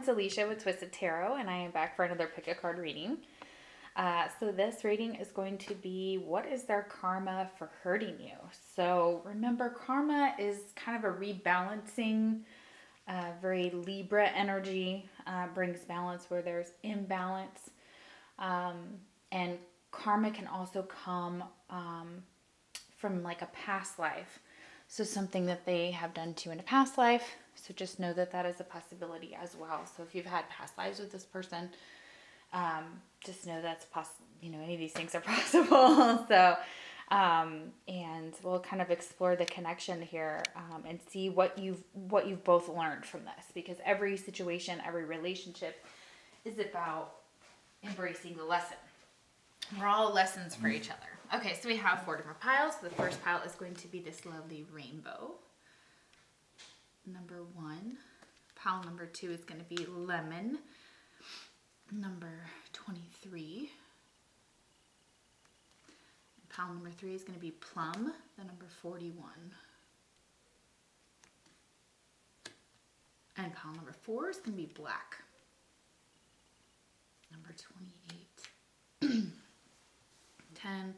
it's Alicia with Twisted Tarot, and I am back for another pick a card reading. So this reading is going to be, what is their karma for hurting you? So remember, karma is kind of a rebalancing, very Libra energy, brings balance where there's imbalance. And karma can also come from like a past life. So something that they have done to you in a past life. So just know that that is a possibility as well. So if you've had past lives with this person, just know that's any of these things are possible. So, and we'll kind of explore the connection here, and see what you've both learned from this, because every situation, every relationship is about embracing the lesson. We're all lessons for each other. Okay, so we have 4 different piles. The first pile is going to be this lovely rainbow. Number 1. Pile number 2 is going to be lemon. Number 23. Pile number 3 is going to be plum. The number 41. And pile number 4 is going to be black. Number 28. 10.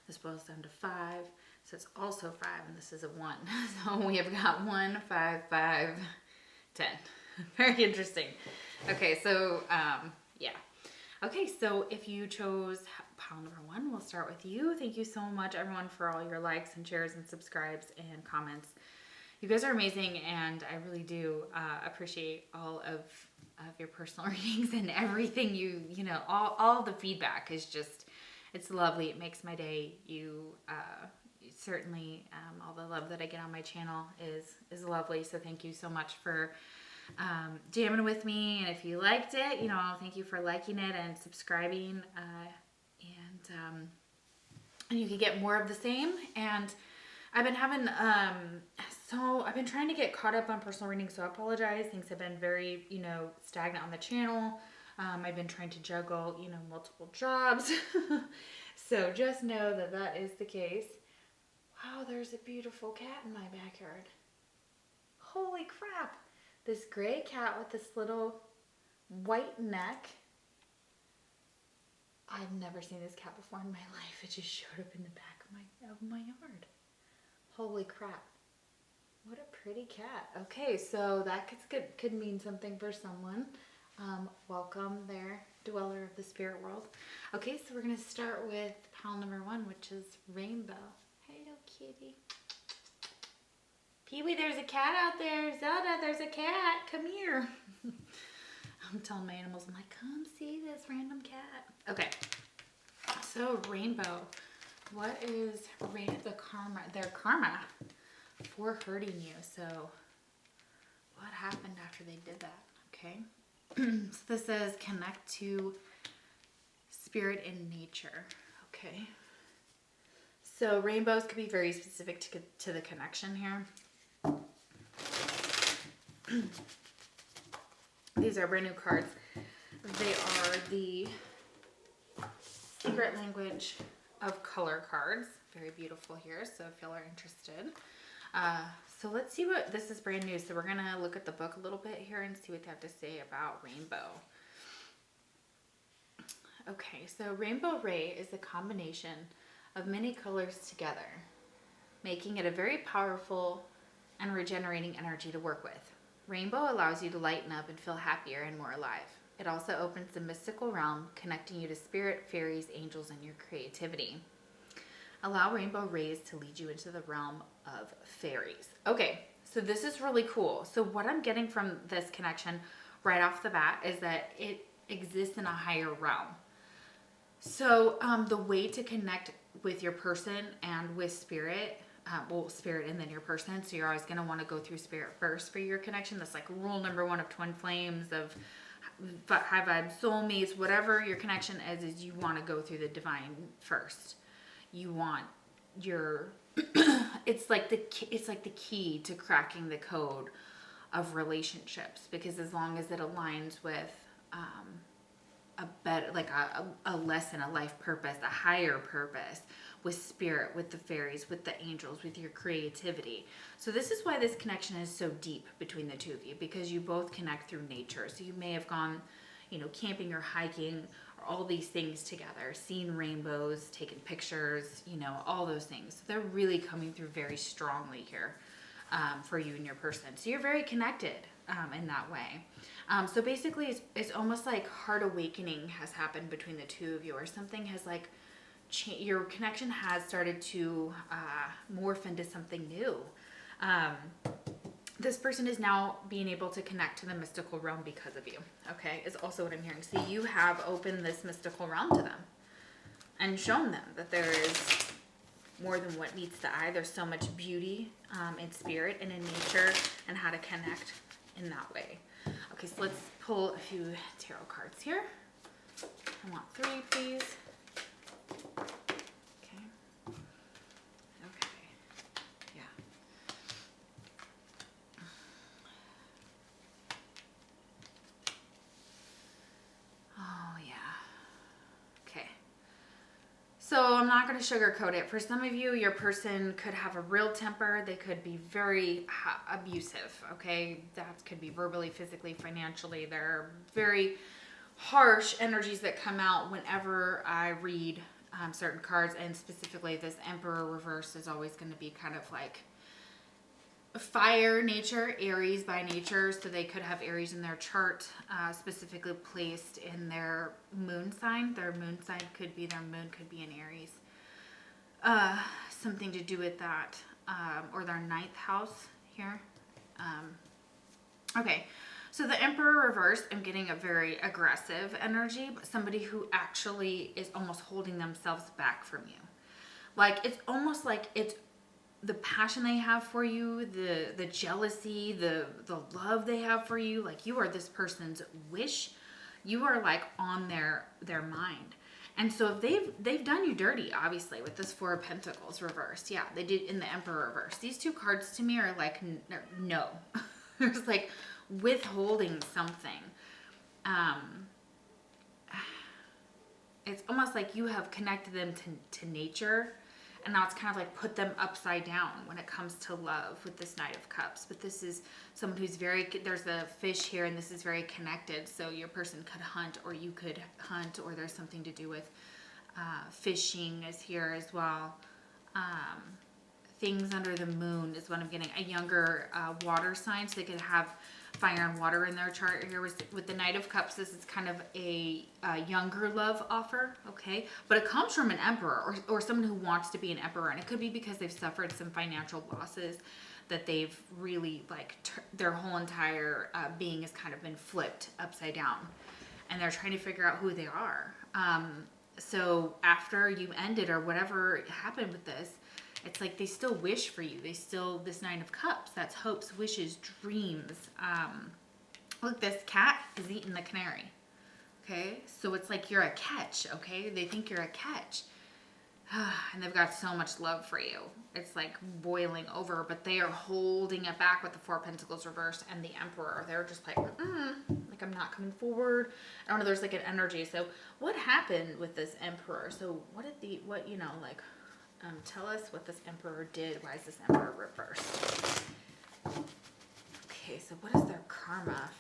This boils down to 5. So it's also 5, and this is a 1. So we have got 1, 5, 5, 10. Very interesting. Okay, so yeah. Okay, so if you chose pile number 1, we'll start with you. Thank you so much, everyone, for all your likes and shares and subscribes and comments. You guys are amazing, and I really do appreciate all of your personal readings and everything. All the feedback is just, it's lovely. It makes my day. Certainly, all the love that I get on my channel is lovely. So thank you so much for jamming with me. And if you liked it, thank you for liking it and subscribing. And you can get more of the same. And I've been having, I've been trying to get caught up on personal readings, so I apologize. Things have been very, stagnant on the channel. I've been trying to juggle, multiple jobs. So just know that that is the case. Wow, there's a beautiful cat in my backyard. Holy crap. This gray cat with this little white neck. I've never seen this cat before in my life. It just showed up in the back of my yard. Holy crap. What a pretty cat. Okay, so that could mean something for someone. Welcome there, dweller of the spirit world. Okay, so we're going to start with pile number 1, which is rainbow. Hello, kitty. Pee-wee, there's a cat out there. Zelda, there's a cat. Come here. I'm telling my animals, I'm like, come see this random cat. Okay, so rainbow. What is their karma for hurting you? So what happened after they did that? Okay. So this says connect to spirit in nature. Okay. So rainbows could be very specific to the connection here. These are brand new cards. They are the secret language of color cards. Very beautiful here. So if y'all are interested. So let's see what, this is brand new. So we're going to look at the book a little bit here and see what they have to say about rainbow. Okay, so rainbow ray is a combination of many colors together, making it a very powerful and regenerating energy to work with. Rainbow allows you to lighten up and feel happier and more alive. It also opens the mystical realm, connecting you to spirit, fairies, angels, and your creativity. Allow rainbow rays to lead you into the realm of fairies. Okay, so this is really cool. So what I'm getting from this connection right off the bat is that it exists in a higher realm. So the way to connect with your person and with spirit, spirit and then your person. So you're always going to want to go through spirit first for your connection. That's like rule number 1 of twin flames, of high vibe soulmates, whatever your connection is you want to go through the divine first. You want your, it's like the key to cracking the code of relationships, because as long as it aligns with a better, like a lesson, a life purpose, a higher purpose with spirit, with the fairies, with the angels, with your creativity. So this is why this connection is so deep between the two of you, because you both connect through nature. So you may have gone, camping or hiking or all these things together, seen rainbows, taken pictures, all those things. So they're really coming through very strongly here for you and your person. So you're very connected in that way. So basically it's almost like heart awakening has happened between the two of you, or something has like your connection has started to morph into something new. This person is now being able to connect to the mystical realm because of you, okay, is also what I'm hearing. So you have opened this mystical realm to them and shown them that there is more than what meets the eye. There's so much beauty in spirit and in nature, and how to connect in that way. Okay, so let's pull a few tarot cards here. I want 3, please. Okay. Okay. Yeah. Oh, yeah. Okay. So I'm not going to sugarcoat it. For some of you, your person could have a real temper. They could be very abusive, okay? That could be verbally, physically, financially. They're very harsh energies that come out whenever I read certain cards, and specifically this Emperor reverse is always going to be kind of like fire nature, Aries by nature. So they could have Aries in their chart, specifically placed in their moon sign. Their moon sign could be, their moon could be in Aries. Something to do with that, or their 9th house here. Okay. So the Emperor reverse, I'm getting a very aggressive energy, but somebody who actually is almost holding themselves back from you. Like, it's almost like it's the passion they have for you, the jealousy, the love they have for you. Like, you are this person's wish. You are like on their mind. And so if they've done you dirty, obviously, with this 4 of Pentacles reversed. Yeah, they did in the Emperor reverse. These 2 cards to me are like, no. There's like withholding something. It's almost like you have connected them to nature, and now it's kind of like put them upside down when it comes to love with this Knight of Cups. But this is someone who's there's a fish here, and this is very connected. So your person could hunt, or you could hunt, or there's something to do with fishing is here as well. Things under the moon is what I'm getting. A younger water sign, so they could have fire and water in their chart here. With the Knight of Cups, this is kind of a younger love offer, okay? But it comes from an emperor, or someone who wants to be an emperor. And it could be because they've suffered some financial losses, that they've really, like, their whole entire being has kind of been flipped upside down. And they're trying to figure out who they are. So after you ended, or whatever happened with this, it's like they still wish for you. They still, this 9 of Cups, that's hopes, wishes, dreams. Look, this cat is eating the canary. Okay, so it's like you're a catch, okay? They think you're a catch. And they've got so much love for you. It's like boiling over, but they are holding it back with the 4 of Pentacles reversed and the Emperor. They're just like, like, I'm not coming forward. I don't know, there's like an energy. So what happened with this Emperor? So tell us what this Emperor did. Why is this Emperor reversed? Okay, so what is their karma?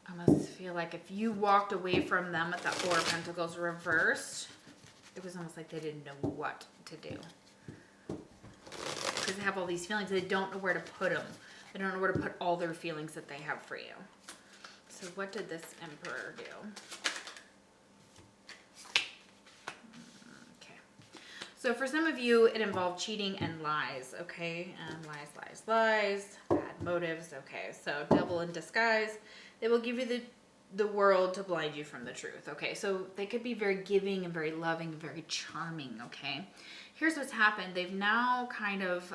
I almost feel like if you walked away from them with that 4 of Pentacles reversed, it was almost like they didn't know what to do. Because they have all these feelings. They don't know where to put them. They don't know where to put all their feelings that they have for you. So what did this Emperor do? So for some of you, it involved cheating and lies, okay? Lies, bad motives, okay? So devil in disguise. They will give you the world to blind you from the truth, okay? So they could be very giving and very loving, very charming, okay? Here's what's happened. They've now kind of,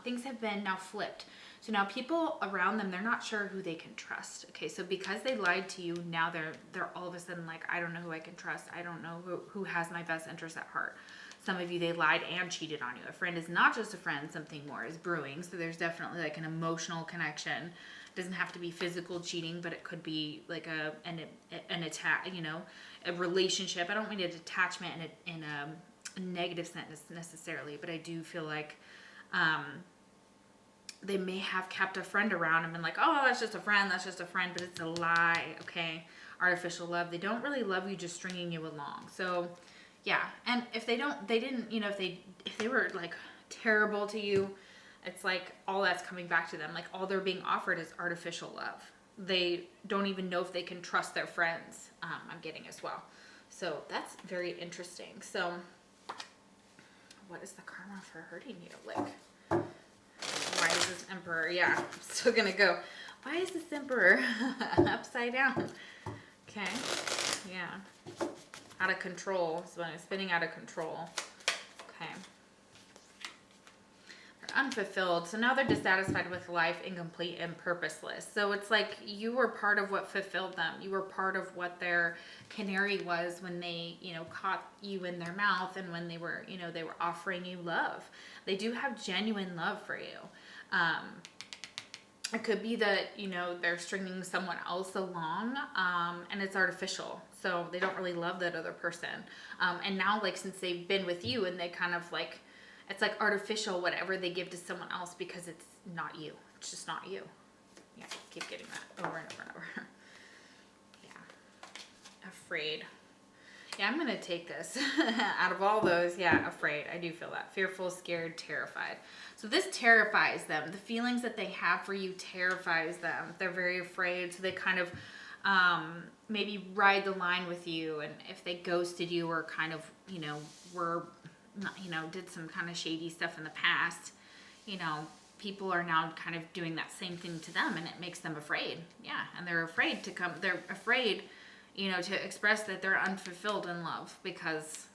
things have been now flipped. So now people around them, they're not sure who they can trust, okay? So because they lied to you, now they're all of a sudden like, I don't know who I can trust. I don't know who has my best interest at heart. Some of you, they lied and cheated on you. A friend is not just a friend, something more is brewing. So there's definitely like an emotional connection doesn't have to be physical cheating, but it could be like an attack, you know, a relationship. I don't mean a detachment in a negative sense necessarily, but I do feel like they may have kept a friend around and been like, oh, that's just a friend, but it's a lie, okay? Artificial love. They don't really love you, just stringing you along. So, yeah. And if they didn't, you know, if they were like terrible to you, it's like all that's coming back to them. Like all they're being offered is artificial love. They don't even know if they can trust their friends. I'm getting as well. So that's very interesting. So what is the karma for hurting you? Like, why is this emperor? Yeah, I'm still gonna go. Why is this emperor upside down? Okay, yeah. Out of control. So I'm spinning out of control. Okay. Unfulfilled. So now they're dissatisfied with life, incomplete and purposeless. So it's like you were part of what fulfilled them. You were part of what their canary was when they, you know, caught you in their mouth and when they were, you know, they were offering you love. They do have genuine love for you. It could be that, you know, they're stringing someone else along and it's artificial. So they don't really love that other person. And now, like, since they've been with you and they kind of like, it's like artificial whatever they give to someone else because it's not you. It's just not you. Yeah, keep getting that over and over and over. Yeah. Afraid. Yeah, I'm going to take this. Out of all those, yeah, afraid. I do feel that. Fearful, scared, terrified. So this terrifies them. The feelings that they have for you terrifies them. They're very afraid. So they kind of maybe ride the line with you. And if they ghosted you or kind of, you know, were... you know, did some kind of shady stuff in the past, you know, people are now kind of doing that same thing to them and it makes them afraid. Yeah. And they're afraid, you know, to express that they're unfulfilled in love because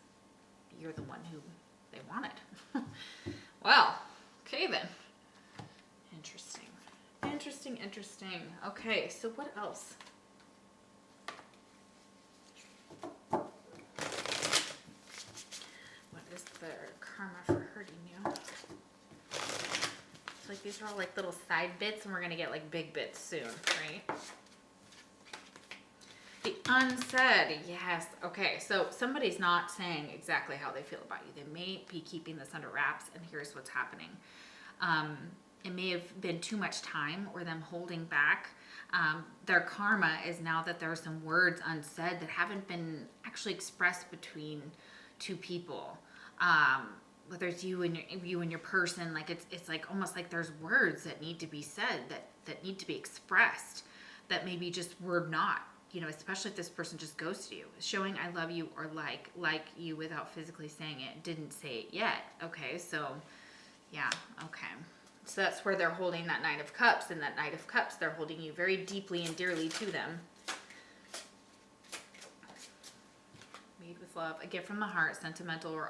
you're the one who they wanted. Well, okay then. Interesting. Okay. So what else? Their karma for hurting you. So like these are all like little side bits and we're gonna get like big bits soon, right? The unsaid, yes. Okay, so somebody's not saying exactly how they feel about you. They may be keeping this under wraps and here's what's happening. It may have been too much time or them holding back. Their karma is now that there are some words unsaid that haven't been actually expressed between two people. Whether it's you and your person, like it's like almost like there's words that need to be said that need to be expressed that maybe just were not, you know, especially if this person just ghosted you, showing I love you or like you without physically saying it, didn't say it yet. Okay, so yeah, okay. So that's where they're holding that Knight of Cups, and that Knight of Cups, they're holding you very deeply and dearly to them. Made with love, a gift from the heart, sentimental or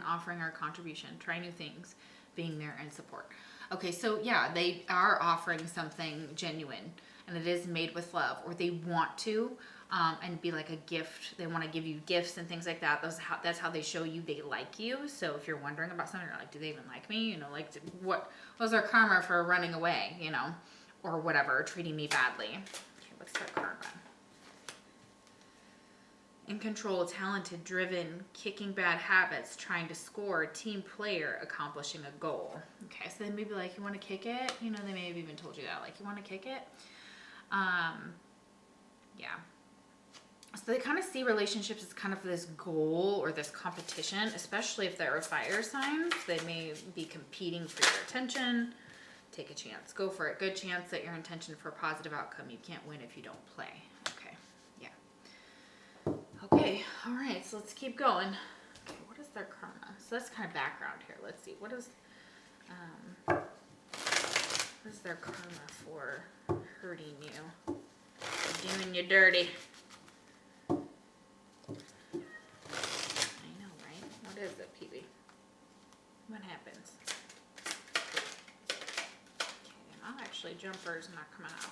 offering or contribution, try new things, being there and support. Okay, so yeah, they are offering something genuine and it is made with love, or they want to and be like a gift. They want to give you gifts and things like that. That's how they show you they like you. So if you're wondering about something, you're like, do they even like me? You know, like what was their karma for running away, you know, or whatever, treating me badly. Okay, what's their karma? In control, talented, driven, kicking bad habits, trying to score, team player, accomplishing a goal. Okay, so they may be like, you want to kick it? You know, they may have even told you that, like, you want to kick it? Yeah. So they kind of see relationships as kind of this goal or this competition, especially if they're a fire sign. They may be competing for your attention. Take a chance. Go for it. Good chance that your intention for a positive outcome. You can't win if you don't play. Okay. Yeah. Okay. All right. So let's keep going. Okay. What is their karma? So that's kind of background here. Let's see. What is their karma for hurting you? Doing you dirty. I know, right? What is it, PB? What happens? Okay, now actually jumper's not coming out.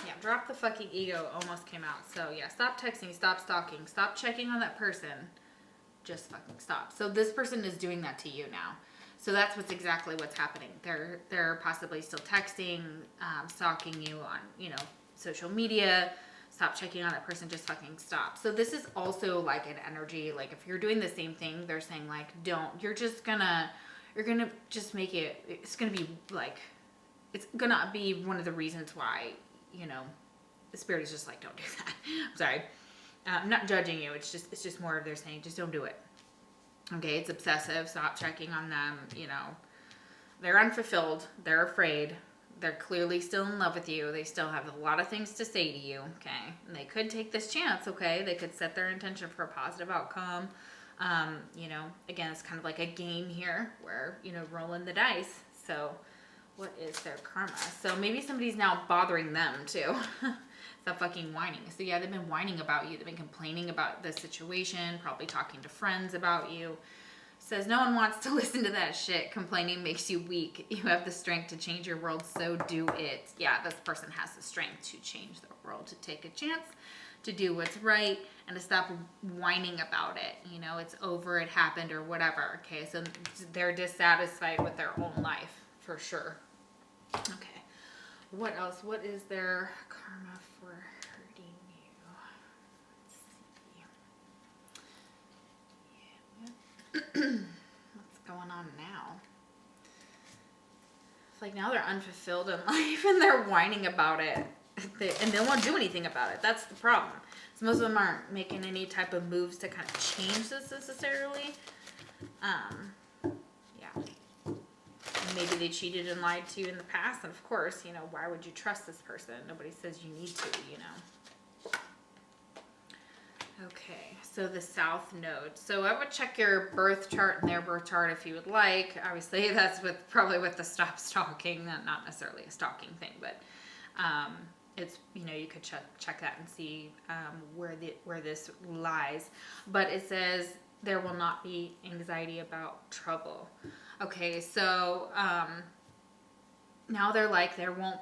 Yeah, drop the fucking ego almost came out. So yeah, stop texting, stop stalking, stop checking on that person. Just fucking stop. So this person is doing that to you now. So that's exactly what's happening. They're possibly still texting, stalking you on, social media. Stop checking on that person, just fucking stop. So this is also like an energy, like if you're doing the same thing, they're saying like, you're gonna just make it, it's gonna be like, it's gonna be one of the reasons why, the spirit is just like, don't do that. I'm sorry. I'm not judging you. It's just more of they're saying, just don't do it. Okay, it's obsessive. Stop checking on them. They're unfulfilled. They're afraid. They're clearly still in love with you. They still have a lot of things to say to you. Okay, and they could take this chance. Okay, they could set their intention for a positive outcome. Again, it's kind of like a game here where, rolling the dice. So what is their karma? So maybe somebody's now bothering them too. Stop fucking whining. So yeah, they've been whining about you. They've been complaining about the situation, probably talking to friends about you. Says no one wants to listen to that shit. Complaining makes you weak. You have the strength to change your world, so do it. Yeah, this person has the strength to change the world, to take a chance, to do what's right, and to stop whining about it. It's over, it happened, or whatever. Okay, so they're dissatisfied with their own life, for sure. Okay. What else? What is their karma for hurting you? Let's see. Yeah. What's going on now? It's like now they're unfulfilled in life and they're whining about it. And they won't do anything about it. That's the problem. So most of them aren't making any type of moves to kind of change this necessarily. Maybe they cheated and lied to you in the past, and of course, why would you trust this person? Nobody says you need to, Okay, so the South Node. So I would check your birth chart and their birth chart if you would like. Obviously, that's probably with the stop stalking, not necessarily a stalking thing, but it's, you could check that and see where this lies. But it says there will not be anxiety about trouble. Okay, so now they're like, there won't,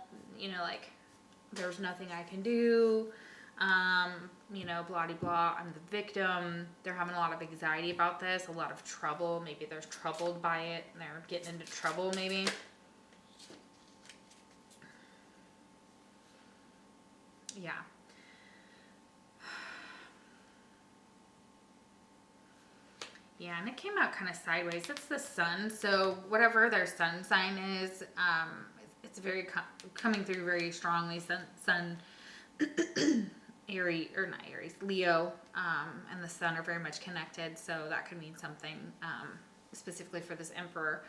there's nothing I can do, blah, de blah, I'm the victim. They're having a lot of anxiety about this, a lot of trouble. Maybe they're troubled by it, and they're getting into trouble, maybe. Yeah. Yeah, and it came out kind of sideways. It's the sun, so whatever their sun sign is, it's very coming through very strongly. Sun, Aries, or not Aries, Leo, and the sun are very much connected, so that could mean something specifically for this emperor.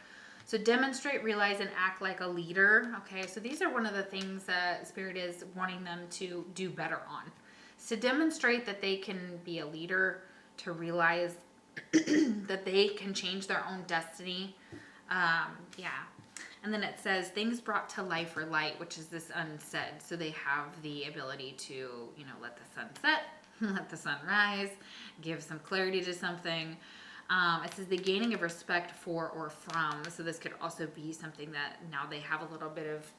So demonstrate, realize, and act like a leader. Okay, so these are one of the things that Spirit is wanting them to do better on. So demonstrate that they can be a leader, to realize that they can change their own destiny. And then it says things brought to life or light, which is this unsaid. So they have the ability to, let the sun set, let the sun rise, give some clarity to something. It says the gaining of respect for or from. So this could also be something that now they have a little bit of,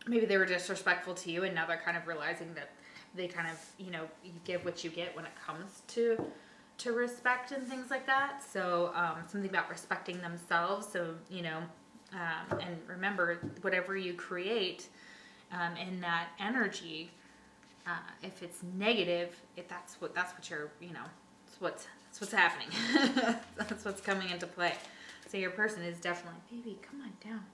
maybe they were disrespectful to you, and now they're kind of realizing that they kind of, you give what you get when it comes to respect and things like that. So something about respecting themselves. So, and remember, whatever you create in that energy, if it's negative, that's what you're, it's what's happening. That's what's coming into play. So your person is definitely, baby, come on down.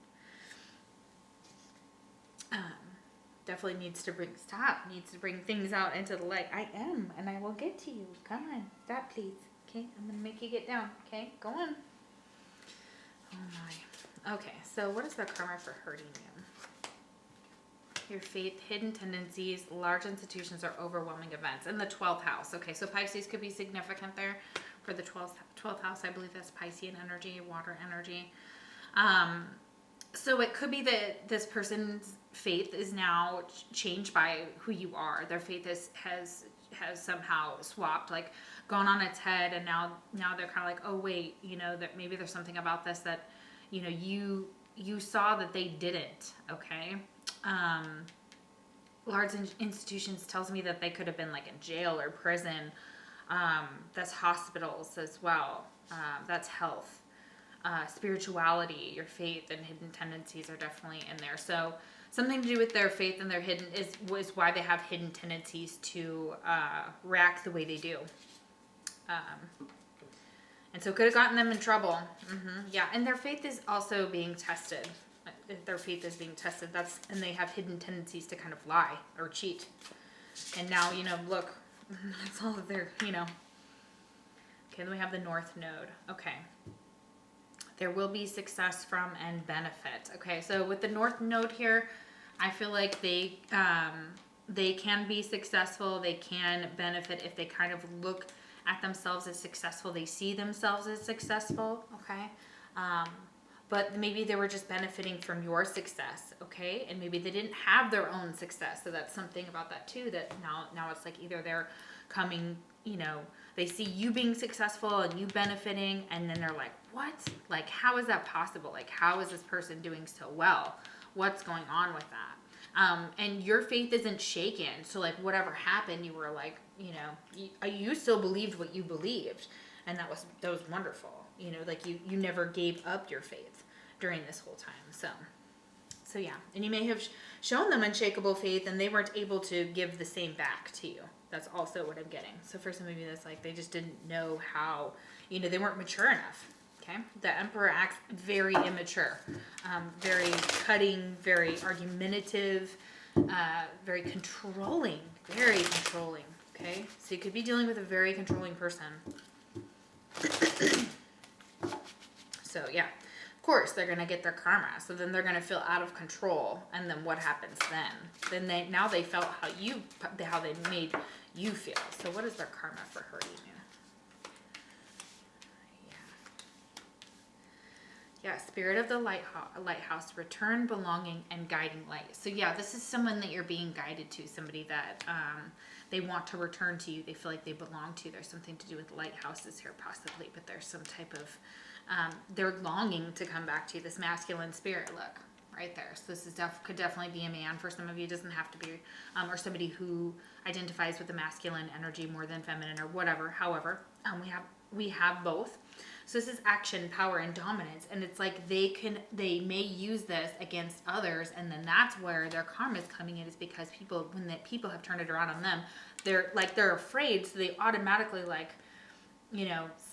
Definitely needs to bring things out into the light. I am, and I will get to you. Come on, stop, please. Okay, I'm gonna make you get down. Okay, go on. Oh my. Okay, so what is the karma for hurting you? Your faith, hidden tendencies, large institutions, or overwhelming events. In the 12th house. Okay, so Pisces could be significant there for the 12th house. I believe that's Piscean energy, water energy. So it could be that this person's faith is now changed by who you are. Their faith has somehow swapped, like gone on its head, and now they're kind of like, oh wait, that maybe there's something about this that, you saw that they didn't. Okay. Large institutions tells me that they could have been like in jail or prison. That's hospitals as well. That's health. spirituality, your faith, and hidden tendencies are definitely in there. So something to do with their faith and their hidden was why they have hidden tendencies to react the way they do. And so it could have gotten them in trouble. Yeah, and their faith is also being tested. Their faith is being tested. And they have hidden tendencies to kind of lie or cheat. And now, look, that's all of their, Okay, then we have the North Node. Okay. There will be success from and benefit. Okay, so with the North Node here, I feel like they can be successful. They can benefit if they kind of look at themselves as successful. They see themselves as successful. Okay. But maybe they were just benefiting from your success, okay? And maybe they didn't have their own success. So that's something about that too, that now it's like either they're coming, they see you being successful and you benefiting, and then they're like, what? Like, how is that possible? Like, how is this person doing so well? What's going on with that? And your faith isn't shaken. So like whatever happened, you were like, you still believed what you believed. And that was wonderful. Like you never gave up your faith during this whole time. So yeah. And you may have shown them unshakable faith and they weren't able to give the same back to you. That's also what I'm getting. So for some of you, that's like they just didn't know how, they weren't mature enough. Okay. The Emperor acts very immature, very cutting, very argumentative, very controlling, Okay. So you could be dealing with a very controlling person. So yeah, of course they're gonna get their karma. So then they're gonna feel out of control, and then what happens then? Then they felt how they made you feel. So what is their karma for hurting you? Yeah, spirit of the lighthouse, return, belonging, and guiding light. So yeah, this is someone that you're being guided to, somebody that they want to return to you. They feel like they belong to you. There's something to do with lighthouses here possibly, but there's some type of, they're longing to come back to you, this masculine spirit, look, right there. So this is could definitely be a man for some of you. It doesn't have to be, or somebody who identifies with the masculine energy more than feminine or whatever. However, we have both. So this is action, power, and dominance. And it's like they may use this against others. And then that's where their karma is coming in, is because when the people have turned it around on them, they're afraid. So they automatically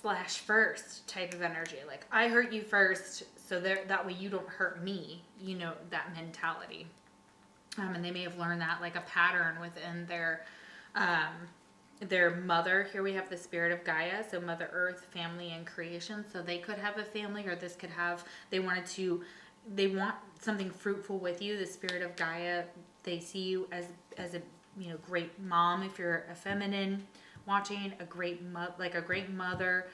slash first type of energy. Like, I hurt you first, so that way you don't hurt me, that mentality. And they may have learned that like a pattern within their mother. Here we have the spirit of Gaia, so Mother Earth, family, and creation. So they could have a family, or this could have, they want something fruitful with you. The spirit of Gaia, they see you as a great mom if you're a feminine watching, a great mother,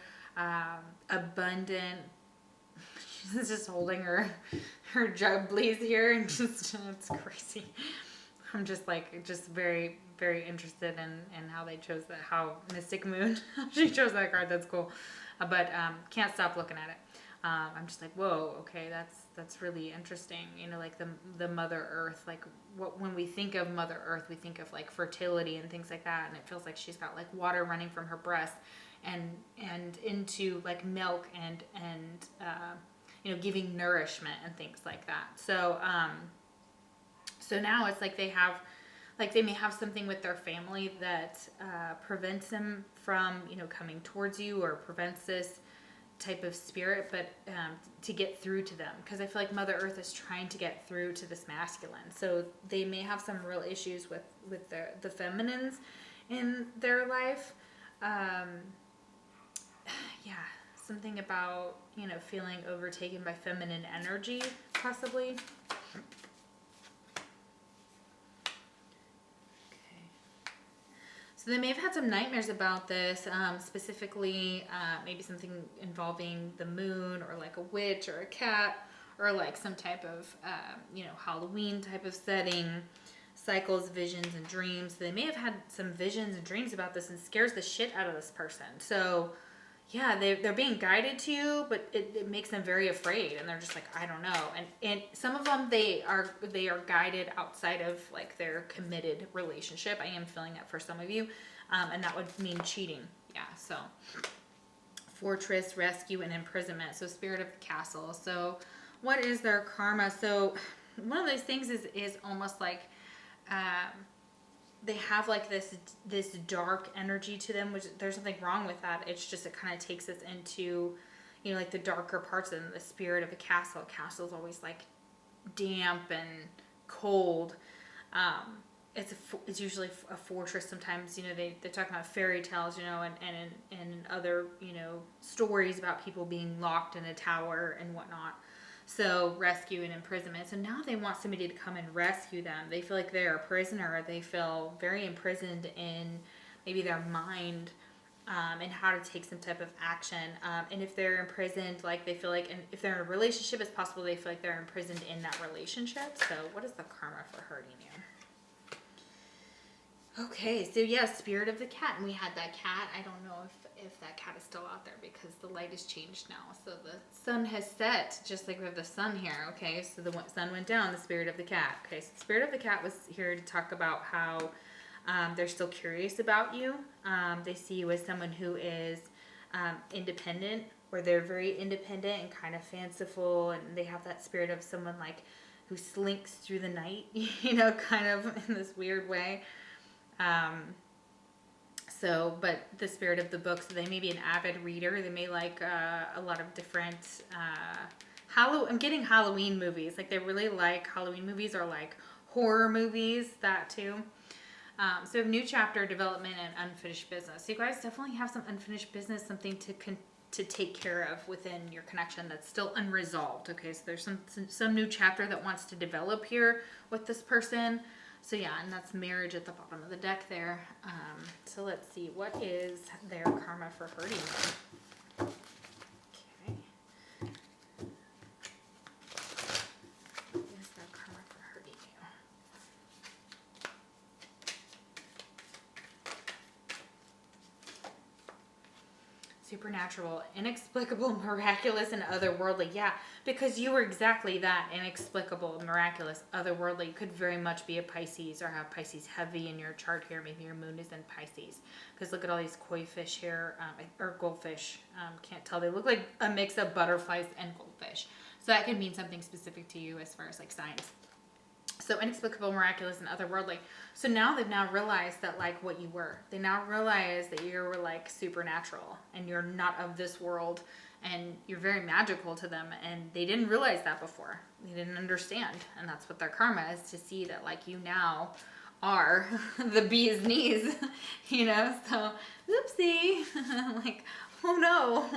abundant. She's just holding her jugglies here, and just it's crazy. I'm just very, very interested in how they chose that, how Mystic Moon, she chose that card. That's cool. But can't stop looking at it. I'm just like, whoa, okay, that's really interesting. Like the Mother Earth, like when we think of Mother Earth, we think of like fertility and things like that. And it feels like she's got like water running from her breast and into like milk and giving nourishment and things like that. So, so now it's like they may have something with their family that prevents them from, coming towards you, or prevents this type of spirit, but to get through to them. Because I feel like Mother Earth is trying to get through to this masculine. So they may have some real issues with the feminines in their life. Yeah, something about, feeling overtaken by feminine energy, possibly. So they may have had some nightmares about this, specifically maybe something involving the moon, or like a witch or a cat, or like some type of, Halloween type of setting, cycles, visions, and dreams. So they may have had some visions and dreams about this, and scares the shit out of this person. So yeah, they're being guided to you, but it makes them very afraid, and they're just like, I don't know. And some of them, they are guided outside of like their committed relationship. I am feeling that for some of you, and that would mean cheating. Yeah, so fortress, rescue, and imprisonment. So spirit of the castle. So what is their karma? So one of those things is almost like they have like this dark energy to them, which there's nothing wrong with that. It's just it kind of takes us into, you know, like the darker parts of them. The spirit of a castle. Castle is always like damp and cold. It's usually a fortress. Sometimes, you know, they talk about fairy tales, you know, and other, you know, stories about people being locked in a tower and whatnot. So rescue and imprisonment. So now they want somebody to come and rescue them. They feel like they're a prisoner. They feel very imprisoned in maybe their mind, and how to take some type of action. And if they're imprisoned, like they feel like, and if they're in a relationship, it's possible they feel like they're imprisoned in that relationship. So what is the karma for hurting you? Okay, so yeah, spirit of the cat. And we had that cat. I don't know if that cat is still out there because the light has changed now. So the sun has set, just like we have the sun here. Okay, so the sun went down, the spirit of the cat. Okay, so the spirit of the cat was here to talk about how they're still curious about you. They see you as someone who is independent, or they're very independent and kind of fanciful, and they have that spirit of someone like who slinks through the night, you know, kind of in this weird way. But the spirit of the book, so they may be an avid reader. They may like a lot of different I'm getting Halloween movies. Like they really like Halloween movies, or like horror movies, that too. So we have new chapter, development, and unfinished business. So you guys definitely have some unfinished business, something to take care of within your connection that's still unresolved. Okay, so there's some new chapter that wants to develop here with this person. So yeah, and that's marriage at the bottom of the deck there. So let's see, what is their karma for hurting them? Okay. What is their karma for hurting you? Supernatural, inexplicable, miraculous, and otherworldly. Yeah, because you were exactly that, inexplicable, miraculous, otherworldly. You could very much be a Pisces or have Pisces heavy in your chart here. Maybe your moon is in Pisces. Because look at all these koi fish here, or goldfish. Can't tell. They look like a mix of butterflies and goldfish. So that could mean something specific to you as far as like signs. So inexplicable, miraculous, and otherworldly. So now they've now realized that like what you were. They now realize that you were like supernatural and you're not of this world, and you're very magical to them, and they didn't realize that before. They didn't understand, and that's what their karma is, to see that like you now are the bee's knees, you know. So oopsie, like, oh no.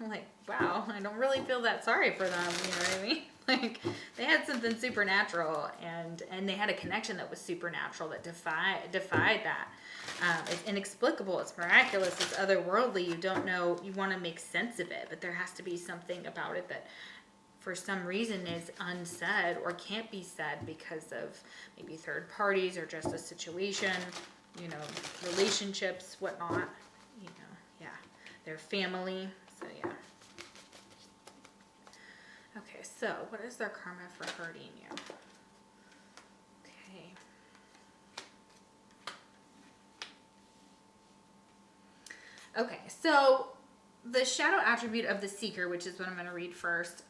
Like, wow, I don't really feel that sorry for them, you know what I mean? Like, they had something supernatural, and they had a connection that was supernatural, that defied that. It's inexplicable, it's miraculous, it's otherworldly. You don't know, you want to make sense of it, but there has to be something about it that for some reason is unsaid or can't be said because of maybe third parties or just a situation, you know, relationships, whatnot, you know, yeah, their family. So yeah. Okay, so what is their karma for hurting you? Okay. Okay, so the shadow attribute of the seeker, which is what I'm going to read first,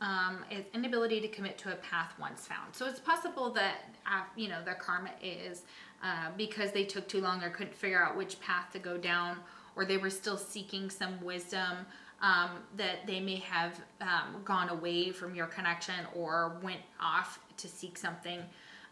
is inability to commit to a path once found. So it's possible that, you know, their karma is because they took too long or couldn't figure out which path to go down, or they were still seeking some wisdom, that they may have gone away from your connection or went off to seek something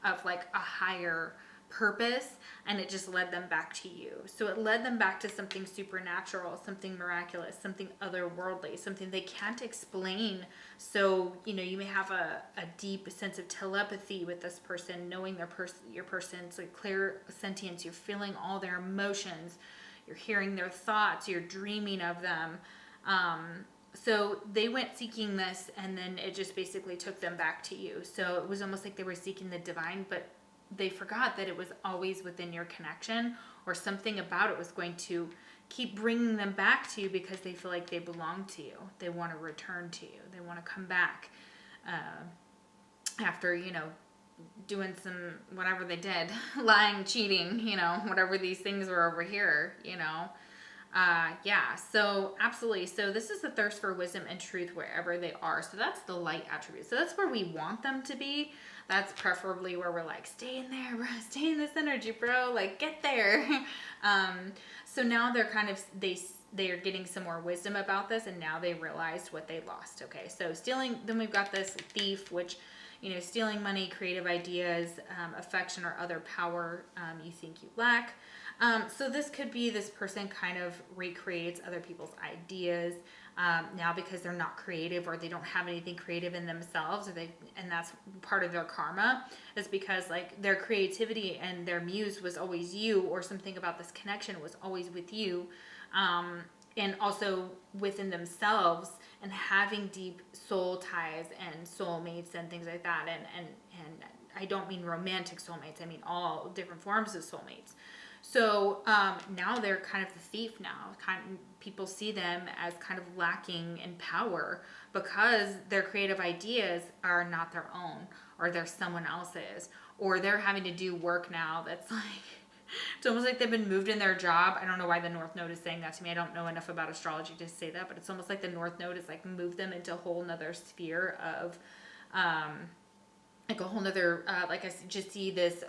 of like a higher purpose, and it just led them back to you. So it led them back to something supernatural, something miraculous, something otherworldly, something they can't explain. So, you know, you may have a deep sense of telepathy with this person, knowing your person, so clear sentience, you're feeling all their emotions, you're hearing their thoughts, you're dreaming of them. So they went seeking this, and then it just basically took them back to you. So it was almost like they were seeking the divine, but they forgot that it was always within your connection, or something about it was going to keep bringing them back to you because they feel like they belong to you. They want to return to you. They want to come back after, you know, doing some whatever they did, lying, cheating, you know, whatever these things were over here, you know. Yeah, so absolutely. So this is the thirst for wisdom and truth wherever they are. So that's the light attribute. So that's where we want them to be. That's preferably where we're like, stay in there, bro. Stay in this energy, bro. Like, get there. So now they're kind of, they are getting some more wisdom about this, and now they realized what they lost. Okay, so stealing, then we've got this thief, which, you know, stealing money, creative ideas, affection, or other power you think you lack. So this could be this person kind of recreates other people's ideas now because they're not creative, or they don't have anything creative in themselves, or and that's part of their karma, is because like their creativity and their muse was always you, or something about this connection was always with you, and also within themselves, and having deep soul ties and soulmates and things like that, and I don't mean romantic soulmates, I mean all different forms of soulmates. So now they're kind of the thief now. People see them as kind of lacking in power because their creative ideas are not their own, or they're someone else's, or they're having to do work now that's like, it's almost like they've been moved in their job. I don't know why the North Node is saying that to me. I don't know enough about astrology to say that, but it's almost like the North Node is like moved them into a whole nother sphere of like a whole nother like I just see this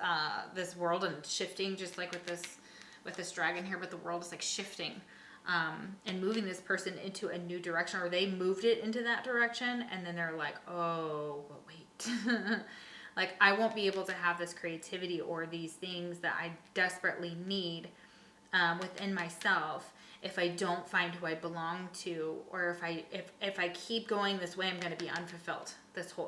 this world and shifting, just like with this dragon here, but the world is like shifting and moving this person into a new direction, or they moved it into that direction, and then they're like, oh but wait. Like, I won't be able to have this creativity or these things that I desperately need within myself if I don't find who I belong to, or if I keep going this way, I'm going to be unfulfilled.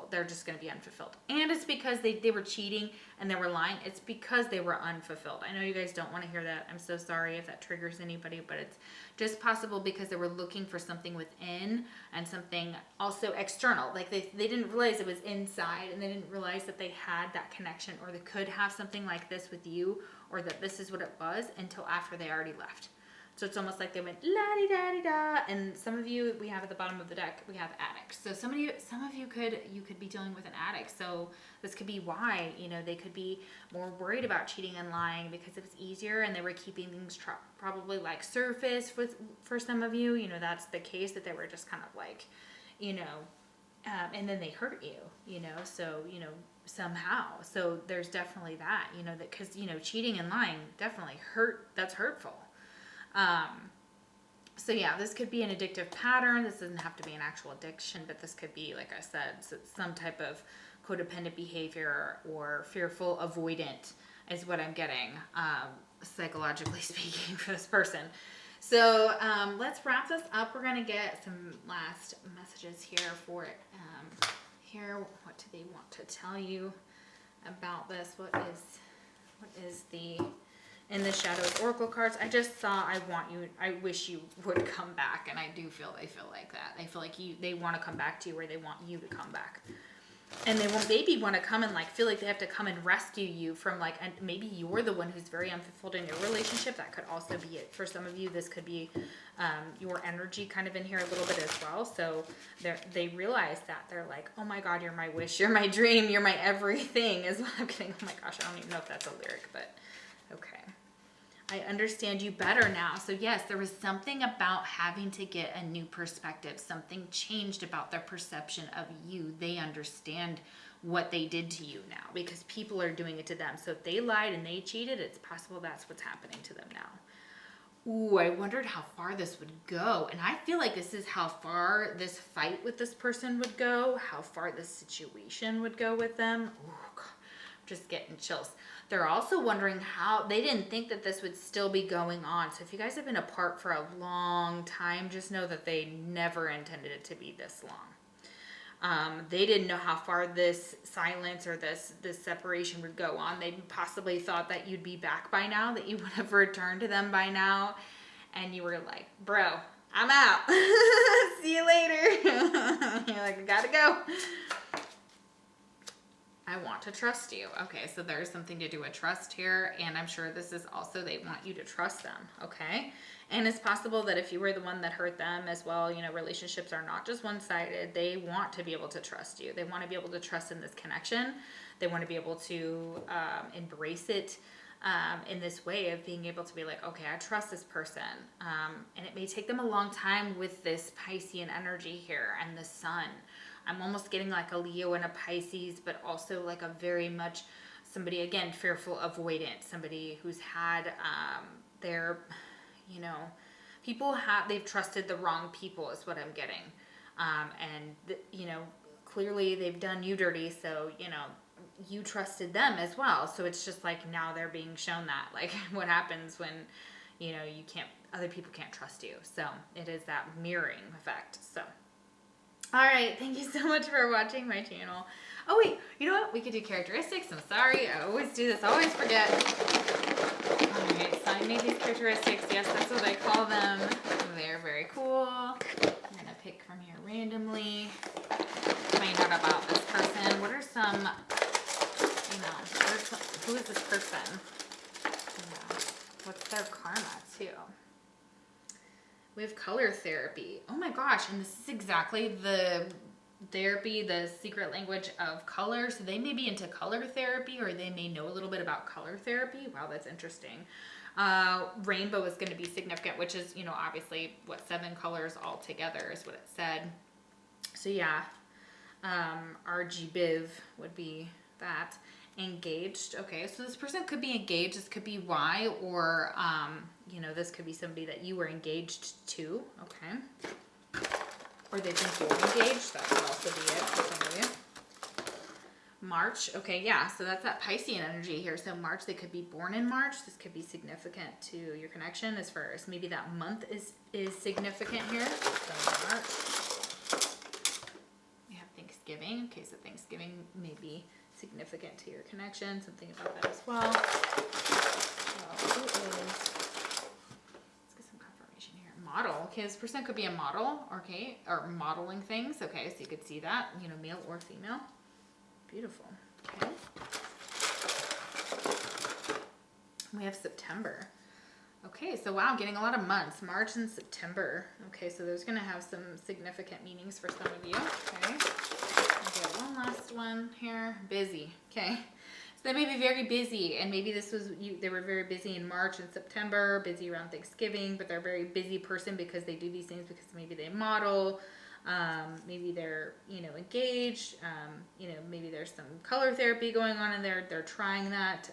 They're just going to be unfulfilled. And it's because they were cheating and they were lying. It's because they were unfulfilled. I know you guys don't want to hear that. I'm so sorry if that triggers anybody, but it's just possible because they were looking for something within and something also external. Like they didn't realize it was inside, and they didn't realize that they had that connection, or they could have something like this with you, or that this is what it was, until after they already left. So it's almost like they went la-di-da-di-da. And some of you, we have at the bottom of the deck, we have addicts. So some of you could be dealing with an addict. So this could be why, you know, they could be more worried about cheating and lying because it was easier, and they were keeping things probably like surface for some of you. You know, that's the case, that they were just kind of like, you know, and then they hurt you, you know, so, you know, somehow. So there's definitely that, you know, that because, you know, cheating and lying definitely that's hurtful. So yeah, this could be an addictive pattern. This doesn't have to be an actual addiction, but this could be, like I said, some type of codependent behavior or fearful avoidant is what I'm getting, psychologically speaking, for this person. So let's wrap this up. We're going to get some last messages here for it. Here, what do they want to tell you about this? What is the... In the Shadows Oracle cards, I just saw, I wish you would come back, and I do feel they feel like that. They feel like they want to come back to you, or they want you to come back. And they won't maybe want to come and like feel like they have to come and rescue you from like, and maybe you're the one who's very unfulfilled in your relationship. That could also be it. For some of you, this could be your energy kind of in here a little bit as well. So they realize that. They're like, oh my God, you're my wish, you're my dream, you're my everything, is what I'm getting. Oh my gosh, I don't even know if that's a lyric, but okay. I understand you better now. So yes, there was something about having to get a new perspective. Something changed about their perception of you. They understand what they did to you now, because people are doing it to them. So if they lied and they cheated, it's possible that's what's happening to them now. Ooh, I wondered how far this would go. And I feel like this is how far this fight with this person would go, how far this situation would go with them. Ooh, God, I'm just getting chills. They're also wondering how, they didn't think that this would still be going on. So if you guys have been apart for a long time, just know that they never intended it to be this long. They didn't know how far this silence or this separation would go on. They possibly thought that you'd be back by now, that you would have returned to them by now. And you were like, bro, I'm out. See you later. You're like, I gotta go. I want to trust you. Okay, so there's something to do with trust here, and I'm sure this is also, they want you to trust them, okay? And it's possible that if you were the one that hurt them as well, you know, relationships are not just one-sided. They want to be able to trust you. They want to be able to trust in this connection. They want to be able to embrace it in this way of being able to be like, okay, I trust this person. And it may take them a long time with this Piscean energy here and the sun. I'm almost getting like a Leo and a Pisces, but also like a very much somebody, again, fearful, avoidant, somebody who's had their, you know, they've trusted the wrong people is what I'm getting. You know, clearly they've done you dirty. So, you know, you trusted them as well. So it's just like now they're being shown that, like, what happens when, you know, other people can't trust you. So it is that mirroring effect. So, all right. Thank you so much for watching my channel. Oh, wait, you know what? We could do characteristics. I'm sorry. I always do this. I always forget. All right. So I made these characteristics. Yes, that's what I call them. They're very cool. I'm going to pick from here randomly. Find out about this person. What are some, you know, who is this person? Yeah. What's their karma, too? We have color therapy. Oh my gosh. And this is exactly the therapy, the secret language of color. So they may be into color therapy, or they may know a little bit about color therapy. Wow, that's interesting. Rainbow is going to be significant, which is, you know, obviously what 7 colors all together is what it said. So yeah, RGBIV would be that. Engaged. Okay, so this person could be engaged. This could be Y, or you know, this could be somebody that you were engaged to. Okay, or they think you're engaged. That could also be it for some of you. March. Okay, yeah. So that's that Piscean energy here. So March, they could be born in March. This could be significant to your connection, as far as maybe that month is significant here. So March. We have Thanksgiving. Okay, so Thanksgiving may be significant to your connection. Something about that as well. So let's get some confirmation here. Model. Okay, this person could be a model. Okay, or modeling things. Okay, so you could see that, you know, male or female. Beautiful. Okay. We have September. Okay, so wow, getting a lot of months. March and September. Okay, so there's going to have some significant meanings for some of you. Okay. Okay, one last one here. Busy. Okay. So they may be very busy, and maybe this was they were very busy in March and September, busy around Thanksgiving, but they're a very busy person because they do these things because maybe they model, maybe they're, you know, engaged, you know, maybe there's some color therapy going on in there. They're trying that,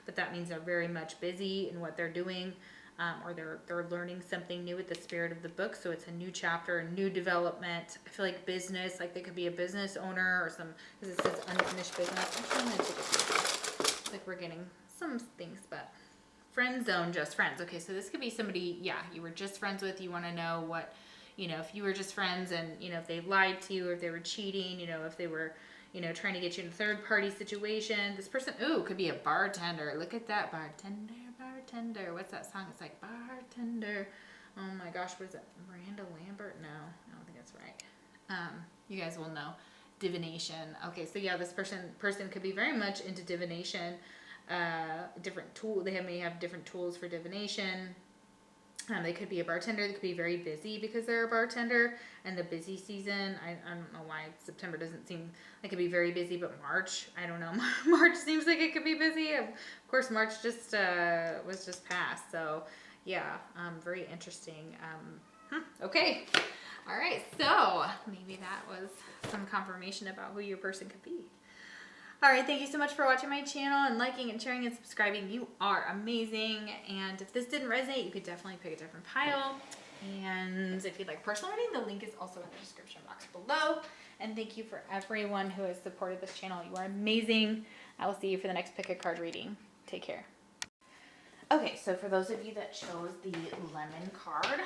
but that means they're very much busy in what they're doing. Or they're learning something new with the spirit of the book. So it's a new chapter, a new development. I feel like business, like they could be a business owner or some, because it says unfinished business. Actually, I'm going to take a peek. Like we're getting some things, but friend zone, just friends. Okay, so this could be somebody, yeah, you were just friends with. You want to know what, you know, if you were just friends and, you know, if they lied to you, or if they were cheating, you know, if they were, you know, trying to get you in a third party situation. This person, ooh, could be a bartender. Look at that, bartender. Bartender. What's that song? It's like bartender. Oh my gosh, what is it? Miranda Lambert? No, I don't think that's right. You guys will know. Divination. Okay, so yeah, this person could be very much into divination. Different tool. They may have different tools for divination. They could be a bartender. They could be very busy because they're a bartender. And the busy season, I don't know why September doesn't seem like it could be very busy, but March, I don't know. March seems like it could be busy. Of course, March just was just passed. So yeah, very interesting. Okay. All right. So maybe that was some confirmation about who your person could be. All right, thank you so much for watching my channel and liking and sharing and subscribing. You are amazing. And if this didn't resonate, you could definitely pick a different pile. And if you'd like personal reading, the link is also in the description box below. And thank you for everyone who has supported this channel. You are amazing. I will see you for the next pick a card reading. Take care. Okay, so for those of you that chose the lemon card,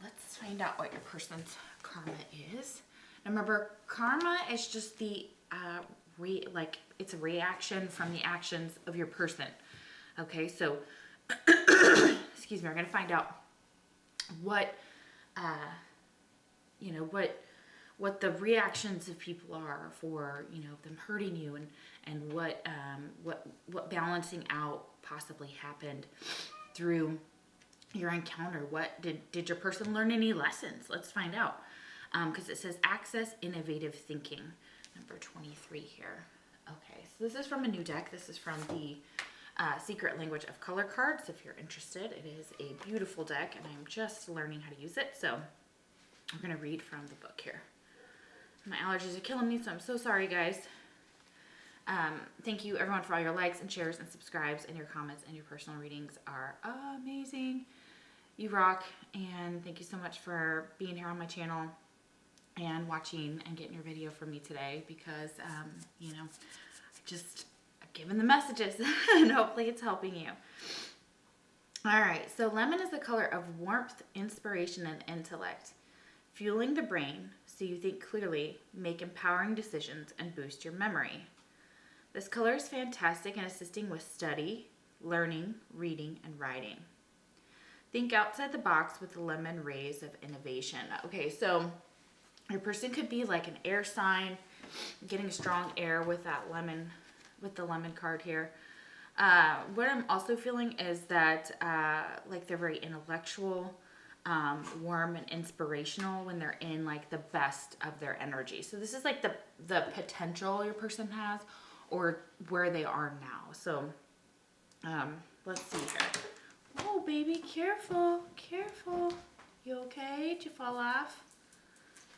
let's find out what your person's karma is. Now remember, karma is just the it's a reaction from the actions of your person. Okay, so excuse me, we're gonna find out what you know, what the reactions of people are for, you know, them hurting you, and what balancing out possibly happened through your encounter. What did your person learn any lessons? Let's find out, because it says access innovative thinking. Number 23 here. Okay, so this is from a new deck. This is from the Secret Language of Color cards. If you're interested, it is a beautiful deck, and I'm just learning how to use it. So I'm going to read from the book here. My allergies are killing me, so I'm so sorry, guys. Thank you, everyone, for all your likes and shares and subscribes, and your comments and your personal readings are amazing. You rock, and thank you so much for being here on my channel and watching and getting your video from me today, because, you know, I've given the messages and hopefully it's helping you. All right, so lemon is the color of warmth, inspiration, and intellect, fueling the brain so you think clearly, make empowering decisions, and boost your memory. This color is fantastic in assisting with study, learning, reading, and writing. Think outside the box with the lemon rays of innovation. Okay, so your person could be like an air sign, getting strong air with that lemon, with the lemon card here. What I'm also feeling is that like they're very intellectual, warm, and inspirational when they're in like the best of their energy. So this is like the potential your person has, or where they are now. So let's see here. Oh, baby, careful, careful. You okay? Did you fall off?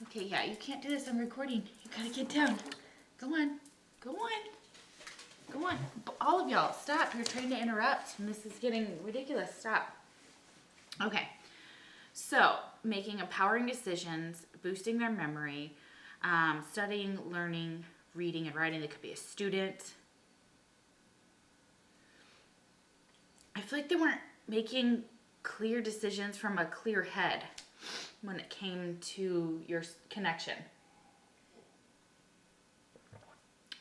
Okay, yeah, you can't do this. I'm recording. You gotta get down. Go on. Go on. Go on. All of y'all, stop. You're trying to interrupt, and this is getting ridiculous. Stop. Okay. So, making empowering decisions, boosting their memory, studying, learning, reading, and writing. They could be a student. I feel like they weren't making clear decisions from a clear head when it came to your connection.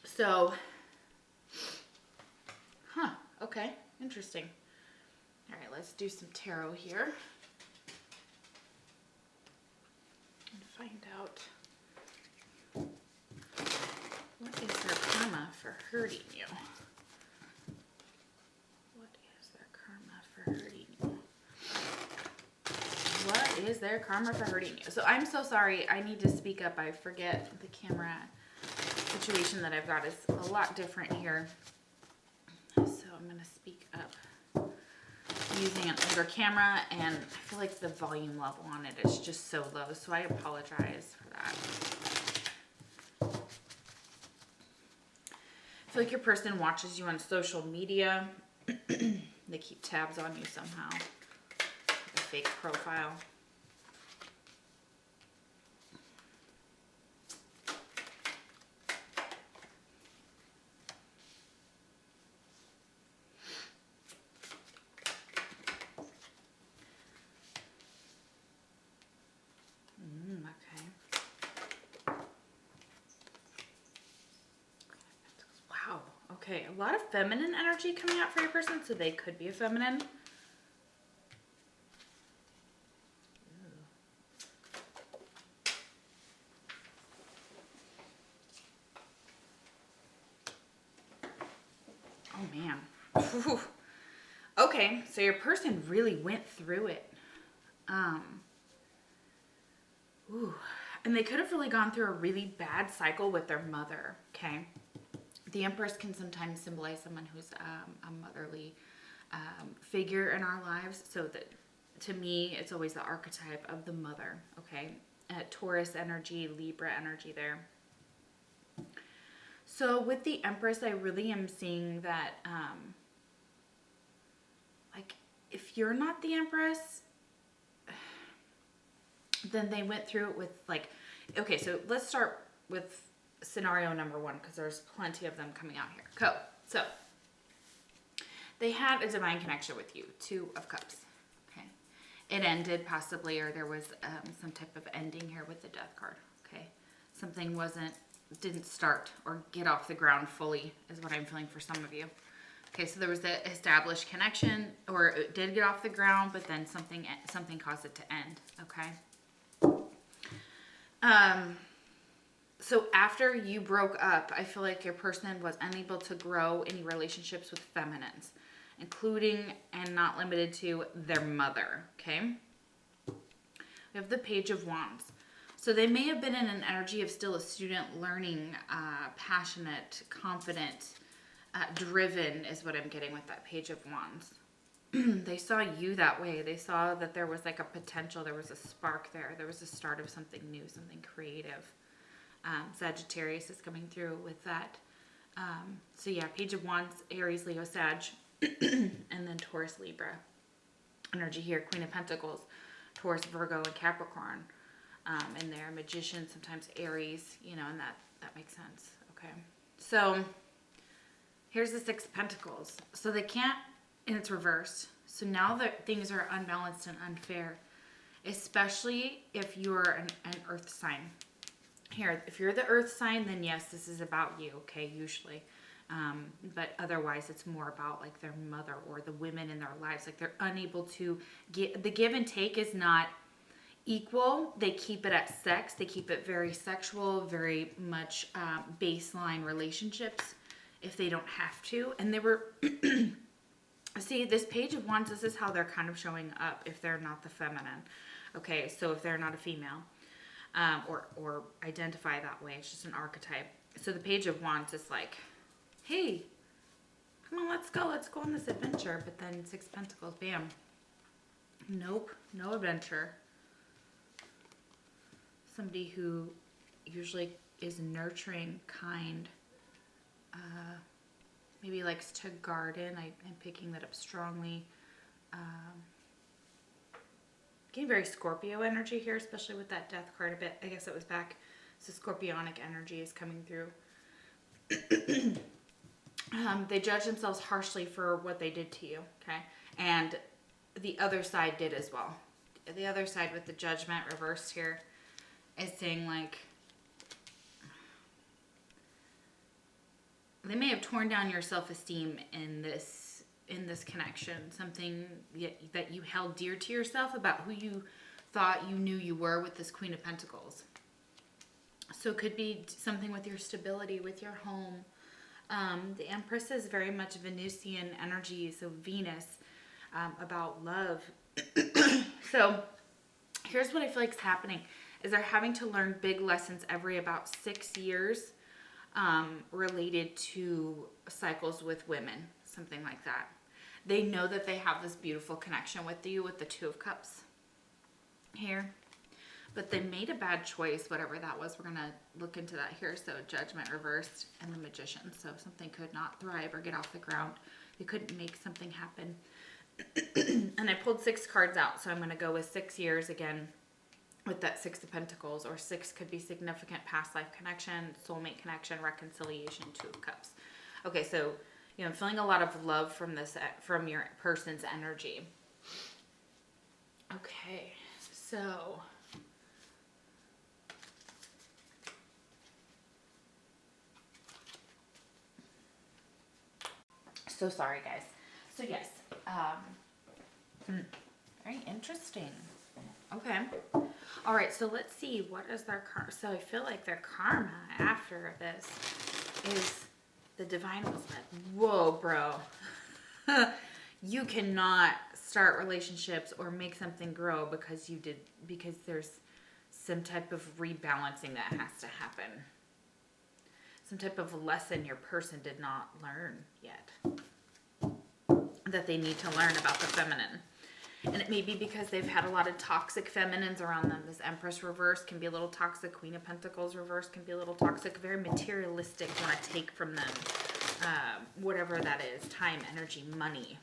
So, okay, interesting. All right, let's do some tarot here and find out what is their karma for hurting you. What is their karma for hurting you? What is their karma for hurting you? So I'm so sorry. I need to speak up. I forget the camera situation that I've got is a lot different here. So I'm going to speak up using an older camera, and I feel like the volume level on it is just so low. So I apologize for that. I feel like your person watches you on social media. They keep tabs on you somehow. Like a fake profile. Okay, a lot of feminine energy coming out for your person, so they could be a feminine. Oh, man. Whew. Okay, so your person really went through it. And they could have really gone through a really bad cycle with their mother, okay? The Empress can sometimes symbolize someone who's a motherly figure in our lives. So that, to me, it's always the archetype of the mother, okay? Taurus energy, Libra energy there. So with the Empress, I really am seeing that, like, if you're not the Empress, then they went through it with, like, okay, so let's start with scenario number one, because there's plenty of them coming out here. Cool. So they had a divine connection with you, Two of Cups. Okay, it ended possibly, or there was some type of ending here with the Death card. Okay, something didn't start or get off the ground fully, is what I'm feeling for some of you. Okay, so there was the established connection, or it did get off the ground, but then something caused it to end. Okay. So after you broke up, I feel like your person was unable to grow any relationships with feminines, including and not limited to their mother, okay? We have the Page of Wands. So they may have been in an energy of still a student, learning, passionate, confident, driven is what I'm getting with that Page of Wands. They saw you that way. They saw that there was like a potential, there was a spark there. There was a start of something new, something creative. Sagittarius is coming through with that. So yeah, Page of Wands, Aries, Leo, Sag, and then Taurus, Libra. Energy here, Queen of Pentacles, Taurus, Virgo, and Capricorn. And they're Magician, sometimes Aries, you know, and that makes sense. Okay. So here's the Six of Pentacles. So they can't, and it's reversed. So now that things are unbalanced and unfair, especially if you're an earth sign. Here, if you're the earth sign, then yes, this is about you, okay, usually. But otherwise, it's more about like their mother or the women in their lives. Like they're unable to get, the give and take is not equal. They keep it at sex. They keep it very sexual, very much baseline relationships if they don't have to. And they were, see, this Page of Wands, this is how they're kind of showing up if they're not the feminine. Okay, so if they're not a female or identify that way, it's just an archetype. So the Page of Wands is like, hey, come on, let's go on this adventure. But then Six of Pentacles, bam. Nope, no adventure. Somebody who usually is nurturing, kind, maybe likes to garden. I'm picking that up strongly. Getting very Scorpio energy here, especially with that Death card a bit. I guess it was back. So Scorpionic energy is coming through. They judge themselves harshly for what they did to you, okay? And the other side did as well. The other side with the Judgment reversed here is saying like, they may have torn down your self-esteem in this connection, something that you held dear to yourself about who you thought you knew you were with this Queen of Pentacles. So it could be something with your stability, with your home. The Empress is very much Venusian energy, so Venus, about love. So here's what I feel like is happening, is they're having to learn big lessons every about 6 years related to cycles with women, something like that. They know that they have this beautiful connection with you with the Two of Cups here. But they made a bad choice, whatever that was. We're going to look into that here. So Judgment reversed and the Magician. So something could not thrive or get off the ground. They couldn't make something happen. And I pulled 6 cards out. So I'm going to go with 6 years again with that Six of Pentacles. Or 6 could be significant past life connection, soulmate connection, reconciliation, Two of Cups. Okay, so you know, I'm feeling a lot of love from this, from your person's energy. Okay, so so sorry, guys. So yes, very interesting. Okay. All right, so let's see, what is their karma? So I feel like their karma after this is the Divine Husband. Whoa, bro. You cannot start relationships or make something grow because there's some type of rebalancing that has to happen. Some type of lesson your person did not learn yet that they need to learn about the feminine. And it may be because they've had a lot of toxic feminines around them. This Empress reverse can be a little toxic. Queen of Pentacles reverse can be a little toxic. Very materialistic, want to take from them. Whatever that is. Time, energy, money.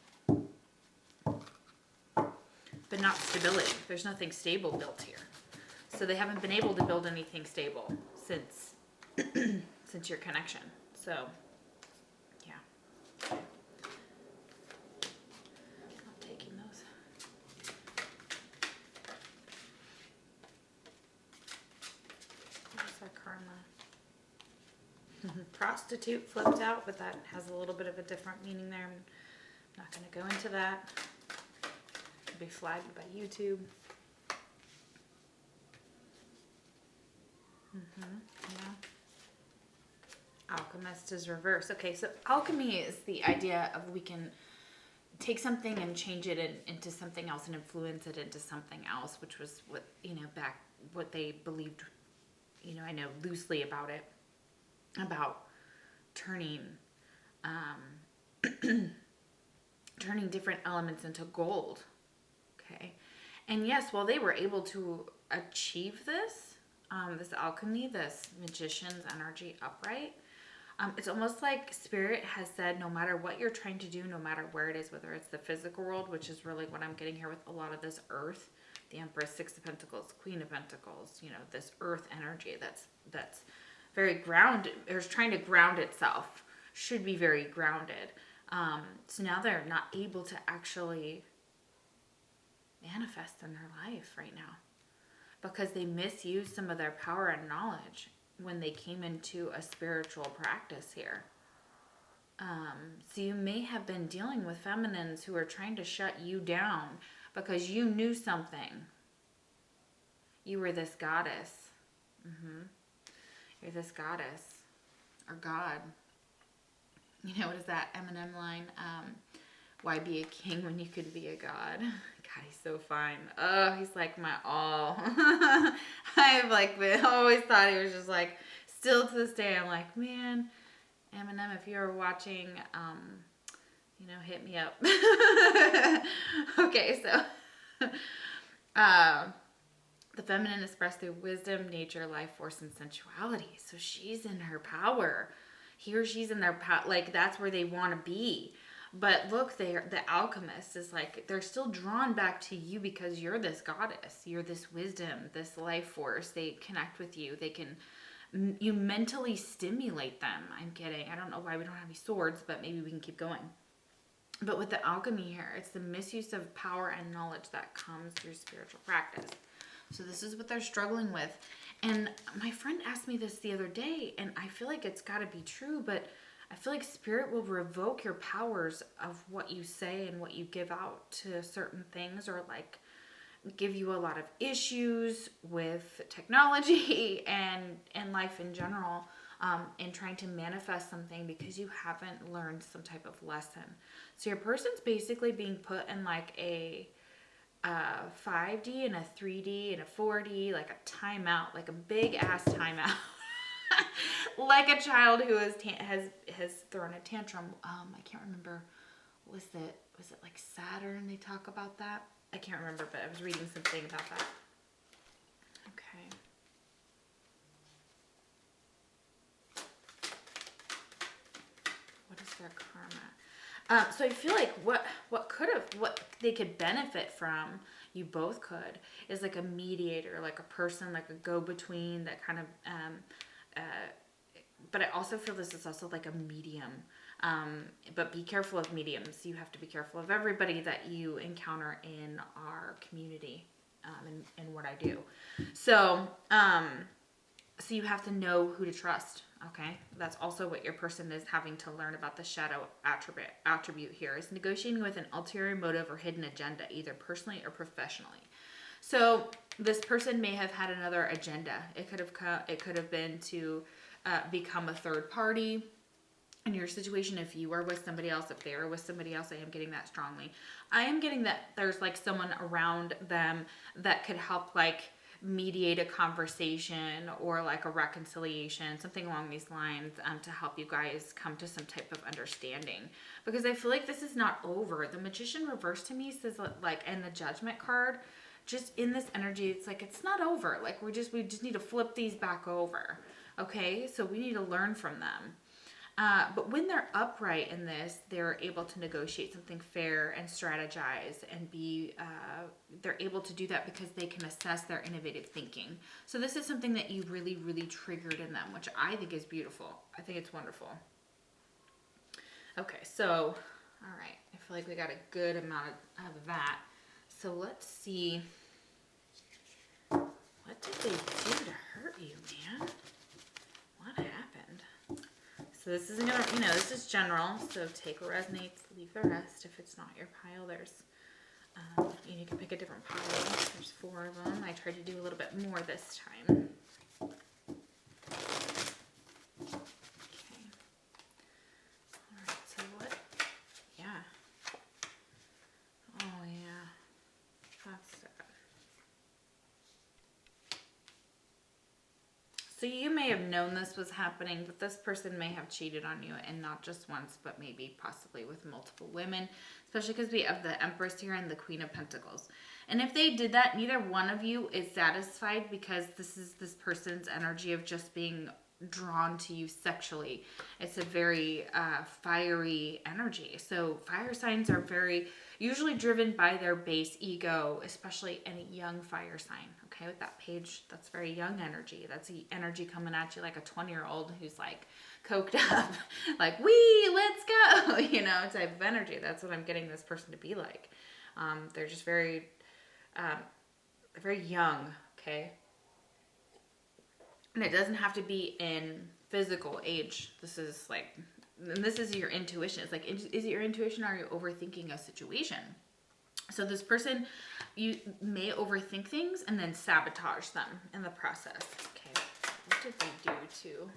But not stability. There's nothing stable built here. So they haven't been able to build anything stable since since your connection. So, yeah. Okay. Not taking those. Where's our karma? Prostitute flipped out, but that has a little bit of a different meaning there. I'm not going to go into that. It'll be flagged by YouTube. Yeah. Alchemist is reverse. Okay, so alchemy is the idea of we can take something and change it into something else and influence it into something else, which was what, back what they believed, I know loosely about it, about turning turning different elements into gold. Okay. And yes, while they were able to achieve this, this alchemy, this magician's energy upright, it's almost like spirit has said, no matter what you're trying to do, no matter where it is, whether it's the physical world, which is really what I'm getting here with a lot of this earth, the Empress, Six of Pentacles, Queen of Pentacles, you know, this earth energy that's very grounded, or is trying to ground itself, should be very grounded. So now they're not able to actually manifest in their life right now because they misused some of their power and knowledge when they came into a spiritual practice here. So you may have been dealing with feminines who are trying to shut you down because you knew something. You were this goddess. You're this goddess or God. You know, what is that Eminem line? Why be a king when you could be a god? God, he's so fine. Oh, he's like my all. I've like always thought he was just like, still to this day, I'm like, man, Eminem, if you're watching, you know, hit me up. Okay, so the feminine expressed through wisdom, nature, life force, and sensuality. So she's in her power. He or she's in their power. Like, that's where they want to be. But look, the alchemist is like, they're still drawn back to you because you're this goddess. You're this wisdom, this life force. They connect with you. They can, you mentally stimulate them. I'm kidding. I don't know why we don't have any swords, but maybe we can keep going. But with the alchemy here, it's the misuse of power and knowledge that comes through spiritual practice. So this is what they're struggling with. And my friend asked me this the other day, and I feel like it's got to be true, but I feel like spirit will revoke your powers of what you say and what you give out to certain things, or like give you a lot of issues with technology and life in general, in trying to manifest something because you haven't learned some type of lesson. So your person's basically being put in like a 5D and a 3D and a 4D, like a timeout, like a big ass timeout. Like a child who has thrown a tantrum. I can't remember. Was it like Saturn? They talk about that. I can't remember, but I was reading something about that. Okay. What is their karma? So I feel like what they could benefit from, you both could, is like a mediator, like a person, like a go-between that kind of. But I also feel this is also like a medium. But be careful of mediums. You have to be careful of everybody that you encounter in our community, and what I do. So you have to know who to trust. Okay, that's also what your person is having to learn about the shadow attribute here, is negotiating with an ulterior motive or hidden agenda, either personally or professionally. So this person may have had another agenda. It could have been to become a third party in your situation. If you are with somebody else, if they are with somebody else, I am getting that strongly. I am getting that there's like someone around them that could help like mediate a conversation or like a reconciliation, something along these lines, to help you guys come to some type of understanding. Because I feel like this is not over. The Magician reversed to me says like, and the Judgment card, just in this energy, it's like, it's not over. Like we just need to flip these back over. Okay, so we need to learn from them. But when they're upright in this, they're able to negotiate something fair and strategize and they're able to do that because they can assess their innovative thinking. So this is something that you really, really triggered in them, which I think is beautiful. I think it's wonderful. Okay, so, all right. I feel like we got a good amount of that. So let's see. What did they do to hurt you, man? What happened? So this isn't gonna, this is general. So take what resonates, leave the rest. If it's not your pile, there's, you can pick a different pile. There's 4 of them. I tried to do a little bit more this time. Okay. All right. So what? Yeah. Oh yeah. That's sad. So you may have known this was happening, but this person may have cheated on you, and not just once, but maybe possibly with multiple women, especially because we have the Empress here and the Queen of Pentacles. And if they did that, neither one of you is satisfied, because this is this person's energy of just being drawn to you sexually. It's a very fiery energy. So fire signs are very usually driven by their base ego, especially any young fire sign. Okay, with that page, that's very young energy. That's the energy coming at you like a 20-year-old who's like coked up, like, let's go, you know, type of energy. That's what I'm getting this person to be like. They're just very young, okay? And it doesn't have to be in physical age. This is like, and this is your intuition. It's like, is it your intuition, or are you overthinking a situation? So this person, you may overthink things and then sabotage them in the process. Okay, what did they do to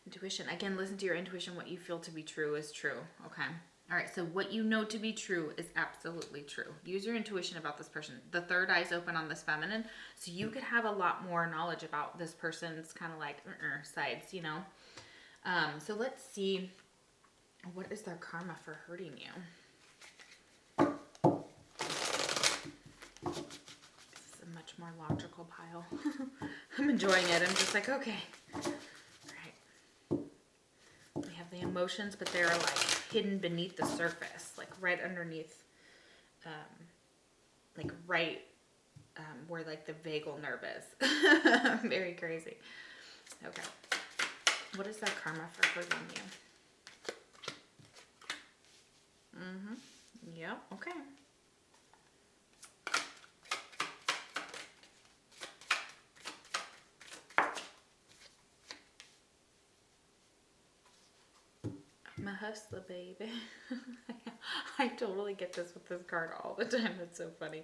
intuition? Again, listen to your intuition. What you feel to be true is true, okay? All right, so what you know to be true is absolutely true. Use your intuition about this person. The third eye is open on this feminine, so you could have a lot more knowledge about this person's kind of like sides, you know? So let's see, what is their karma for hurting you? This is a much more logical pile. I'm enjoying it. I'm just like, okay. All right. We have the emotions, but they're like hidden beneath the surface, like right underneath, like right where like the vagal nerve is. Very crazy. Okay. What is that karma for hurting you? Yep. Okay. I'm a hustler, baby. I totally get this with this card all the time. It's so funny.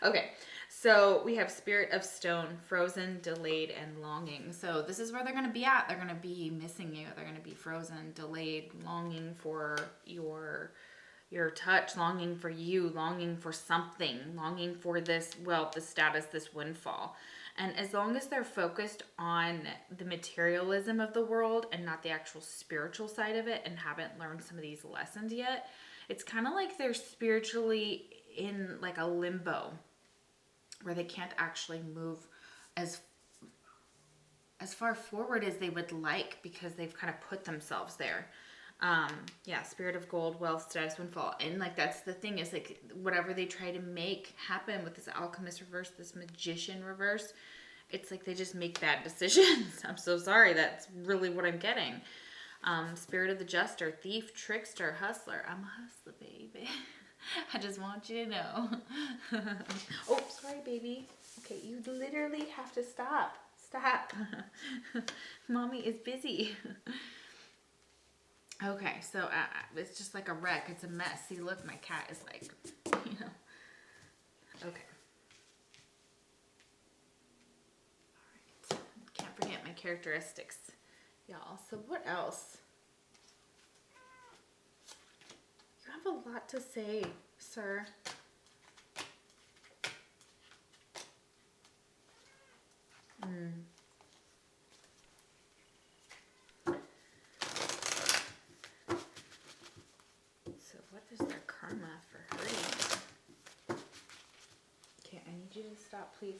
Okay, so we have Spirit of Stone, frozen, delayed, and longing. So this is where they're going to be at. They're going to be missing you. They're going to be frozen, delayed, longing for your touch, longing for you, longing for something, longing for this wealth, this status, this windfall. And as long as they're focused on the materialism of the world and not the actual spiritual side of it, and haven't learned some of these lessons yet, it's kind of like they're spiritually in like a limbo where they can't actually move as far forward as they would like, because they've kind of put themselves there. Yeah, Spirit of Gold, wealth, status, windfall. And like, that's the thing, is like, whatever they try to make happen with this Alchemist reverse, this Magician reverse, it's like they just make bad decisions. I'm so sorry. That's really what I'm getting. Spirit of the Jester, thief, trickster, hustler. I'm a hustler, baby. I just want you to know. Oh, sorry, baby. Okay, you literally have to stop. Stop. Mommy is busy. Okay, so it's just like a wreck. It's a mess. See, look, my cat is like, you know. Okay. All right. Can't forget my characteristics, y'all. So what else? You have a lot to say, sir. So what is their karma for hurting? Okay, I need you to stop, please.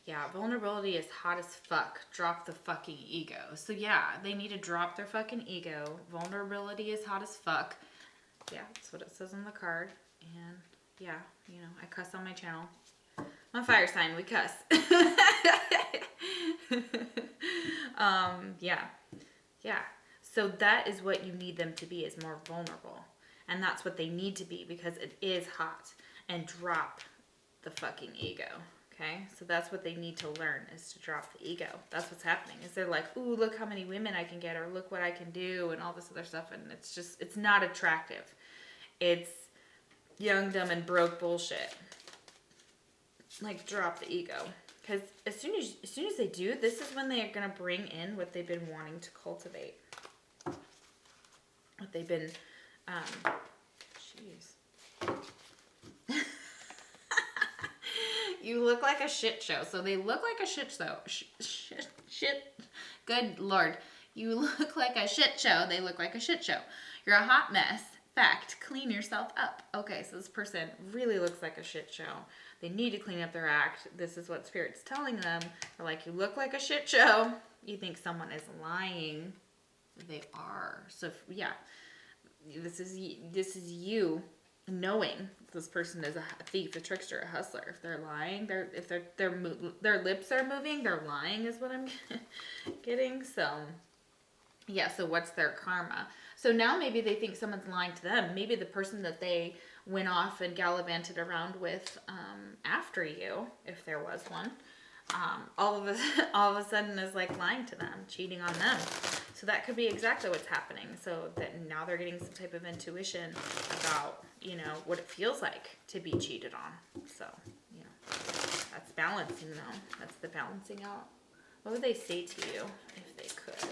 Yeah, vulnerability is hot as fuck. Drop the fucking ego. So yeah, they need to drop their fucking ego. Vulnerability is hot as fuck. Yeah, that's what it says on the card. And yeah, you know, I cuss on my channel. I'm a fire sign, we cuss. Yeah. So that is what you need them to be, is more vulnerable. And that's what they need to be, because it is hot. And drop the fucking ego. Okay, so that's what they need to learn, is to drop the ego. That's what's happening, is they're like, ooh, look how many women I can get, or look what I can do, and all this other stuff, and it's just, it's not attractive. It's young, dumb, and broke bullshit. Like, drop the ego. Because as soon as they do, this is when they are going to bring in what they've been wanting to cultivate. what they've been, jeez. You look like a shit show. So they look like a shit show. Shit. Good Lord. You look like a shit show. They look like a shit show. You're a hot mess. Fact, clean yourself up. Okay, so this person really looks like a shit show. They need to clean up their act. This is what Spirit's telling them. They're like, you look like a shit show. You think someone is lying. They are. So, yeah. This is you knowing this person is a thief, a trickster, a hustler. If they're lying, if their lips are moving, they're lying is what I'm getting. So, yeah, so what's their karma? So now maybe they think someone's lying to them. Maybe the person that they went off and gallivanted around with after you, if there was one, all of a sudden is like lying to them, cheating on them. So that could be exactly what's happening. So that now they're getting some type of intuition about, what it feels like to be cheated on. So, that's balancing though. That's the balancing out. What would they say to you if they could?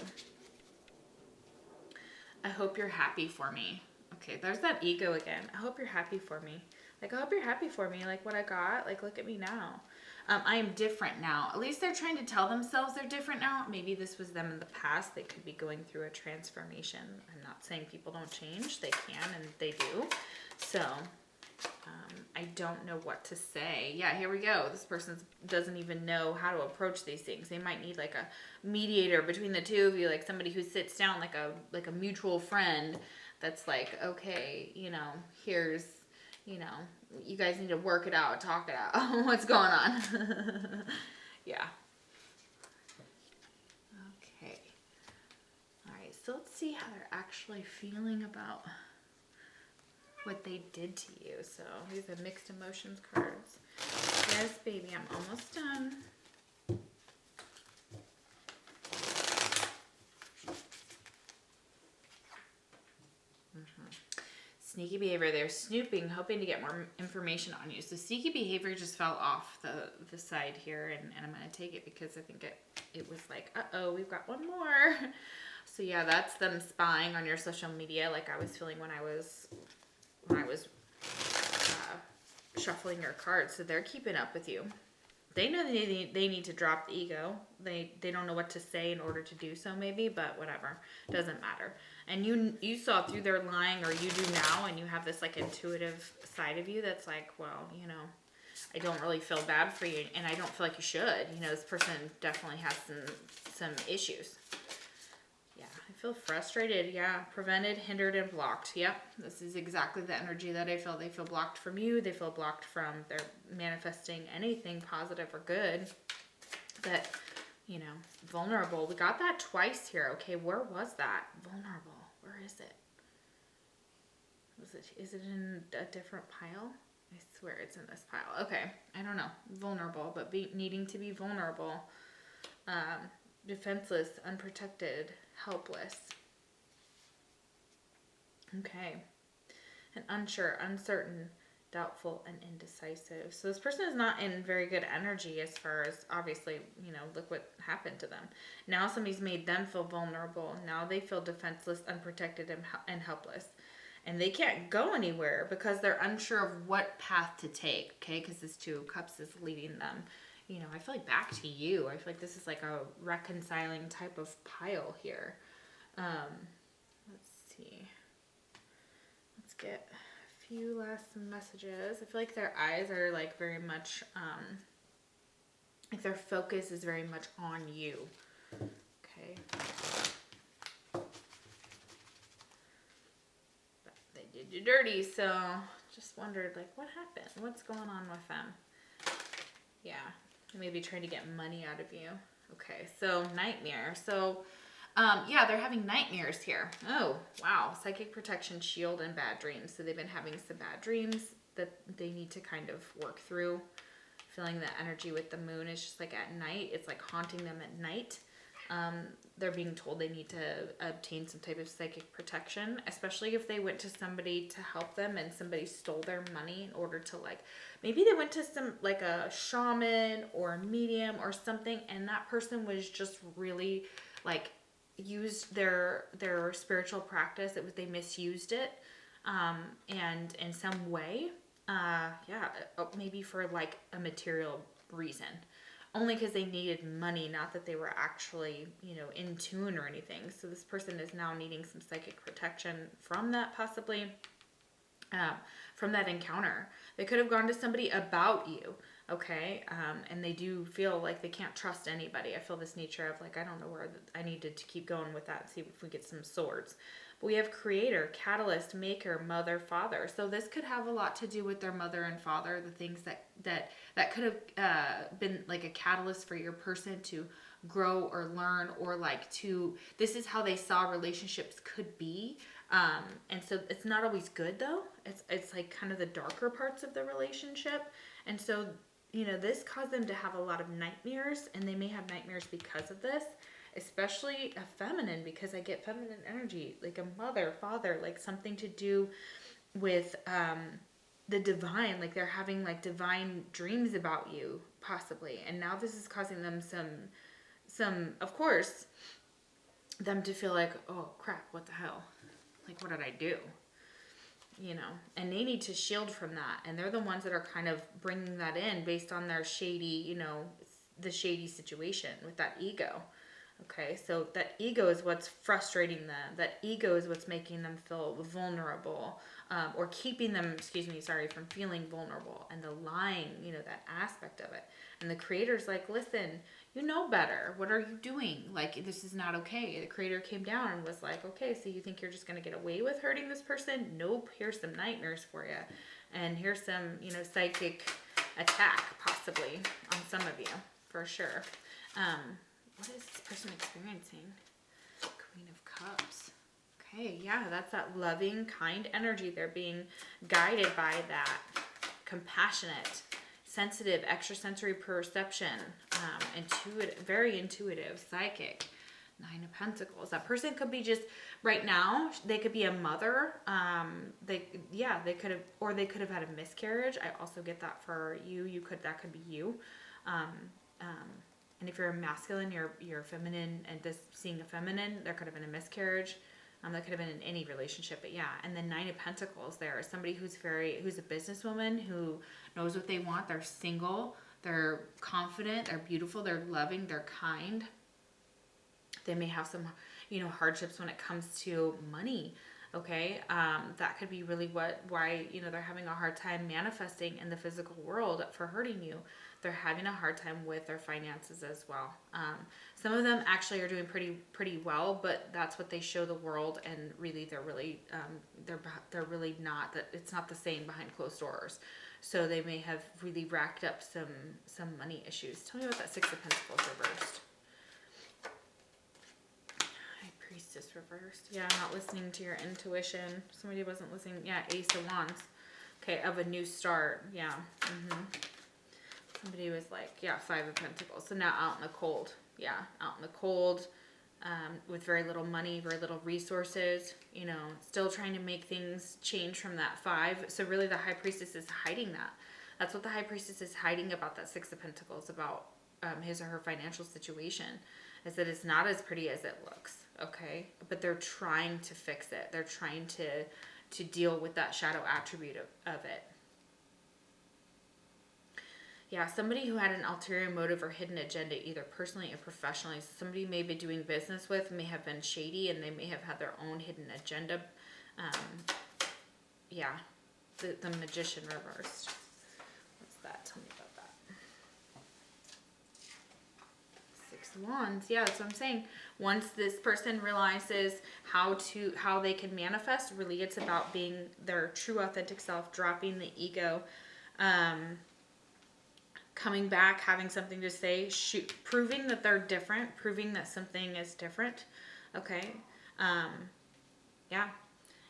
I hope you're happy for me. Okay, there's that ego again. I hope you're happy for me. Like, I hope you're happy for me. Like, what I got. Like, look at me now. I am different now. At least they're trying to tell themselves they're different now. Maybe this was them in the past. They could be going through a transformation. I'm not saying people don't change. They can, and they do. So, I don't know what to say. Yeah, here we go. This person doesn't even know how to approach these things. They might need like a mediator between the two of you, like somebody who sits down, like a mutual friend that's like, okay, here's, you guys need to work it out, talk it out. What's going on? Yeah. Okay. All right, so let's see how they're actually feeling about what they did to you. So these are mixed emotions cards. Yes, baby, I'm almost done. Sneaky behavior. They're snooping, hoping to get more information on you. So sneaky behavior just fell off the side here, and I'm going to take it because I think it was like, uh-oh, we've got one more. So yeah, that's them spying on your social media like I was feeling when I was shuffling your cards. So they're keeping up with you. They know they need to drop the ego. They don't know what to say in order to do so maybe, but whatever. Doesn't matter. And you saw through their lying, or you do now, and you have this like intuitive side of you that's like, well, I don't really feel bad for you, and I don't feel like you should. This person definitely has some issues. Yeah, I feel frustrated. Yeah, prevented, hindered, and blocked. Yep, this is exactly the energy that I feel. They feel blocked from you. They feel blocked from their manifesting anything positive or good. That, vulnerable. We got that twice here. Okay, where was that? Vulnerable. Where is it? Is it in a different pile? I swear it's in this pile. Okay, I don't know. Vulnerable, but needing to be vulnerable. Defenseless, unprotected, helpless. Okay. And unsure, uncertain, doubtful, and indecisive. So this person is not in very good energy as far as, obviously, look what happened to them. Now somebody's made them feel vulnerable. Now they feel defenseless, unprotected, and helpless. And they can't go anywhere because they're unsure of what path to take, okay? Because this Two of Cups is leading them, I feel like back to you. I feel like this is like a reconciling type of pile here. Let's see. Let's get a few last messages. I feel like their eyes are like very much, like their focus is very much on you. Okay. But they did you dirty, so just wondered like what happened? What's going on with them? Yeah. Maybe trying to get money out of you. Okay, so nightmare. So, yeah, they're having nightmares here. Oh, wow. Psychic protection, shield, and bad dreams. So they've been having some bad dreams that they need to kind of work through. Feeling the energy with the moon is just like at night. It's like haunting them at night. They're being told they need to obtain some type of psychic protection, especially if they went to somebody to help them and somebody stole their money in order to like, maybe they went to some like a shaman or a medium or something, and that person was just really like used their spiritual practice. They misused it, and in some way, yeah, maybe for like a material reason, only because they needed money, not that they were actually, in tune or anything. So this person is now needing some psychic protection from that, possibly, from that encounter. They could have gone to somebody about you, okay? And they do feel like they can't trust anybody. I feel this nature of like, I don't know where I needed to keep going with that, see if we get some swords. But we have creator, catalyst, maker, mother, father. So this could have a lot to do with their mother and father, the things that could have been like a catalyst for your person to grow or learn, or like this is how they saw relationships could be. And so it's not always good though. It's like kind of the darker parts of the relationship. And so, this caused them to have a lot of nightmares, and they may have nightmares because of this, especially a feminine, because I get feminine energy, like a mother, father, like something to do with, the divine, like they're having like divine dreams about you, possibly. And now this is causing them some, of course, them to feel like, oh crap, what the hell? Like, what did I do? And they need to shield from that. And they're the ones that are kind of bringing that in based on their shady, the shady situation with that ego. Okay, so that ego is what's frustrating them. That ego is what's making them feel vulnerable, or keeping them, from feeling vulnerable. And the lying, that aspect of it. And the creator's like, listen, you know better. What are you doing? Like, this is not okay. The creator came down and was like, okay, so you think you're just going to get away with hurting this person? Nope. Here's some nightmares for you. And here's some, psychic attack, possibly, on some of you, for sure. What is this person experiencing? Queen of Cups. Okay, yeah, that's that loving, kind energy. They're being guided by that. Compassionate, sensitive, extrasensory perception, intuitive, very intuitive, psychic. 9 of Pentacles. That person could be just right now. They could be a mother. They could have, or they could have had a miscarriage. I also get that for you. That could be you. And if you're a masculine, you're feminine, and seeing a feminine, there could have been a miscarriage. That could have been in any relationship, but yeah. And the 9 of Pentacles there is somebody who's a businesswoman who knows what they want. They're single. They're confident. They're beautiful. They're loving. They're kind. They may have some, hardships when it comes to money. Okay, that could be really why they're having a hard time manifesting in the physical world for hurting you. They're having a hard time with their finances as well. Some of them actually are doing pretty well, but that's what they show the world, and really they're really not. That it's not the same behind closed doors. So they may have really racked up some money issues. Tell me about that 6 of Pentacles reversed. Priestess reversed. Yeah, not listening to your intuition. Somebody wasn't listening. Yeah, Ace of Wands. Okay, of a new start. Yeah. Somebody was like, yeah, 5 of Pentacles. So now out in the cold. Yeah, out in the cold, with very little money, very little resources. Still trying to make things change from that 5. So really the High Priestess is hiding that. That's what the High Priestess is hiding about that 6 of Pentacles, about his or her financial situation, is that it's not as pretty as it looks. Okay, but they're trying to fix it. They're trying to deal with that shadow attribute of it. Yeah, somebody who had an ulterior motive or hidden agenda, either personally or professionally. So somebody may be doing business with may have been shady, and they may have had their own hidden agenda. Yeah, the Magician reversed. What's that? Tell me about that. 6 of Wands. Yeah, that's what I'm saying. Once this person realizes how they can manifest, really it's about being their true authentic self, dropping the ego, coming back, having something to say, proving that they're different, proving that something is different. Okay. Yeah.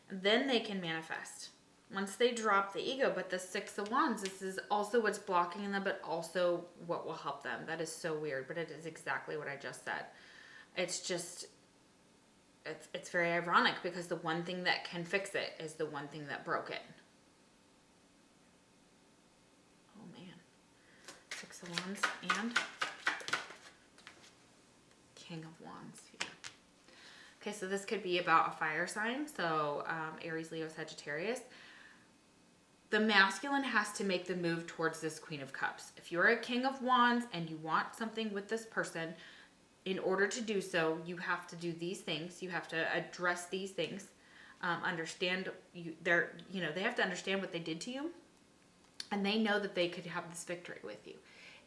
Then they can manifest. Once they drop the ego. But the 6 of Wands, this is also what's blocking them, but also what will help them. That is so weird, but it is exactly what I just said. It's just, it's very ironic, because the one thing that can fix it is the one thing that broke it. Oh man. 6 of Wands and King of Wands. Yeah. Okay, so this could be about a fire sign. So Aries, Leo, Sagittarius. The masculine has to make the move towards this Queen of Cups. If you're a King of Wands and you want something with this person, in order to do so, you have to do these things. You have to address these things. Understand they have to understand what they did to you, and they know that they could have this victory with you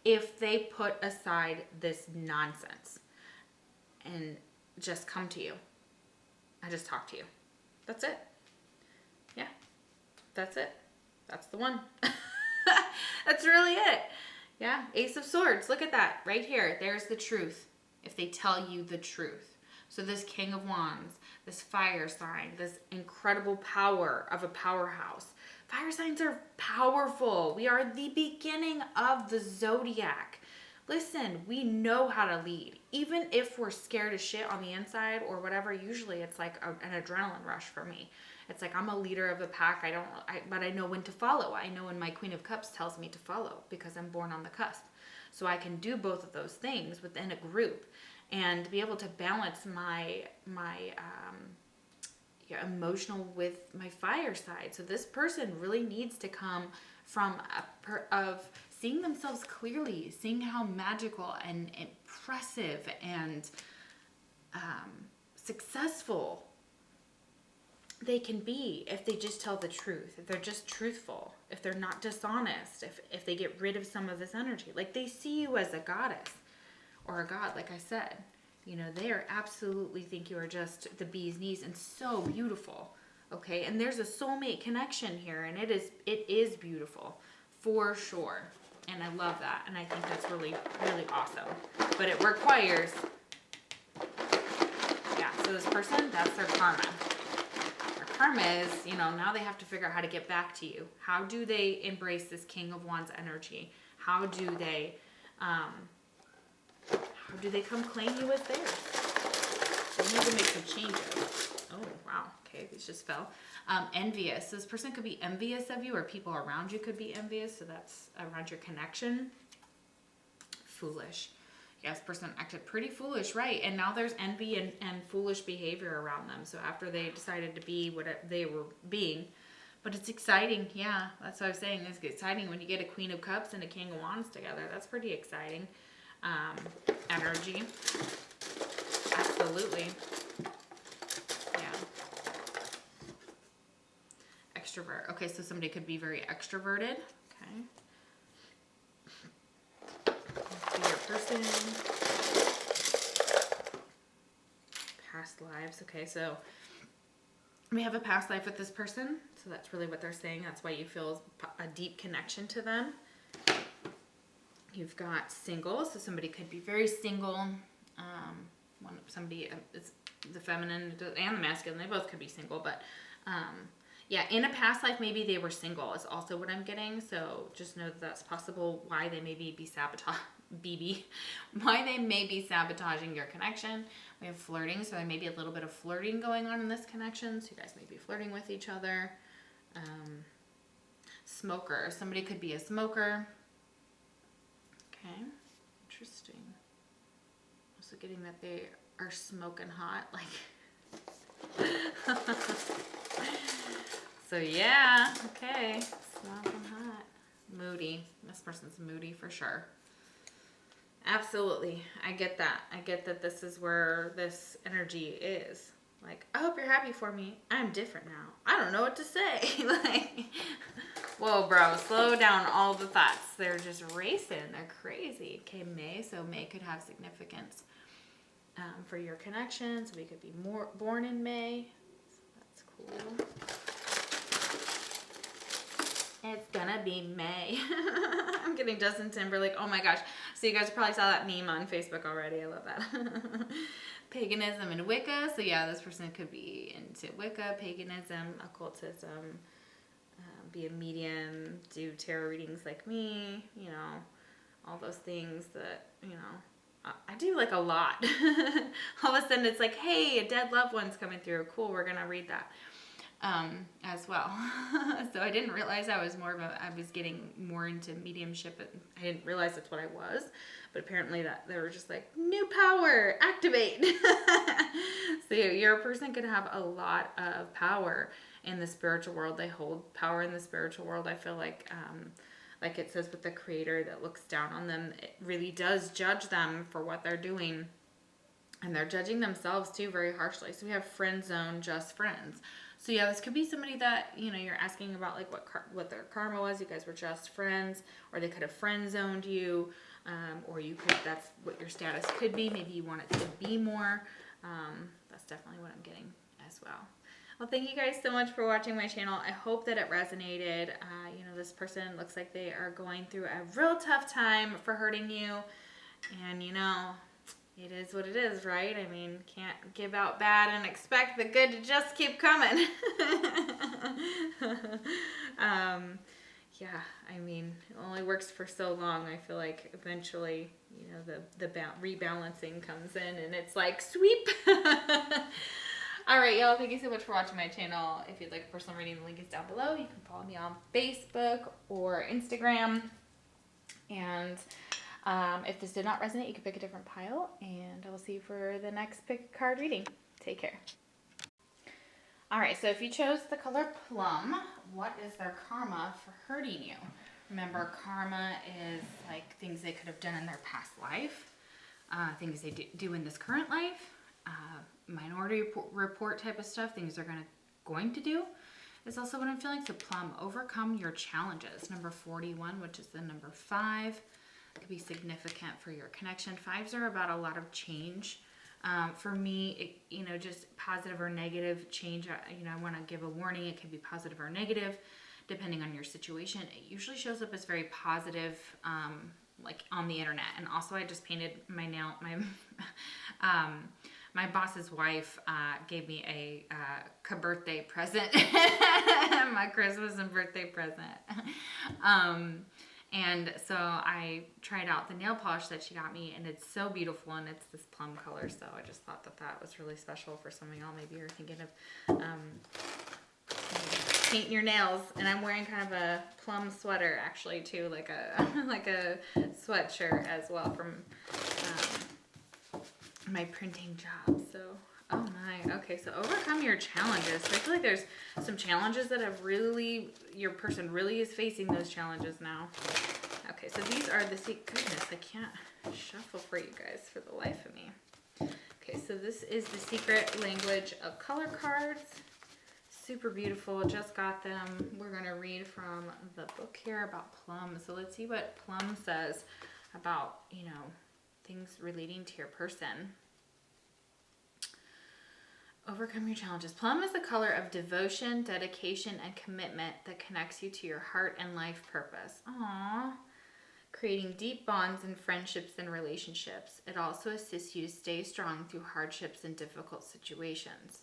if they put aside this nonsense and just come to you. I just talk to you. That's it. Yeah, that's it. That's the one. That's really it. Yeah, Ace of Swords. Look at that right here. There's the truth. If they tell you the truth. So this King of Wands, this fire sign, this incredible power of a powerhouse. Fire signs are powerful. We are the beginning of the zodiac. Listen, we know how to lead. Even if we're scared as shit on the inside or whatever, usually it's like an adrenaline rush for me. It's like I'm a leader of a pack. But I know when to follow. I know when my Queen of Cups tells me to follow because I'm born on the cusp. So I can do both of those things within a group and be able to balance my emotional with my fire side. So this person really needs to come from of seeing themselves clearly, seeing how magical and impressive and successful they can be if they just tell the truth, if they're just truthful, if they're not dishonest, if they get rid of some of this energy. Like they see you as a goddess or a god, like I said. They are absolutely think you are just the bee's knees and so beautiful. Okay, and there's a soulmate connection here, and it is beautiful for sure. And I love that, and I think that's really, really awesome. But it requires, so this person, that's their karma. Their karma is, now they have to figure out how to get back to you. How do they embrace this King of Wands energy? How do they come claim you as theirs? They need to make some changes. Oh, wow. Okay, these just fell. Envious. This person could be envious of you, or people around you could be envious. So that's around your connection. Foolish. Yeah, this person acted pretty foolish, right? And now there's envy and foolish behavior around them. So after they decided to be what they were being. But it's exciting. Yeah, that's what I was saying. It's exciting when you get a Queen of Cups and a King of Wands together. That's pretty exciting. Energy. Absolutely. Yeah. Extrovert. Okay, so somebody could be very extroverted. Okay. Let's be your person. Past lives. Okay, so we have a past life with this person. So that's really what they're saying. That's why you feel a deep connection to them. You've got single, so somebody could be very single. Somebody is the feminine and the masculine. They both could be single, but in a past life, maybe they were single is also what I'm getting. So just know that that's possible. Why they maybe be why they may be sabotaging your connection. We have flirting, so there may be a little bit of flirting going on in this connection. So you guys may be flirting with each other. Smoker, somebody could be a smoker. Okay, interesting. Also getting that they are smoking hot, like. So yeah, okay, smoking hot. Moody. This person's moody for sure. Absolutely, I get that. I get that this is where this energy is. Like, I hope you're happy for me. I'm different now. I don't know what to say. Like, whoa, bro, slow down all the thoughts. They're just racing. They're crazy. Okay, May. So May could have significance for your connections. We could be born in May. So that's cool. It's gonna be May. I'm getting Justin Timberlake. Oh my gosh. So you guys probably saw that meme on Facebook already. I love that. Paganism and Wicca. So yeah, this person could be into Wicca, paganism, occultism, be a medium, do tarot readings like me, all those things that, I do like a lot. All of a sudden it's like, hey, a dead loved one's coming through. Cool, we're going to read that. as well. So I didn't realize I was getting more into mediumship, and I didn't realize that's what I was. But apparently that they were just like, new power, activate. So your person could have a lot of power in the spiritual world. They hold power in the spiritual world. I feel like it says with the creator that looks down on them, it really does judge them for what they're doing. And they're judging themselves too very harshly. So we have friend zone, just friends. So yeah, this could be somebody that, you know, you're asking about like what their karma was. You guys were just friends, or they could have friend zoned you, or that's what your status could be. Maybe you want it to be more. That's definitely what I'm getting as well. Well, thank you guys so much for watching my channel. I hope that it resonated. You know, this person looks like they are going through a real tough time for hurting you. And, you know, it is what it is, right? I mean, can't give out bad and expect the good to just keep coming. Yeah, I mean, it only works for so long. I feel like eventually, you know, the rebalancing comes in and it's like, sweep. All right, y'all, thank you so much for watching my channel. If you'd like a personal reading, the link is down below. You can follow me on Facebook or Instagram. And if this did not resonate, you can pick a different pile. And I will see you for the next pick a card reading. Take care. All right, so if you chose the color plum, what is their karma for hurting you? Remember, karma is like things they could have done in their past life, things they do in this current life, minority report type of stuff, things they're going to do is also what I'm feeling. So plum, overcome your challenges. Number 41, which is the number 5, could be significant for your connection. 5s are about a lot of change. For me, you know, just positive or negative change. You know, I want to give a warning. It could be positive or negative, depending on your situation. It usually shows up as very positive, like on the internet. And also, I just painted my nail. My boss's wife gave me a birthday present, my Christmas and birthday present. And so I tried out the nail polish that she got me, and it's so beautiful, and it's this plum color. So I just thought that was really special for some of y'all. Maybe you're thinking of painting your nails, and I'm wearing kind of a plum sweater actually too, like a sweatshirt as well from my printing job. So oh my, okay, so overcome your challenges. So I feel like there's some challenges that have really, your person really is facing those challenges now. Okay, so these are goodness, I can't shuffle for you guys for the life of me. Okay, so this is the secret language of color cards. Super beautiful, just got them. We're gonna read from the book here about plum. So let's see what plum says about, you know, things relating to your person. Overcome your challenges. Plum is the color of devotion, dedication, and commitment that connects you to your heart and life purpose. Aww. Creating deep bonds and friendships and relationships. It also assists you to stay strong through hardships and difficult situations.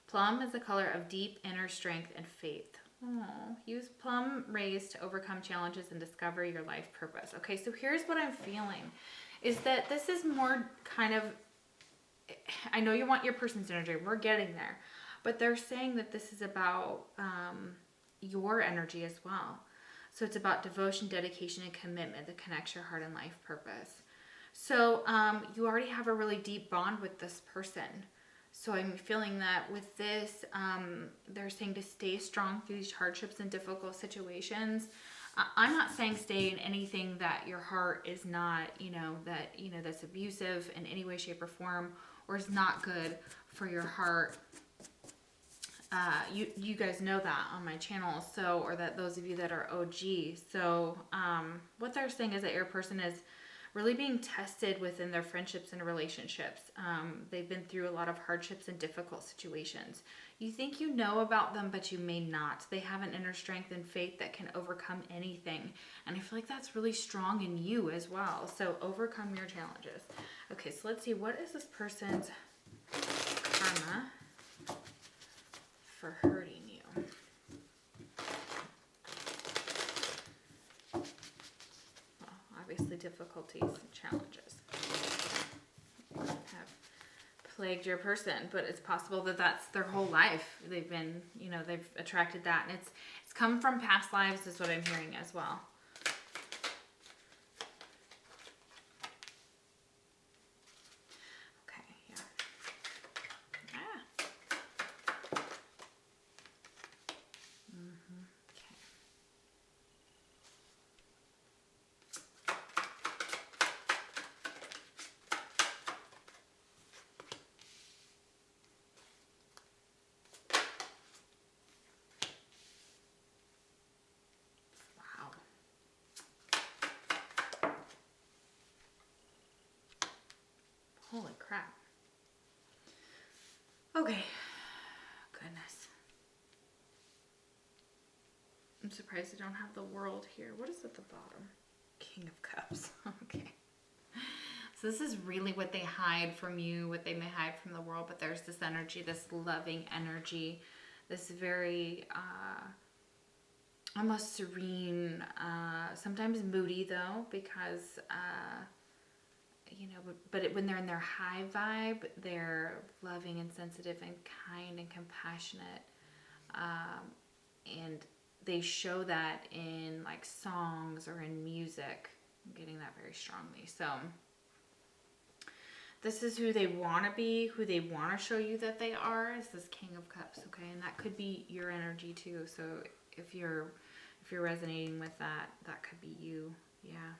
Plum is the color of deep inner strength and faith. Aww. Use plum rays to overcome challenges and discover your life purpose. Okay, so here's what I'm feeling. Is that this is more kind of, I know you want your person's energy, we're getting there, but they're saying that this is about your energy as well. So it's about devotion, dedication, and commitment that connects your heart and life purpose. So you already have a really deep bond with this person. So I'm feeling that with this, they're saying to stay strong through these hardships and difficult situations. I'm not saying stay in anything that your heart is not, that's abusive in any way, shape, or form, or is not good for your heart. You guys know that on my channel, so, or that those of you that are OG. So what they're saying is that your person is really being tested within their friendships and relationships. They've been through a lot of hardships and difficult situations. You think you know about them, but you may not. They have an inner strength and faith that can overcome anything. And I feel like that's really strong in you as well. So overcome your challenges. Okay, so let's see. What is this person's karma for hurting you? Well, obviously difficulties and challenges. We have plagued your person, but it's possible that that's their whole life. They've been, you know, they've attracted that, and it's come from past lives is what I'm hearing as well. Okay, yeah. Ah. Okay. Wow. Holy crap. Okay. Goodness. I'm surprised I don't have the world here. What is at the bottom? King of Cups. Okay. So this is really what they hide from you, what they may hide from the world, but there's this energy, this loving energy, this very almost serene, sometimes moody though, because you know, but when they're in their high vibe, they're loving and sensitive and kind and compassionate, and they show that in like songs or in music. I'm getting that very strongly. So this is who they want to be, who they want to show you that they are, is this King of Cups, okay? And that could be your energy too. So if you're resonating with that, that could be you. Yeah.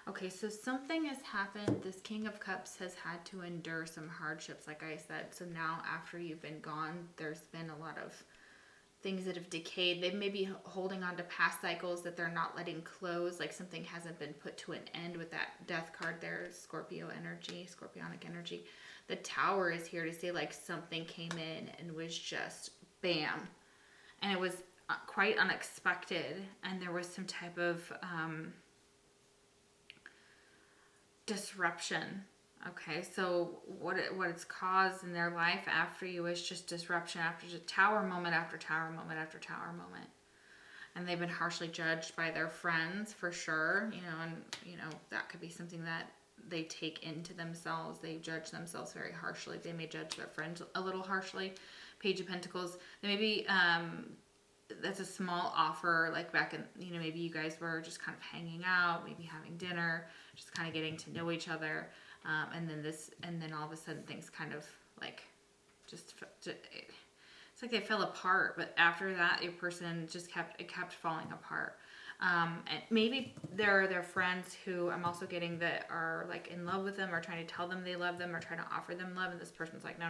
Okay, so something has happened. This King of Cups has had to endure some hardships, like I said. So now after you've been gone, there's been a lot of things that have decayed. They may be holding on to past cycles that they're not letting close, like something hasn't been put to an end with that death card there, Scorpio energy, scorpionic energy. The Tower is here to say like something came in and was just bam. And it was quite unexpected, and there was some type of disruption. Okay, so what it's caused in their life after you is just disruption after just tower moment after tower moment after tower moment. And they've been harshly judged by their friends for sure, you know, and you know, that could be something that they take into themselves. They judge themselves very harshly. They may judge their friends a little harshly. Page of Pentacles, they may be that's a small offer, like back in, you know, maybe you guys were just kind of hanging out, maybe having dinner, just kind of getting to know each other. And then all of a sudden things kind of like it's like they fell apart, but after that your person just kept falling apart. And maybe there are their friends who I'm also getting that are like in love with them or trying to tell them they love them or trying to offer them love, and this person's like, no,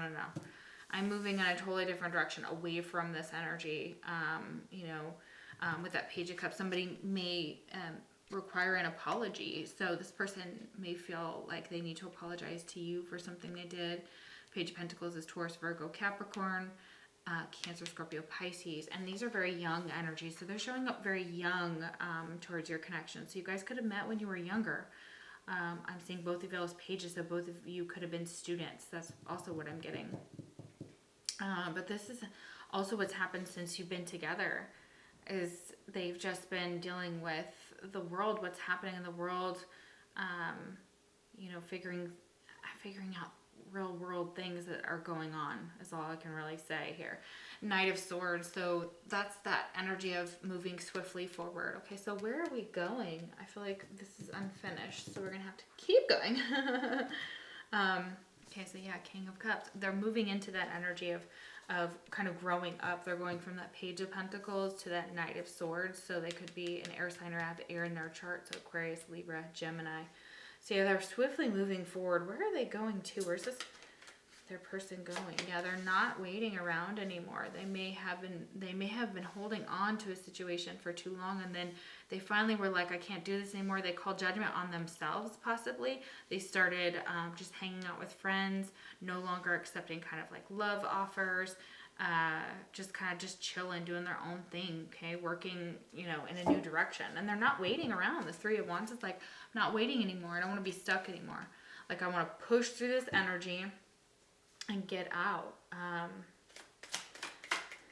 I'm moving in a totally different direction away from this energy. You know, with that Page of Cups, somebody may require an apology. So this person may feel like they need to apologize to you for something they did. Page of Pentacles is Taurus, Virgo, Capricorn, Cancer, Scorpio, Pisces. And these are very young energies. So they're showing up very young towards your connection. So you guys could have met when you were younger. I'm seeing both of you as pages, so both of you could have been students. That's also what I'm getting. But this is also what's happened since you've been together, is they've just been dealing with the world, what's happening in the world, you know, figuring out real world things that are going on is all I can really say here. Knight of Swords, so that's that energy of moving swiftly forward. Okay, so where are we going? I feel like this is unfinished, so we're gonna have to keep going. Okay, so yeah, King of Cups. They're moving into that energy of kind of growing up. They're going from that Page of Pentacles to that Knight of Swords. So they could be an air sign or have air in their chart. So Aquarius, Libra, Gemini. So yeah, they're swiftly moving forward. Where are they going to? Where's their person going? Yeah, they're not waiting around anymore. They may have been holding on to a situation for too long, and then they finally were like, I can't do this anymore. They called judgment on themselves, possibly. They started just hanging out with friends, no longer accepting kind of like love offers, just kind of just chilling, doing their own thing, okay, working, you know, in a new direction. And they're not waiting around. The Three of Wands is like, I'm not waiting anymore. I don't want to be stuck anymore. Like, I want to push through this energy and get out.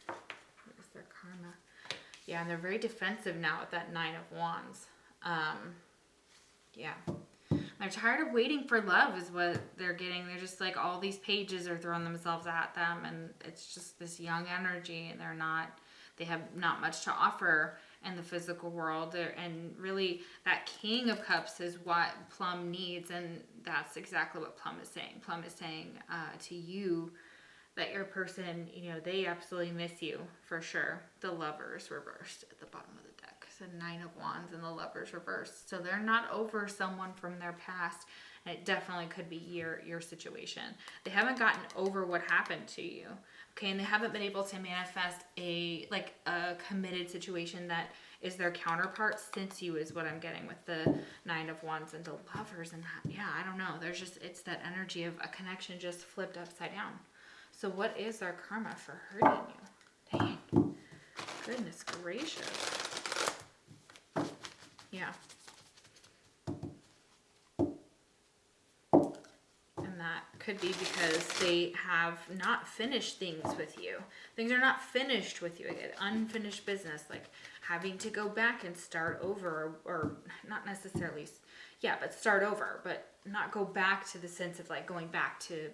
What is their karma? Yeah, and they're very defensive now with that Nine of Wands. Yeah. They're tired of waiting for love is what they're getting. They're just like all these pages are throwing themselves at them, and it's just this young energy, and they have not much to offer in the physical world. And really that King of Cups is what Plum needs, and that's exactly what Plum is saying. Plum is saying to you that your person, they absolutely miss you for sure. The Lovers reversed at the bottom of the deck. So 9 of Wands and the Lovers reversed. So they're not over someone from their past. And it definitely could be your situation. They haven't gotten over what happened to you. Okay, and they haven't been able to manifest a committed situation that is their counterpart since you, is what I'm getting with the 9 of Wands and the Lovers. And I don't know. It's that energy of a connection just flipped upside down. So what is their karma for hurting you? Dang. Goodness gracious. Yeah. And that could be because they have not finished things with you. Things are not finished with you. Like unfinished business, like having to go back and start over, or not necessarily, but start over, but not go back to the sense of like going back to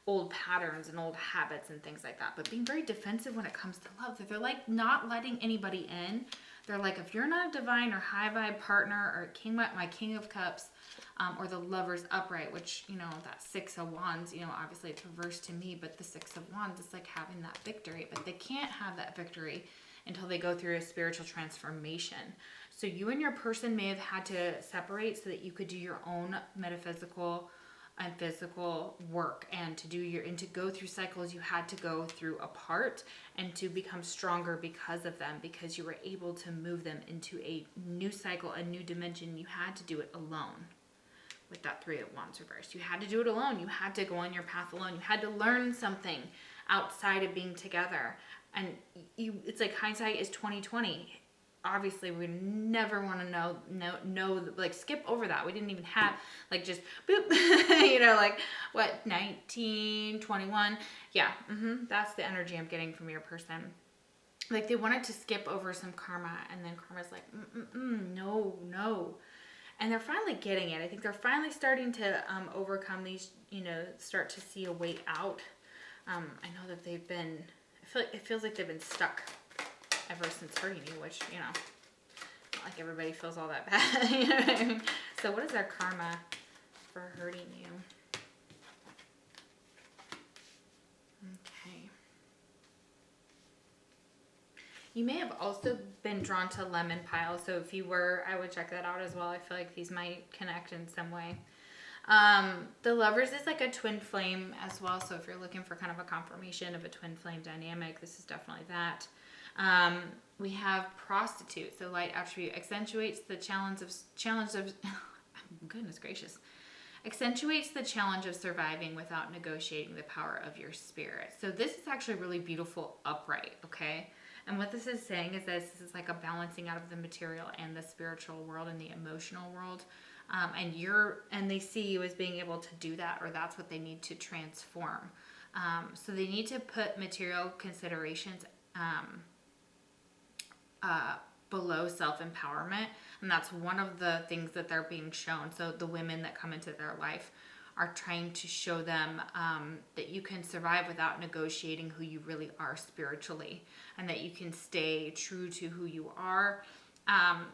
old patterns and old habits and things like that, but being very defensive when it comes to love. They're like not letting anybody in. They're like, if you're not a divine or high vibe partner or my King of Cups, or the Lovers upright, which, that 6 of Wands, obviously it's reversed to me, but the 6 of Wands is like having that victory, but they can't have that victory until they go through a spiritual transformation. So you and your person may have had to separate so that you could do your own metaphysical and physical work, and to go through cycles you had to go through apart, and to become stronger because of them, because you were able to move them into a new cycle, a new dimension. You had to do it alone. With that 3 of Wands reversed, you had to do it alone. You had to go on your path alone. You had to learn something outside of being together. And it's like hindsight is 2020. Obviously, we never want to know, like skip over that. We didn't even have like just boop, like what, 19, 21. Yeah, that's the energy I'm getting from your person. Like they wanted to skip over some karma, and then karma's like, no. And they're finally getting it. I think they're finally starting to overcome these, start to see a way out. I know that it feels like they've been stuck ever since hurting you, which, not like everybody feels all that bad. You know what I mean? So what is their karma for hurting you? Okay. You may have also been drawn to lemon pile. So if you were, I would check that out as well. I feel like these might connect in some way. The Lovers is like a twin flame as well. So if you're looking for kind of a confirmation of a twin flame dynamic, this is definitely that. We have prostitute. So light attribute accentuates the challenge of goodness gracious. Accentuates the challenge of surviving without negotiating the power of your spirit. So this is actually really beautiful upright, okay? And what this is saying is this is like a balancing out of the material and the spiritual world and the emotional world. And they see you as being able to do that, or that's what they need to transform. So they need to put material considerations below self-empowerment, and that's one of the things that they're being shown. So the women that come into their life are trying to show them that you can survive without negotiating who you really are spiritually, and that you can stay true to who you are.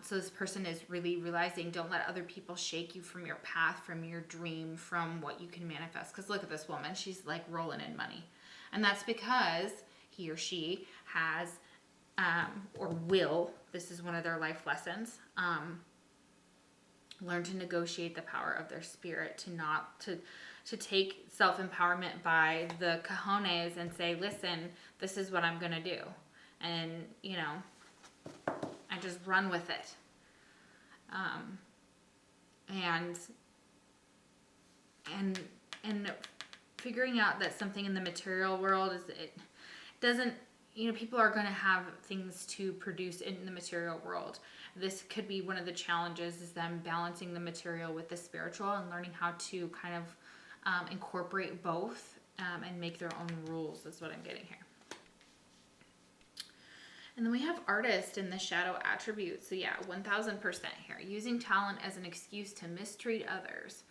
So this person is really realizing, don't let other people shake you from your path, from your dream, from what you can manifest. Because look at this woman, she's like rolling in money, and that's because he or she has or will, this is one of their life lessons, learn to negotiate the power of their spirit, to take self-empowerment by the cojones and say, listen, this is what I'm going to do. And, and just run with it. And figuring out that something in the material world it doesn't, people are going to have things to produce in the material world. This could be one of the challenges, is them balancing the material with the spiritual and learning how to kind of incorporate both and make their own rules, is what I'm getting here. And then we have artist in the shadow attribute. So yeah, 1000% here. Using talent as an excuse to mistreat others.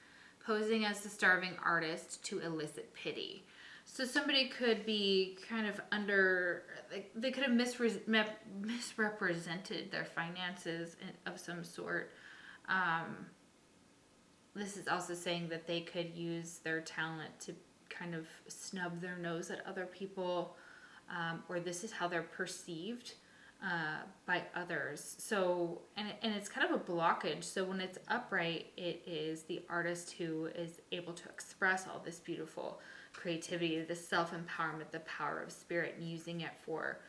posing as the starving artist to elicit pity. So somebody could be kind of under, like, they could have misrepresented their finances of some sort. This is also saying that they could use their talent to kind of snub their nose at other people, or this is how they're perceived by others. So, and it's kind of a blockage. So when it's upright, it is the artist who is able to express all this beautiful creativity, the self-empowerment, the power of spirit, and using it for,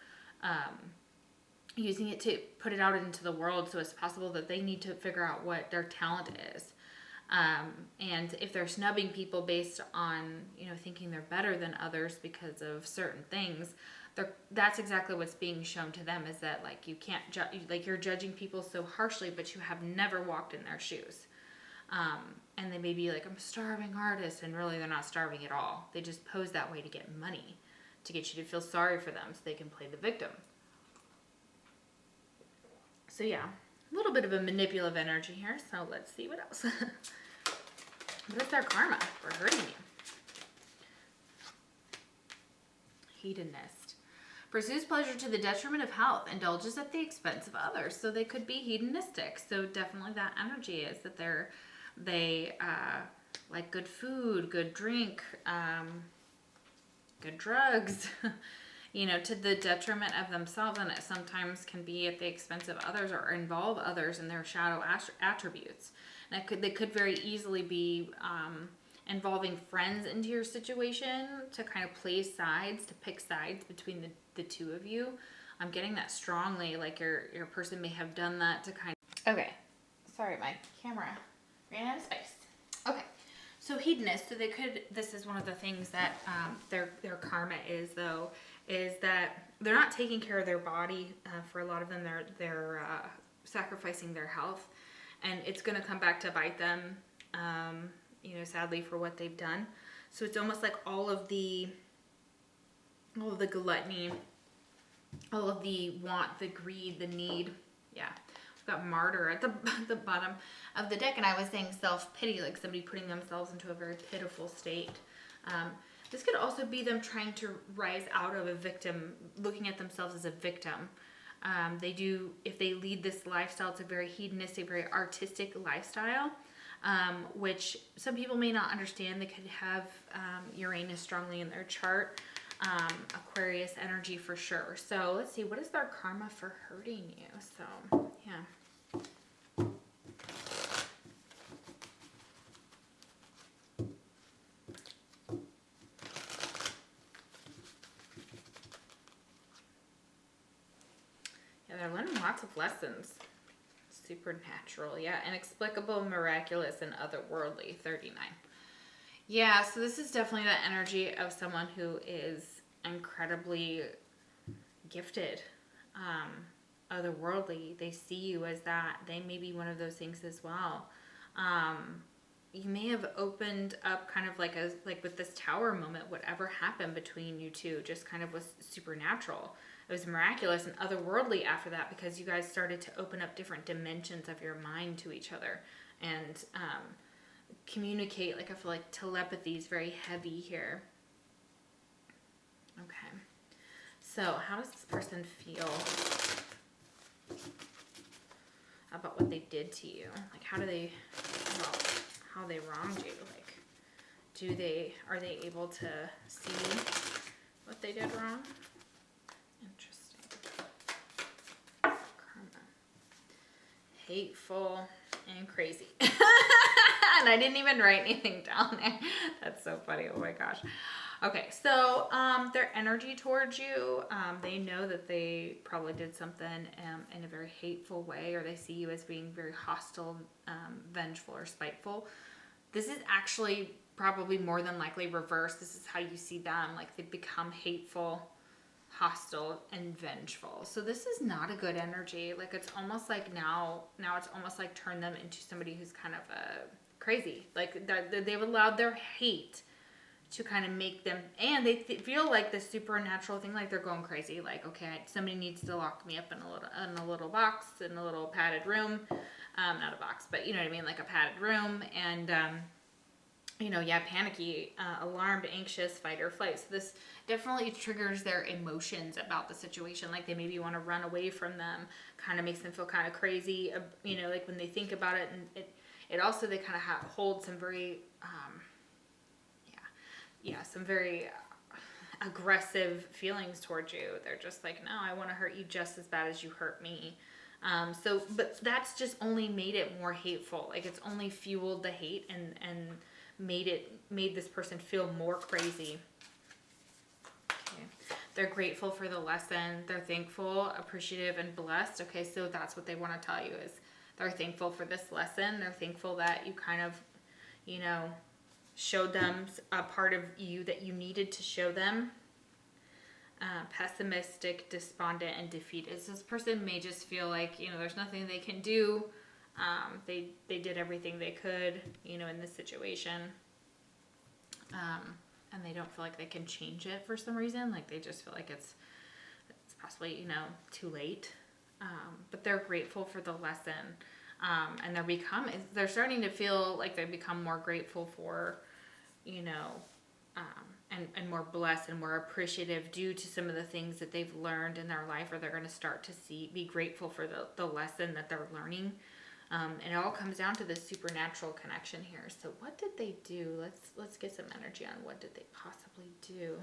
using it to put it out into the world. So it's possible that they need to figure out what their talent is. And if they're snubbing people based on, thinking they're better than others because of certain things, that's exactly what's being shown to them, is that, like, you can't like, you're judging people so harshly, but you have never walked in their shoes. And they may be like, I'm a starving artist, and really they're not starving at all. They just pose that way to get money, to get you to feel sorry for them so they can play the victim. So yeah, a little bit of a manipulative energy here. So let's see what else. What is their karma for hurting you? Hedonist. Pursues pleasure to the detriment of health. Indulges at the expense of others. So they could be hedonistic. So definitely that energy is that they like good food, good drink, good drugs, to the detriment of themselves. And it sometimes can be at the expense of others or involve others in their shadow attributes. And they could very easily be involving friends into your situation to kind of play sides, to pick sides between the two of you. I'm getting that strongly, like your person may have done that to kind of... Okay, sorry, my camera ran out of space. Okay, so hedonist, so this is one of the things that their karma is, though, is that they're not taking care of their body. For a lot of them, they're sacrificing their health, and it's going to come back to bite them, sadly, for what they've done. So it's almost like all of the gluttony, all of the want, the greed, the need. Yeah, we've got martyr at the bottom of the deck, and I was saying self-pity, like somebody putting themselves into a very pitiful state. This could also be them trying to rise out of a victim, looking at themselves as a victim. If they lead this lifestyle, it's a very hedonistic, very artistic lifestyle, which some people may not understand. They could have Uranus strongly in their chart, Aquarius energy for sure. So let's see, what is their karma for hurting you? So, yeah. They're learning lots of lessons. Supernatural, yeah. Inexplicable, miraculous, and otherworldly, 39. Yeah, so this is definitely the energy of someone who is incredibly gifted, otherworldly. They see you as that. They may be one of those things as well. You may have opened up kind of like with this tower moment, whatever happened between you two just kind of was supernatural. It was miraculous and otherworldly after that, because you guys started to open up different dimensions of your mind to each other and communicate. Like, I feel like telepathy is very heavy here. Okay. So how does this person feel about what they did to you? Like, how they wronged you? Like, are they able to see what they did wrong? Interesting. Karma. Hateful and crazy. And I didn't even write anything down there. That's so funny. Oh my gosh. Okay, so their energy towards you, they know that they probably did something in a very hateful way, or they see you as being very hostile, vengeful, or spiteful. This is actually probably more than likely reverse. This is how you see them. Like, they become hateful, hostile, and vengeful. So this is not a good energy. Like, it's almost like now it's almost like turn them into somebody who's kind of crazy. Like, they've allowed their hate to kind of make them, and they feel like the supernatural thing, like they're going crazy. Like, okay, somebody needs to lock me up in a little box, in a little padded room. Not a box, but you know what I mean, like a padded room, and panicky, alarmed, anxious, fight or flight. So this definitely triggers their emotions about the situation. Like they maybe want to run away from them, kind of makes them feel kind of crazy, like when they think about it. And it also, they kind of hold some very, some very aggressive feelings towards you. They're just like, no, I want to hurt you just as bad as you hurt me. But that's just only made it more hateful. Like it's only fueled the hate and made this person feel more crazy. Okay. They're grateful for the lesson. They're thankful, appreciative, and blessed. Okay, so that's what they want to tell you is they're thankful for this lesson. They're thankful that you kind of, showed them a part of you that you needed to show them. Pessimistic, despondent, and defeated. This person may just feel like, there's nothing they can do. They did everything they could, in this situation. And they don't feel like they can change it for some reason. Like they just feel like it's possibly, too late. But they're grateful for the lesson. And they're starting to feel like they become more grateful for, and more blessed and more appreciative due to some of the things that they've learned in their life, or they're going to start to be grateful for the lesson that they're learning. And it all comes down to this supernatural connection here. So what did they do? Let's get some energy on what did they possibly do?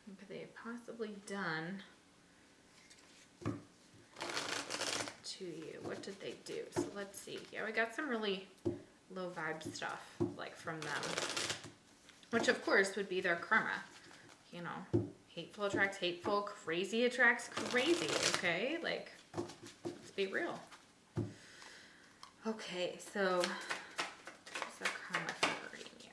What could they have possibly done to you? What did they do? So let's see. Yeah, we got some really low vibe stuff like from them, which of course would be their karma. Hateful attracts hateful, crazy attracts crazy. Okay, like let's be real. Okay, so what's their karma for hurting you?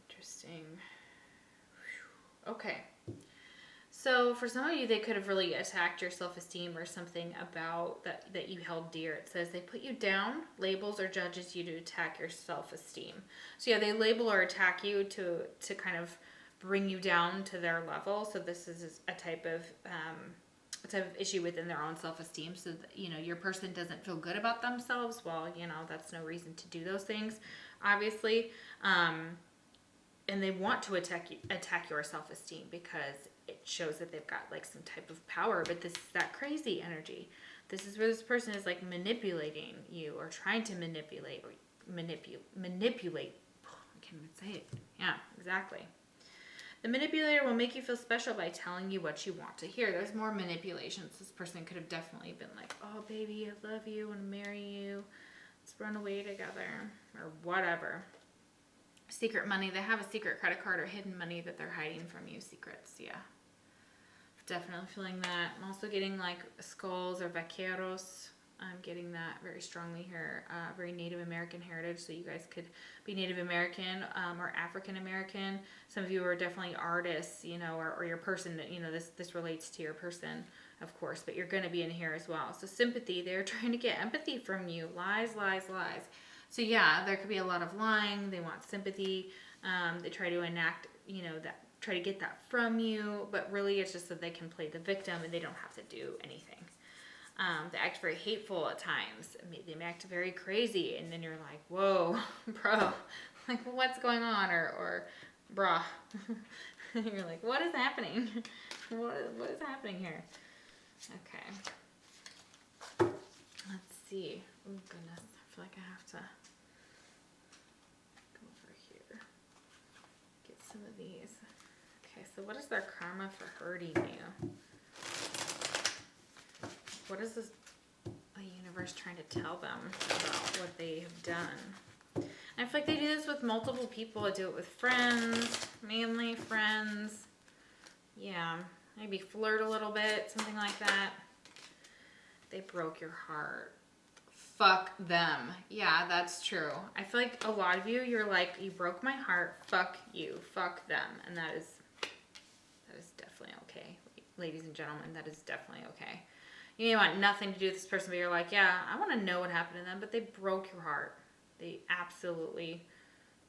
Interesting. Okay. So for some of you, they could have really attacked your self-esteem or something about that you held dear. It says they put you down, labels or judges you to attack your self-esteem. So yeah, they label or attack you to kind of bring you down to their level. So this is a type of issue within their own self-esteem. So that, your person doesn't feel good about themselves. Well, that's no reason to do those things, obviously. And they want to attack your self-esteem because it shows that they've got like some type of power. But this is that crazy energy. This is where this person is like manipulating you or trying to manipulate. I can't even say it. Yeah, exactly. The manipulator will make you feel special by telling you what you want to hear. There's more manipulations. This person could have definitely been like, oh baby, I love you, I want to marry you, let's run away together, or whatever. Secret money. They have a secret credit card or hidden money that they're hiding from you. Secrets, yeah. Definitely feeling that. I'm also getting like skulls or vaqueros. I'm getting that very strongly here. Very Native American heritage. So you guys could be Native American or African American. Some of you are definitely artists, or your person that, this relates to your person, of course. But you're going to be in here as well. So sympathy. They're trying to get empathy from you. Lies, lies, lies. So yeah, there could be a lot of lying. They want sympathy. They try to enact, try to get that from you. But really it's just that they can play the victim and they don't have to do anything. They act very hateful at times. They may act very crazy. And then you're like, whoa, bro, like what's going on? Or brah. You're like, what is happening? What is happening here? Okay. Let's see. Oh goodness. I feel like I have to go over here. Get some of these. Okay, so what is their karma for hurting you? What is the universe trying to tell them about what they have done? I feel like they do this with multiple people. I do it with friends, mainly friends. Yeah, maybe flirt a little bit, something like that. They broke your heart. Fuck them. Yeah, that's true. I feel like a lot of you, you're like, you broke my heart. Fuck you. Fuck them. And that is definitely okay. Ladies and gentlemen, that is definitely okay. You may want nothing to do with this person, but you're like, yeah, I want to know what happened to them, but they broke your heart. They absolutely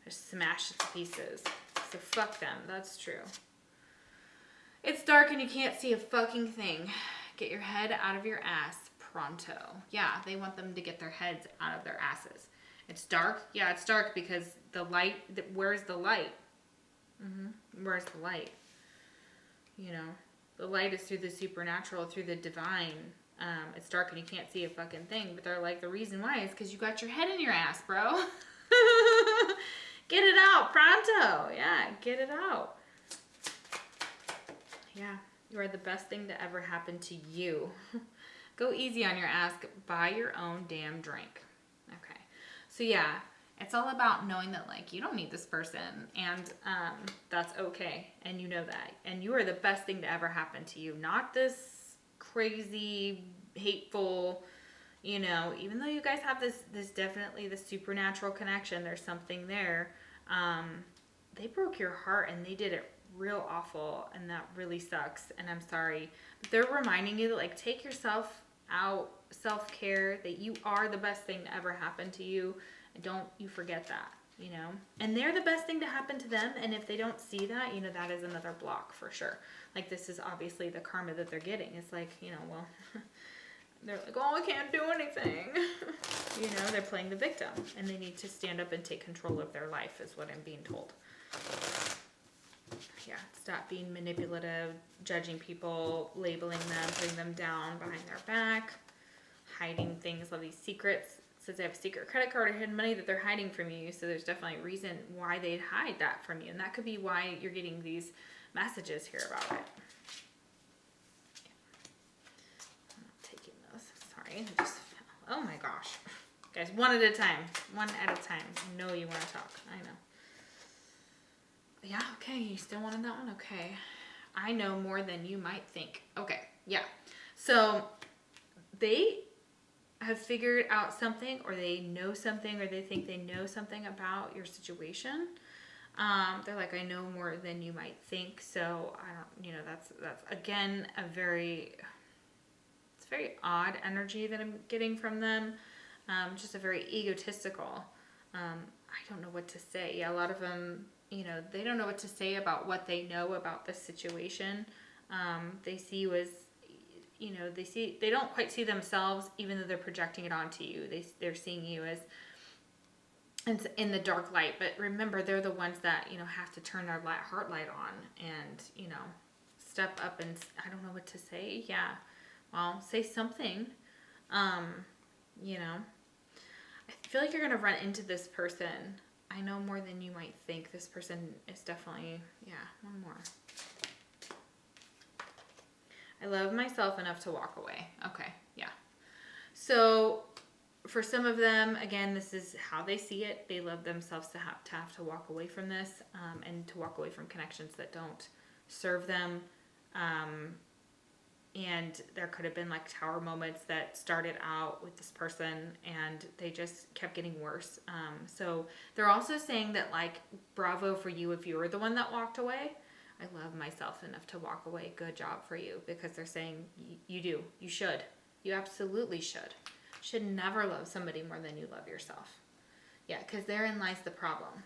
just smash it to pieces. So fuck them. That's true. It's dark and you can't see a fucking thing. Get your head out of your ass pronto. Yeah, they want them to get their heads out of their asses. It's dark. Yeah, it's dark because the light. Where's the light? Where's the light? You know, the light is through the supernatural, through the divine. It's dark and you can't see a fucking thing. But they're like, the reason why is because you got your head in your ass, bro. Get it out pronto. Yeah, get it out. Yeah, you are the best thing to ever happen to you. Go easy on your ass. Buy your own damn drink. Okay. So yeah, it's all about knowing that like you don't need this person and that's okay. And you know that. And you are the best thing to ever happen to you. Not this crazy, hateful, you know, even though you guys have this definitely the supernatural connection, there's something there. They broke your heart and they did it real awful and that really sucks and I'm sorry. But they're reminding you that like take yourself out, self-care, that you are the best thing to ever happen to you. And don't you forget that, you know. And they're the best thing to happen to them, and if they don't see that, you know, that is another block for sure. Like this is obviously the karma that they're getting. It's like, you know, well, they're like, oh, I can't do anything. You know, they're playing the victim and they need to stand up and take control of their life is what I'm being told. Yeah, stop being manipulative, judging people, labeling them, putting them down behind their back, hiding things, all these secrets. It says they have a secret credit card or hidden money that they're hiding from you. So there's definitely a reason why they'd hide that from you. And that could be why you're getting these messages here about it. I'm not taking those. Sorry. I just fell. Oh my gosh. Guys, one at a time. One at a time. I know you want to talk. I know. Yeah, okay, you still wanted that one? Okay. I know more than you might think. Okay, yeah. So they have figured out something, or they know something, or they think they know something about your situation. They're like, I know more than you might think. So I don't, you know, that's again it's very odd energy that I'm getting from them. Just a very egotistical. I don't know what to say. Yeah, a lot of them, you know, they don't know what to say about what they know about this situation. They see you as, you know, they don't quite see themselves, even though they're projecting it onto you. They're seeing you as in the dark light. But remember, they're the ones that, you know, have to turn their heart light on and, you know, step up and, I don't know what to say. Yeah. Well, say something. You know, I feel like you're going to run into this person. I know more than you might think. This person is definitely, yeah, one more. I love myself enough to walk away. Okay, yeah. So for some of them, again, this is how they see it. They love themselves to have to walk away from this and to walk away from connections that don't serve them. And there could have been like tower moments that started out with this person and they just kept getting worse. So they're also saying that like, bravo for you if you were the one that walked away. I love myself enough to walk away. Good job for you, because they're saying you do. You should. You absolutely should. Should never love somebody more than you love yourself. Yeah, because therein lies the problem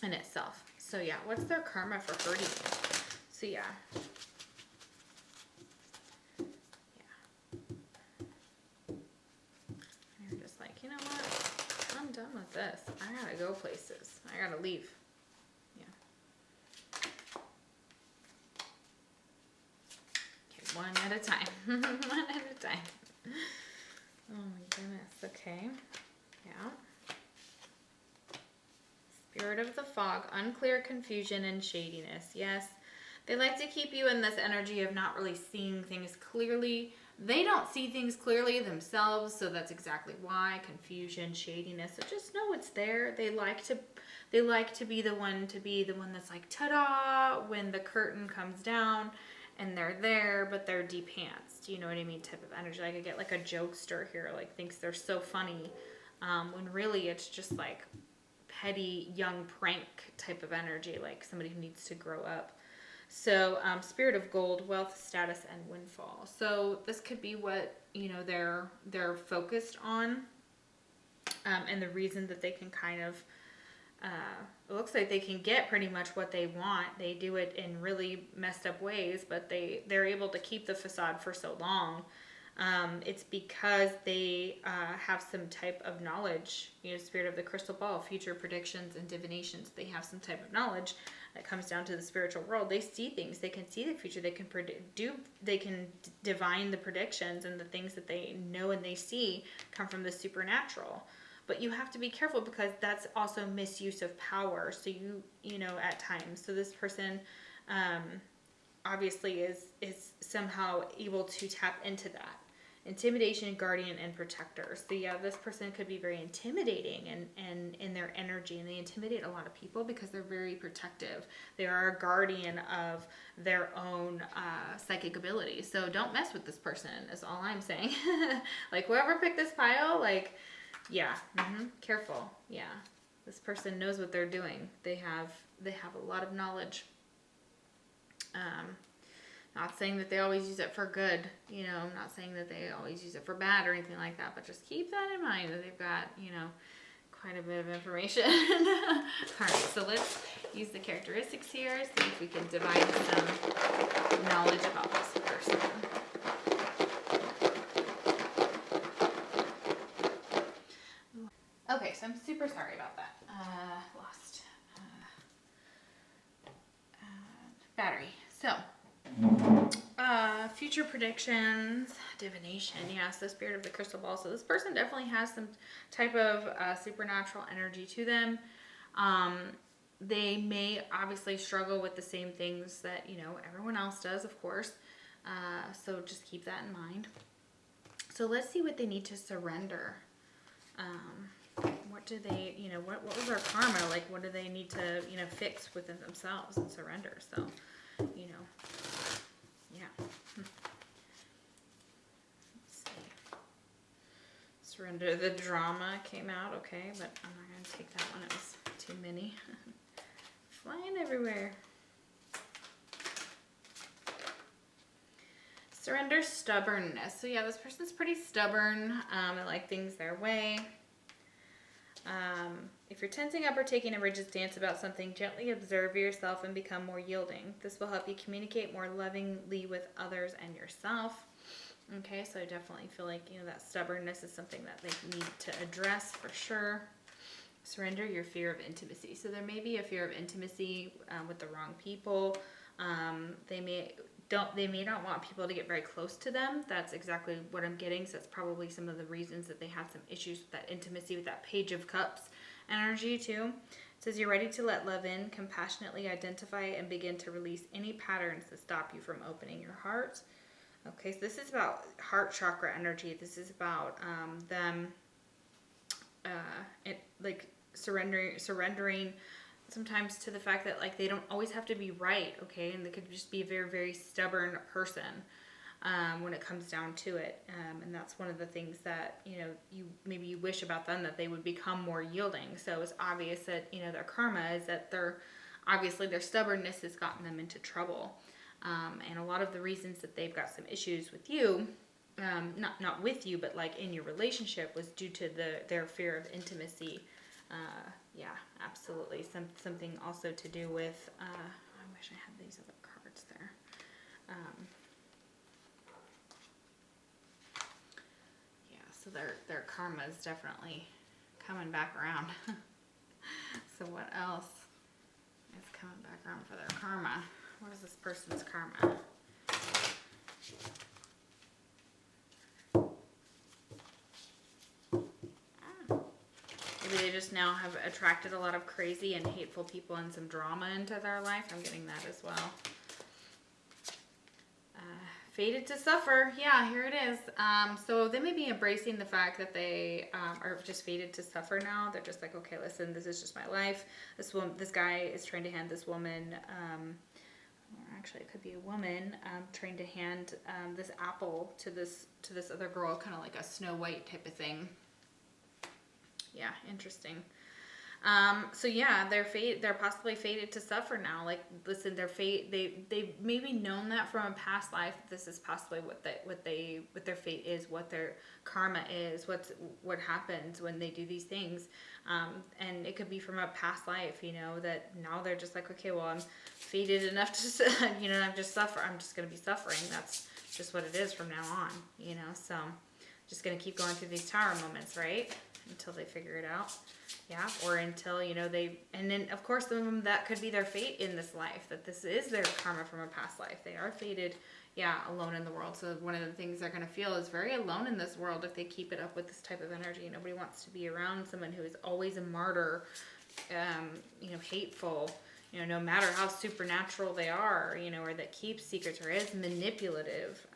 in itself. So yeah, what's their karma for hurting you? So yeah. You know what? I'm done with this. I gotta go places. I gotta leave. Yeah. Okay, one at a time. One at a time. Oh my goodness. Okay. Yeah. Spirit of the fog. Unclear, confusion, and shadiness. Yes. They like to keep you in this energy of not really seeing things clearly. They don't see things clearly themselves, so that's exactly why. Confusion, shadiness. So just know it's there. They like to be the one that's like, ta-da, when the curtain comes down and they're there, but they're deep-pantsed. You know what I mean? Type of energy. Like I get like a jokester here, like thinks they're so funny, when really it's just like petty young prank type of energy, like somebody who needs to grow up. So, spirit of gold, wealth, status, and windfall. So this could be what, you know, they're focused on. And the reason that they can kind of, it looks like they can get pretty much what they want. They do it in really messed up ways, but they're able to keep the facade for so long. It's because they have some type of knowledge, spirit of the crystal ball, future predictions and divinations. They have some type of knowledge that comes down to the spiritual world. They see things. They can see the future. They can They can divine the predictions, and the things that they know and they see come from the supernatural. But you have to be careful, because that's also misuse of power. So at times. So this person obviously is somehow able to tap into that. Intimidation, guardian, and protector. So yeah, this person could be very intimidating and in their energy, and they intimidate a lot of people because they're very protective. They are a guardian of their own psychic abilities. So don't mess with this person, is all I'm saying. Like, whoever picked this pile, like, yeah, careful. Yeah, this person knows what they're doing. They have a lot of knowledge. Not saying that they always use it for good, I'm not saying that they always use it for bad or anything like that, but just keep that in mind, that they've got, quite a bit of information. All right, so let's use the characteristics here, see if we can divine some knowledge about this person. Okay, so I'm super sorry about that. Lost battery. So, future predictions, divination. Yes, the spirit of the crystal ball. So this person definitely has some type of supernatural energy to them. They may obviously struggle with the same things that, everyone else does, of course. So just keep that in mind. So let's see what they need to surrender. What do they, what was their karma? Like, what do they need to, fix within themselves and surrender? So, yeah. Let's see. Surrender the drama came out, okay, but I'm not going to take that one. It was too many. Flying everywhere. Surrender stubbornness. So yeah, this person's pretty stubborn. They like things their way. If you're tensing up or taking a rigid stance about something, gently observe yourself and become more yielding. This will help you communicate more lovingly with others and yourself. Okay, so I definitely feel like, that stubbornness is something that they need to address for sure. Surrender your fear of intimacy. So there may be a fear of intimacy with the wrong people. They may not want people to get very close to them. That's exactly what I'm getting. So that's probably some of the reasons that they had some issues with that intimacy, with that Page of Cups energy too. It says you're ready to let love in, compassionately identify and begin to release any patterns that stop you from opening your heart. Okay, so this is about heart chakra energy. This is about them surrendering sometimes to the fact that, like, they don't always have to be right, okay? And they could just be a very, very stubborn person when it comes down to it. And that's one of the things that, you wish about them, that they would become more yielding. So it's obvious that, their karma is that their stubbornness has gotten them into trouble. And a lot of the reasons that they've got some issues with you, not with you, but like in your relationship, was due to their fear of intimacy. Yeah, absolutely. Something also to do with, I wish I had these other cards there. Yeah, so their karma is definitely coming back around. So what else is coming back around for their karma? What is this person's karma? Maybe they just now have attracted a lot of crazy and hateful people and some drama into their life. I'm getting that as well. Fated to suffer. Yeah, here it is. So they may be embracing the fact that they are just fated to suffer now. They're just like, okay, listen, this is just my life. This guy is trying to hand this woman, or actually it could be a woman, trying to hand this apple to this other girl, kind of like a Snow White type of thing. Yeah, interesting. So yeah, they're possibly fated to suffer now. Like, listen, their fate, they maybe known that from a past life. This is possibly what their fate is, what their karma is, what happens when they do these things. And it could be from a past life, that now they're just like, okay, well, I'm fated enough to, I'm just going to be suffering. That's just what it is from now on, so just going to keep going through these tower moments, right? Until they figure it out. Yeah, or until, and then of course some of them, that could be their fate in this life, that this is their karma from a past life. They are fated, alone in the world. So one of the things they're going to feel is very alone in this world if they keep it up with this type of energy. Nobody wants to be around someone who is always a martyr, hateful, no matter how supernatural they are, or that keeps secrets or is manipulative,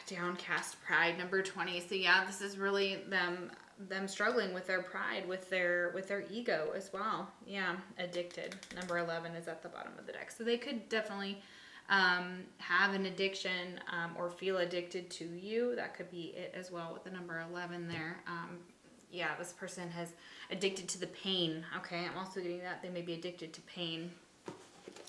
downcast pride, number 20. So yeah, this is really them struggling with their pride, with their ego as well. Yeah, addicted, number 11 is at the bottom of the deck. So they could definitely have an addiction, or feel addicted to you. That could be it as well with the number 11 there. This person has addicted to the pain. Okay, I'm also getting that they may be addicted to pain.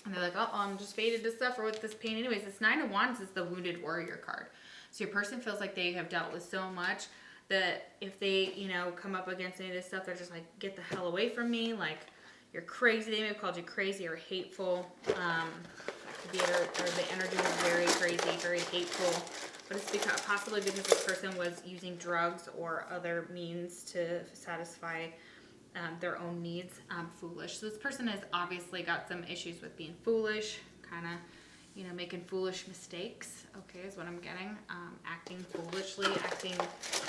And they're like, oh, I'm just fated to suffer with this pain anyways. This 9 of Wands is the wounded warrior card. So your person feels like they have dealt with so much that if they, come up against any of this stuff, they're just like, get the hell away from me. Like, you're crazy. They may have called you crazy or hateful. That could be it, or the energy was very crazy, very hateful. But it's possibly because this person was using drugs or other means to satisfy their own needs. Foolish. So this person has obviously got some issues with being foolish, kind of, making foolish mistakes, okay, is what I'm getting. Acting foolishly, acting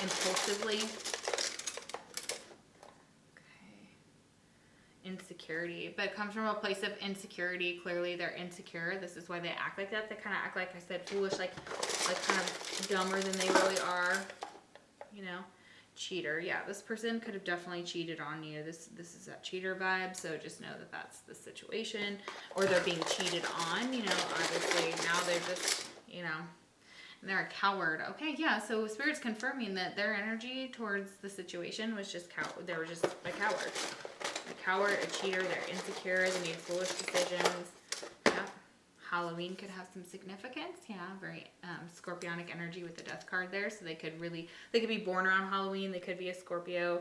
impulsively. Okay. Insecurity. But it comes from a place of insecurity. Clearly they're insecure. This is why they act like that. They kind of act, like I said, foolish, like kind of dumber than they really are, Cheater. Yeah, this person could have definitely cheated on you. This is that cheater vibe, so just know that that's the situation. Or they're being cheated on, obviously now they're just, and they're a coward. Okay, yeah, so Spirit's confirming that their energy towards the situation was just they were just a coward. A coward, a cheater, they're insecure, they made foolish decisions. Yeah. Halloween could have some significance. Yeah, very scorpionic energy with the death card there. So they could be born around Halloween. They could be a Scorpio.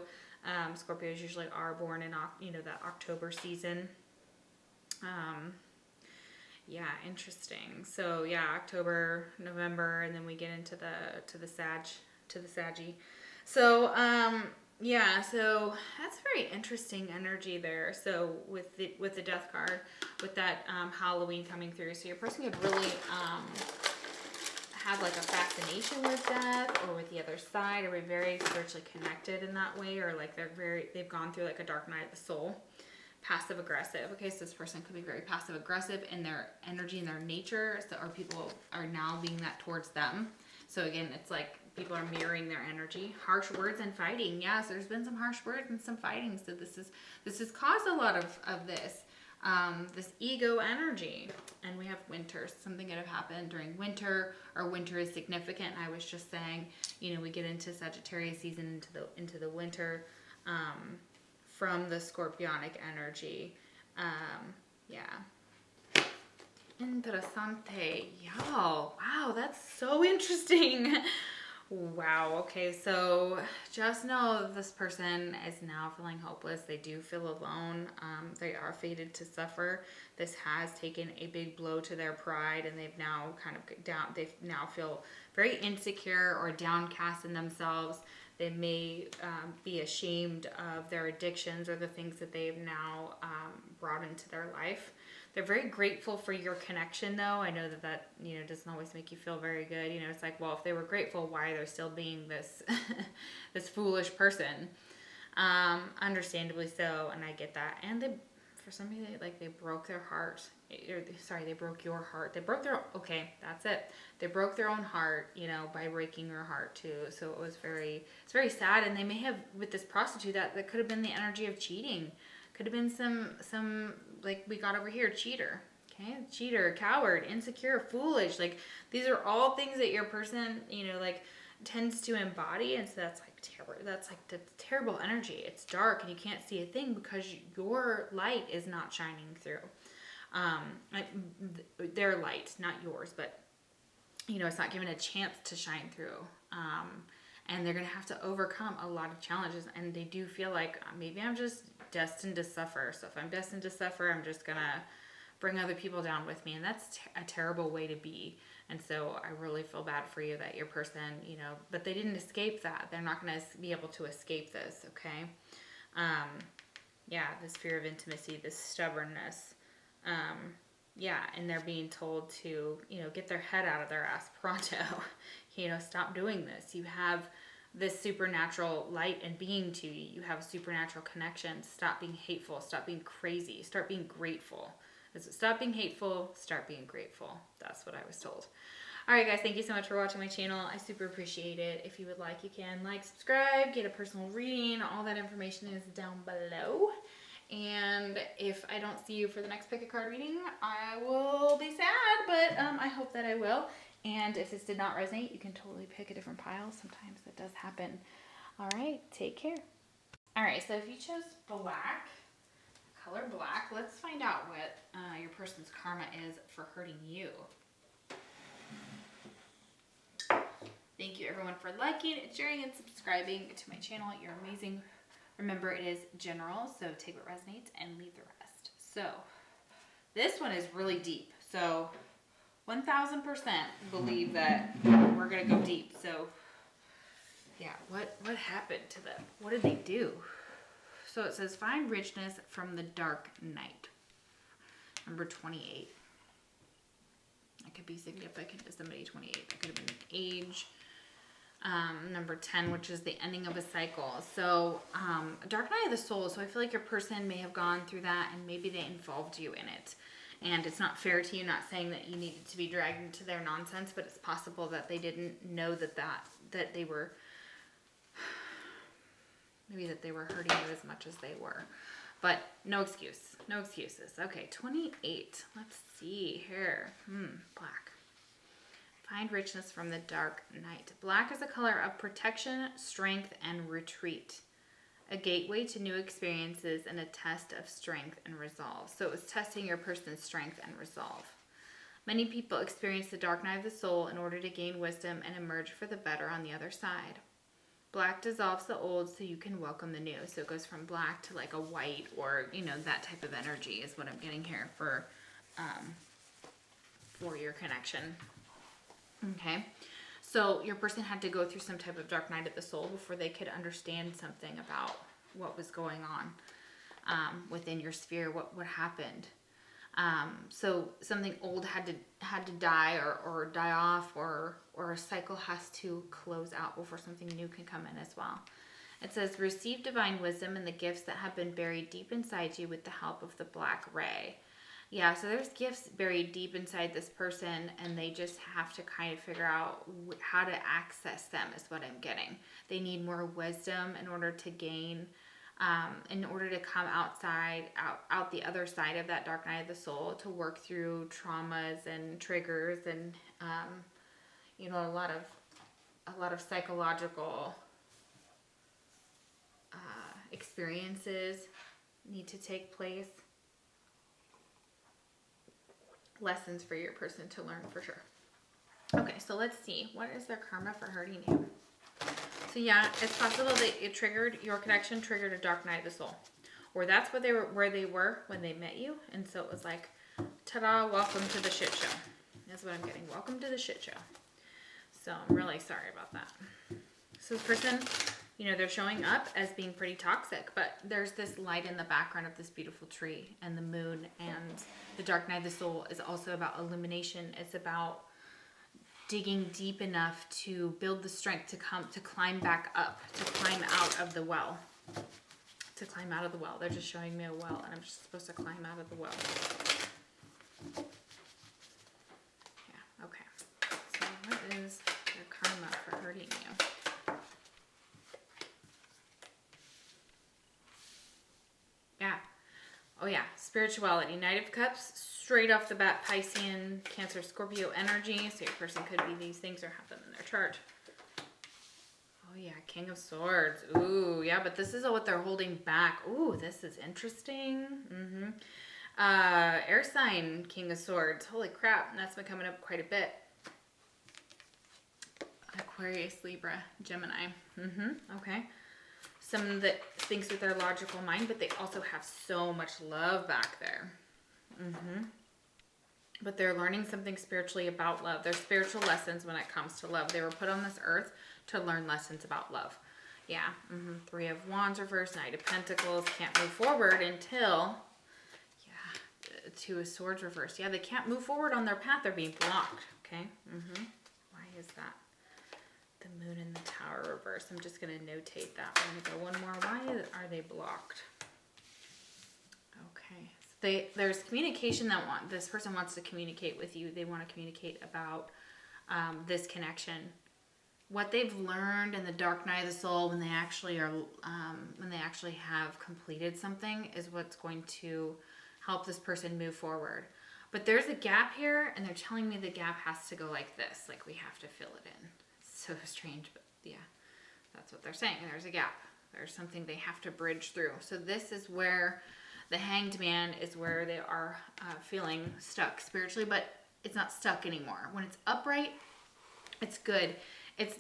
Scorpios usually are born in, that October season. Yeah, interesting. So yeah, October, November, and then we get into the Saggy. So yeah, so that's very interesting energy there. So with the death card, with that Halloween coming through, so your person could really have like a fascination with death or with the other side, or be very spiritually connected in that way, or like they've gone through like a dark night of the soul. Passive aggressive. Okay, so this person could be very passive aggressive in their energy and their nature, so, or people are now being that towards them. So again, it's like people are mirroring their energy. Harsh words and fighting. Yes, there's been some harsh words and some fighting. So this has caused a lot of this ego energy. And we have winter. Something could have happened during winter, or winter is significant. I was just saying, we get into Sagittarius season, into the winter, from the scorpionic energy. Yeah. Interessante. Yo, wow, that's so interesting. Wow, okay, so just know this person is now feeling hopeless. They do feel alone. They are fated to suffer. This has taken a big blow to their pride, and they've now they now feel very insecure or downcast in themselves. They may be ashamed of their addictions or the things that they've now brought into their life. They're very grateful for your connection, though. I know that doesn't always make you feel very good. It's like, well, if they were grateful, why are they still being this this foolish person? Understandably so, and I get that. And for some reason, they broke their heart. They broke your heart. Okay, that's it. They broke their own heart, by breaking your heart too. So it's very sad. And they may have, with this prostitute, that could have been the energy of cheating. Could have been some like we got over here, cheater. Okay, cheater, coward, insecure, foolish. Like, these are all things that your person, tends to embody, and so that's like terror. That's like the terrible energy. It's dark and you can't see a thing because your light is not shining through. Their light, not yours, but you know, it's not given a chance to shine through. And they're going to have to overcome a lot of challenges. And they do feel like maybe I'm just destined to suffer. So if I'm destined to suffer, I'm just going to bring other people down with me. And that's a terrible way to be. And so I really feel bad for you that your person, you know, but they didn't escape that. They're not going to be able to escape this, okay? Yeah, this fear of intimacy, this stubbornness. Yeah, and they're being told to, you know, get their head out of their ass pronto. You know, stop doing this. You have this supernatural light and being to you. You have a supernatural connection. Stop being hateful. Stop being crazy. Start being grateful. Stop being hateful. Start being grateful. That's what I was told. All right, guys, thank you so much for watching my channel. I super appreciate it. If you would like, you can like, subscribe, get a personal reading. All that information is down below. And if I don't see you for the next pick a card reading, I will be sad, but I hope that I will. And if this did not resonate, you can totally pick a different pile. Sometimes that does happen. All right, take care. All right, so if you chose black, color black, let's find out what your person's karma is for hurting you. Thank you everyone for liking, sharing, and subscribing to my channel. You're amazing. Remember, it is general, so take what resonates and leave the rest. So this one is really deep. So 1000% believe that we're going to go deep. So yeah, what happened to them? What did they do? So it says, find richness from the dark night. Number 28. That could be significant to somebody, 28. That could have been age. Number 10, which is the ending of a cycle. So dark night of the soul. So I feel like your person may have gone through that and maybe they involved you in it. And it's not fair to you, not saying that you needed to be dragged into their nonsense, but it's possible that they didn't know that they were, maybe that they were hurting you as much as they were. But no excuse. No excuses. Okay, 28. Let's see here. Black. Find richness from the dark night. Black is a color of protection, strength, and retreat. A gateway to new experiences and a test of strength and resolve. So it was testing your person's strength and resolve. Many people experience the dark night of the soul in order to gain wisdom and emerge for the better on the other side. Black dissolves the old so you can welcome the new. So it goes from black to like a white, or, you know, that type of energy is what I'm getting here for your connection. Okay, so your person had to go through some type of dark night of the soul before they could understand something about what was going on within your sphere, what happened. So something old had to die or die off, or a cycle has to close out before something new can come in as well. It says, receive divine wisdom and the gifts that have been buried deep inside you with the help of the black ray. Yeah, so there's gifts buried deep inside this person, and they just have to kind of figure out how to access them is what I'm getting. They need more wisdom in order to gain, in order to come out the other side of that dark night of the soul, to work through traumas and triggers and, you know, a lot of psychological experiences need to take place. Lessons for your person to learn for sure. Okay, so let's see. What is their karma for hurting you? So yeah, it's possible that it triggered, your connection triggered a dark night of the soul. Or that's where they were when they met you. And so it was like, ta-da, welcome to the shit show. That's what I'm getting. Welcome to the shit show. So I'm really sorry about that. So this person, you know, they're showing up as being pretty toxic, but there's this light in the background of this beautiful tree and the moon, and the dark night of the soul is also about illumination. It's about digging deep enough to build the strength to climb back up, to climb out of the well. To climb out of the well. They're just showing me a well, and I'm just supposed to climb out of the well. Yeah, okay. So what is your karma for hurting you? Yeah. Oh yeah. Spirituality. Knight of Cups. Straight off the bat, Piscean, Cancer, Scorpio energy. So your person could be these things or have them in their chart. yeah, King of Swords. Ooh, yeah, but this is what they're holding back. Ooh, this is interesting. Air sign, King of Swords. Holy crap, that's been coming up quite a bit. Aquarius, Libra, Gemini. Okay. Someone that thinks with their logical mind, but they also have so much love back there. But they're learning something spiritually about love. There's spiritual lessons when it comes to love. They were put on this earth to learn lessons about love. Yeah. Three of Wands reversed, Knight of Pentacles. Can't move forward until, yeah, Two of Swords reversed. Yeah, they can't move forward on their path. They're being blocked. Okay. Why is that? The Moon and the Tower reversed. I'm just going to notate that. I'm going to go one more. Why are they blocked? Okay. There's communication that this person wants to communicate with you. They want to communicate about this connection, what they've learned in the dark night of the soul when they actually have completed something is what's going to help this person move forward. But there's a gap here, and they're telling me the gap has to go like this, like we have to fill it in. It's so strange, but yeah, that's what they're saying. There's a gap. There's something they have to bridge through. So this is where the Hanged Man is where they are feeling stuck spiritually, but it's not stuck anymore. When it's upright, it's good.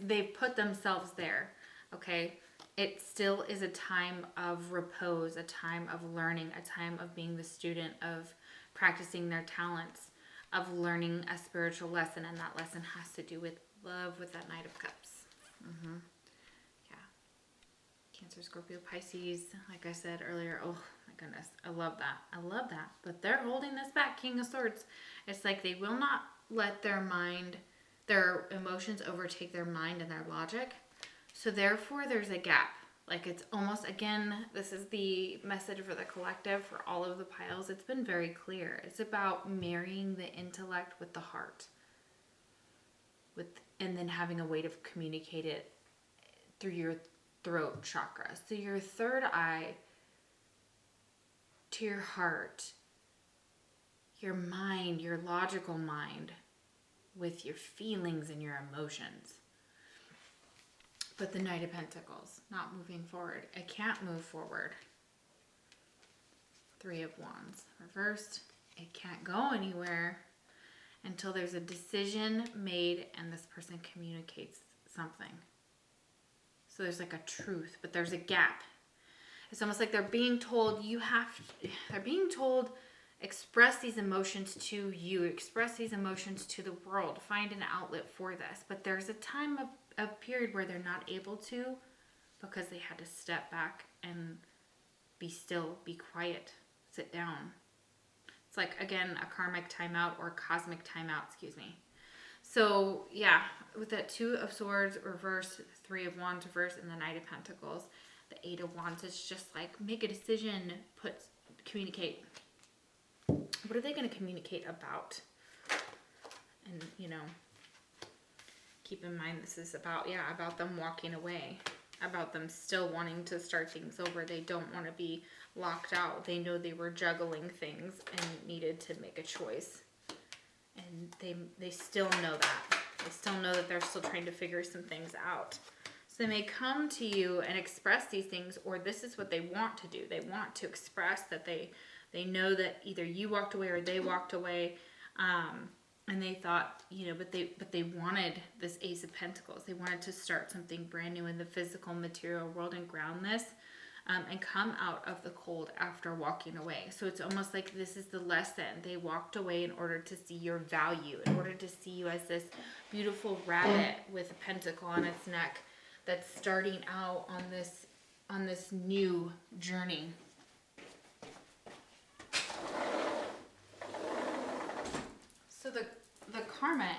They've put themselves there, okay? It still is a time of repose, a time of learning, a time of being the student, of practicing their talents, of learning a spiritual lesson, and that lesson has to do with love, with that Knight of Cups. Cancer, Scorpio, Pisces, like I said earlier. Oh my goodness, I love that. I love that. But they're holding this back, King of Swords. It's like they will not let their emotions overtake their mind and their logic. So therefore there's a gap. Like it's almost, again, this is the message for the collective, for all of the piles. It's been very clear. It's about marrying the intellect with the heart. And then having a way to communicate it through your throat chakra. So your third eye to your heart, your mind, your logical mind, with your feelings and your emotions. But the Knight of Pentacles, not moving forward. I can't move forward. Three of Wands reversed. It can't go anywhere until there's a decision made and this person communicates something. So there's like a truth, but there's a gap. It's almost like they're being told express these emotions to you, express these emotions to the world, find an outlet for this. But there's a time of period where they're not able to, because they had to step back and be still, be quiet, sit down. It's like, again, a karmic timeout or cosmic timeout, excuse me. So yeah, with that Two of Swords reversed, Three of Wands reversed, and the Knight of Pentacles, the Eight of Wands, it's just like, make a decision, communicate. What are they going to communicate about? And, keep in mind this is about them walking away, about them still wanting to start things over. They don't want to be locked out. They know they were juggling things and needed to make a choice. And they still know that. They still know that they're still trying to figure some things out. So they may come to you and express these things, or this is what they want to do. They want to express that they know that either you walked away or they walked away, and they thought, but they wanted this Ace of Pentacles. They wanted to start something brand new in the physical material world and ground this, and come out of the cold after walking away. So it's almost like this is the lesson. They walked away in order to see your value, in order to see you as this beautiful rabbit with a pentacle on its neck that's starting out on this new journey. So the karma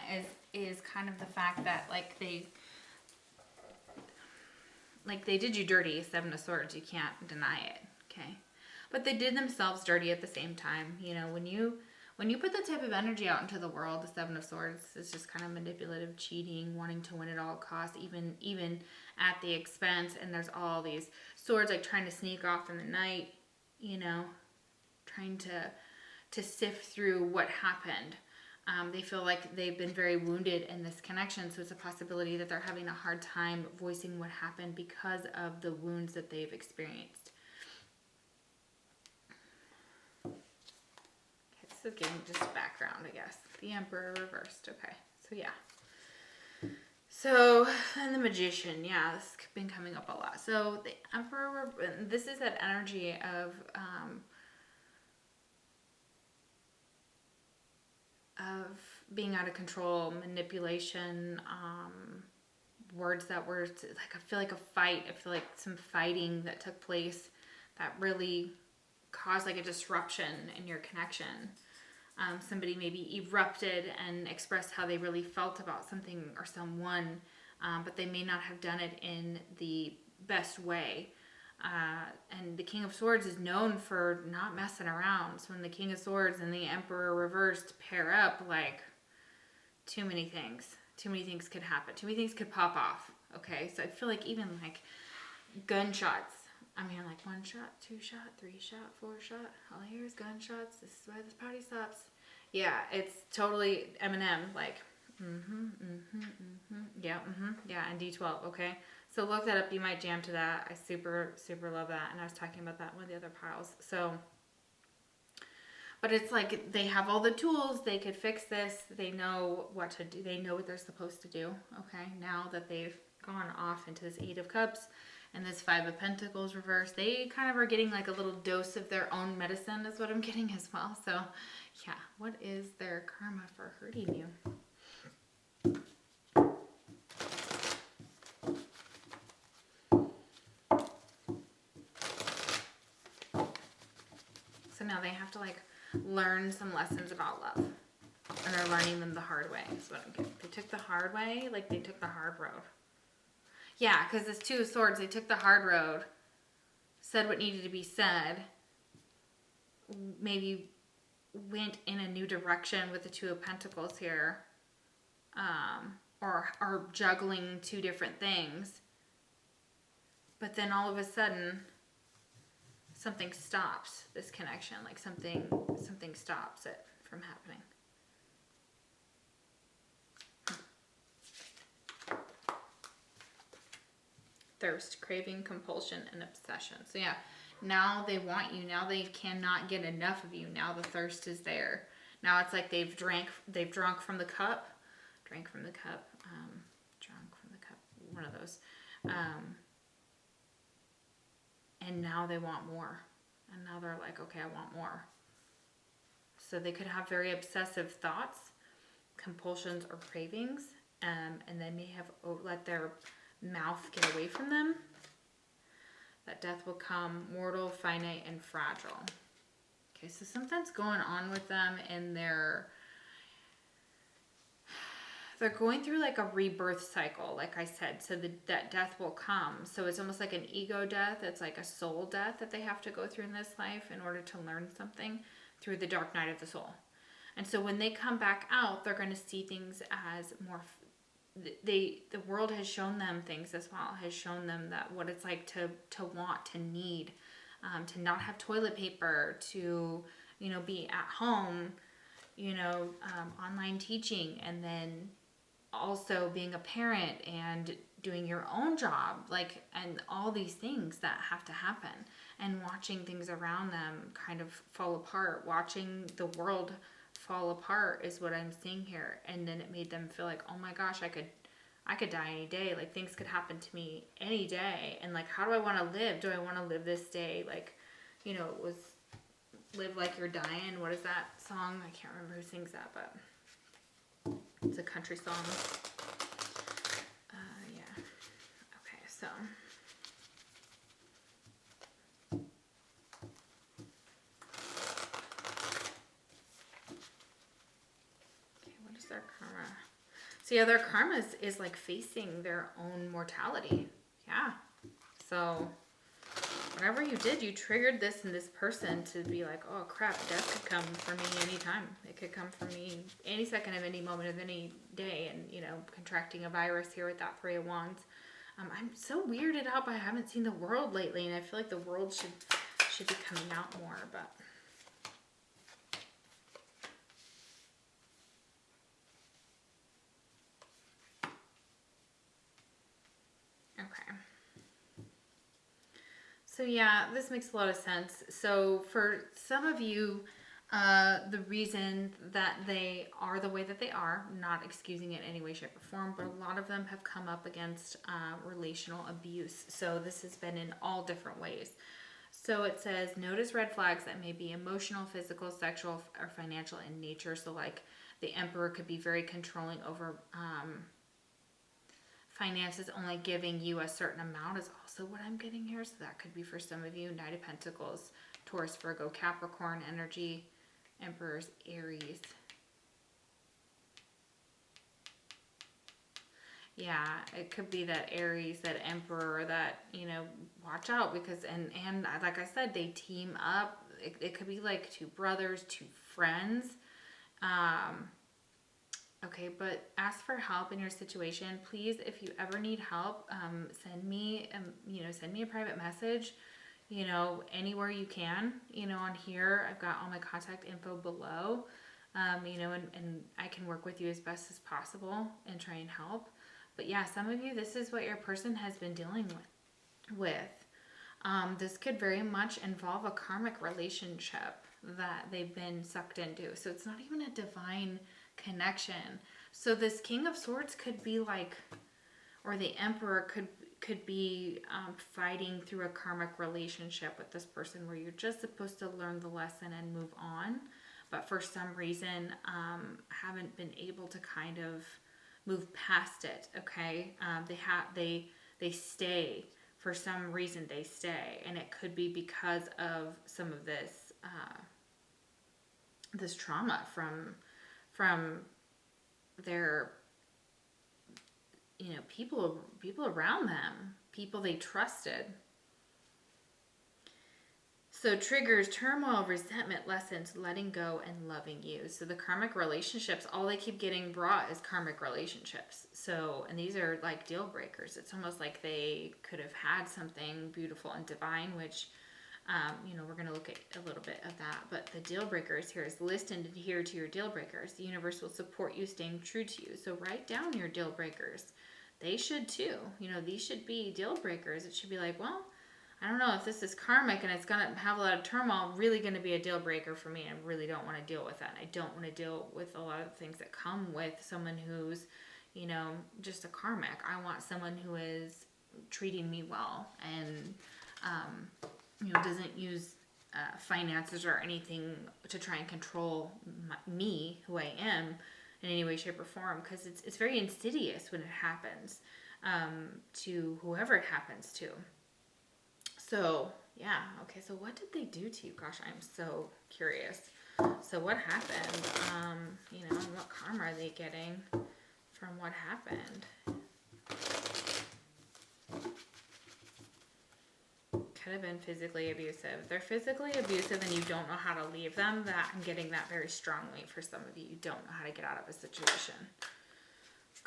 is kind of the fact that they did you dirty, Seven of Swords. You can't deny it, okay? But they did themselves dirty at the same time. When you put that type of energy out into the world, the Seven of Swords is just kind of manipulative, cheating, wanting to win at all costs, even at the expense. And there's all these swords like trying to sneak off in the night, trying to sift through what happened. They feel like they've been very wounded in this connection, so it's a possibility that they're having a hard time voicing what happened because of the wounds that they've experienced. Okay, this is giving just background, I guess. The Emperor reversed. Okay, so yeah. So, and the Magician, yeah, this has been coming up a lot. So the Emperor, this is that energy of being out of control, manipulation, words that were like, I feel like a fight. I feel like some fighting that took place that really caused like a disruption in your connection. Somebody maybe erupted and expressed how they really felt about something or someone, but they may not have done it in the best way. And the King of Swords is known for not messing around. So when the King of Swords and the Emperor reversed pair up, like, too many things could happen. Too many things could pop off. Okay, so I feel like even like gunshots. I mean, like 1 shot, 2 shot, 3 shot, 4 shot. All I hear is gunshots. This is why this party stops. Yeah, it's totally Eminem. Like, yeah, and D12. Okay, so look that up. You might jam to that. I super love that. And I was talking about that in one of the other piles. So, but it's like they have all the tools. They could fix this. They know what to do. They know what they're supposed to do. Okay, now that they've gone off into this 8 of Cups and this 5 of Pentacles reversed, they kind of are getting like a little dose of their own medicine is what I'm getting as well. So yeah, what is their karma for hurting you? So now they have to like learn some lessons about love. And they're learning them the hard way is what I'm getting. They took the hard way, like they took the hard road. Yeah, because this 2 of Swords, they took the hard road, said what needed to be said, maybe went in a new direction with the 2 of Pentacles here, or are juggling 2 different things. But then all of a sudden, something stops this connection, like something stops it from happening. Thirst, craving, compulsion, and obsession. So yeah, now they want you. Now they cannot get enough of you. Now the thirst is there. Now it's like they've drunk from the cup, drunk from the cup, one of those. And now they want more. And now they're like, okay, I want more. So they could have very obsessive thoughts, compulsions, or cravings, and they may have let their mouth get away from them. That death will come mortal, finite, and fragile. Okay, so something's going on with them and they're going through like a rebirth cycle, like I said. So that death will come. So it's almost like an ego death. It's like a soul death that they have to go through in this life in order to learn something through the dark night of the soul. And so when they come back out, they're going to see things as more the world has shown them things as well, has shown them that what it's like to want, to need, to not have toilet paper, to, be at home, online teaching, and then also being a parent and doing your own job, and all these things that have to happen, and watching things around them kind of fall apart, watching the world fall apart is what I'm seeing here. And then it made them feel like, oh my gosh, I could die any day. Like, things could happen to me any day. And like, how do I want to live? Do I want to live this day? Like, it was Live Like You're Dying. What is that song? I can't remember who sings that, but it's a country song. Yeah. Okay, so. Their karma. So yeah, their karma is like facing their own mortality. Yeah. So whatever you did, you triggered this in this person to be like, oh crap, death could come for me anytime. It could come for me any second of any moment of any day. And contracting a virus here with that 3 of Wands. I'm so weirded out by I haven't seen the world lately, and I feel like the world should be coming out more, but So yeah, this makes a lot of sense. So for some of you, the reason that they are the way that they are, not excusing it in any way, shape, or form, but a lot of them have come up against relational abuse. So this has been in all different ways. So it says, notice red flags that may be emotional, physical, sexual, or financial in nature. So like the emperor could be very controlling over finances, only giving you a certain amount is also what I'm getting here. So that could be for some of you. Knight of Pentacles, Taurus, Virgo, Capricorn energy, Emperor's Aries. Yeah, it could be that Aries, that Emperor, that, watch out because, and like I said, they team up. It could be like two brothers, two friends. Okay, but ask for help in your situation. Please, if you ever need help, send me, send me a private message, anywhere you can, on here. I've got all my contact info below, and I can work with you as best as possible and try and help. But yeah, some of you, this is what your person has been dealing with. This could very much involve a karmic relationship that they've been sucked into. So it's not even a divine connection. So this King of Swords could be like, or the Emperor could be fighting through a karmic relationship with this person where you're just supposed to learn the lesson and move on, but for some reason haven't been able to kind of move past it. Okay, they stay. For some reason they stay, and it could be because of some of this this trauma from their people around them, people they trusted. So triggers turmoil, resentment, lessons, letting go, and loving you. So the karmic relationships, all they keep getting brought is karmic relationships. So, and these are like deal breakers. It's almost like they could have had something beautiful and divine, which, we're going to look at a little bit of that. But the deal breakers here is list and adhere to your deal breakers. The universe will support you staying true to you. So write down your deal breakers. They should too. These should be deal breakers. It should be like, well, I don't know if this is karmic and it's going to have a lot of turmoil, really going to be a deal breaker for me. I really don't want to deal with that. I don't want to deal with a lot of things that come with someone who's, just a karmic. I want someone who is treating me well and, doesn't use finances or anything to try and control me, who I am, in any way, shape, or form. Because it's very insidious when it happens to whoever it happens to. So, yeah, okay, so what did they do to you? Gosh, I'm so curious. So what happened? What karma are they getting from what happened? Could have been physically abusive. If they're physically abusive and you don't know how to leave them, that I'm getting that very strongly for some of you. You don't know how to get out of a situation.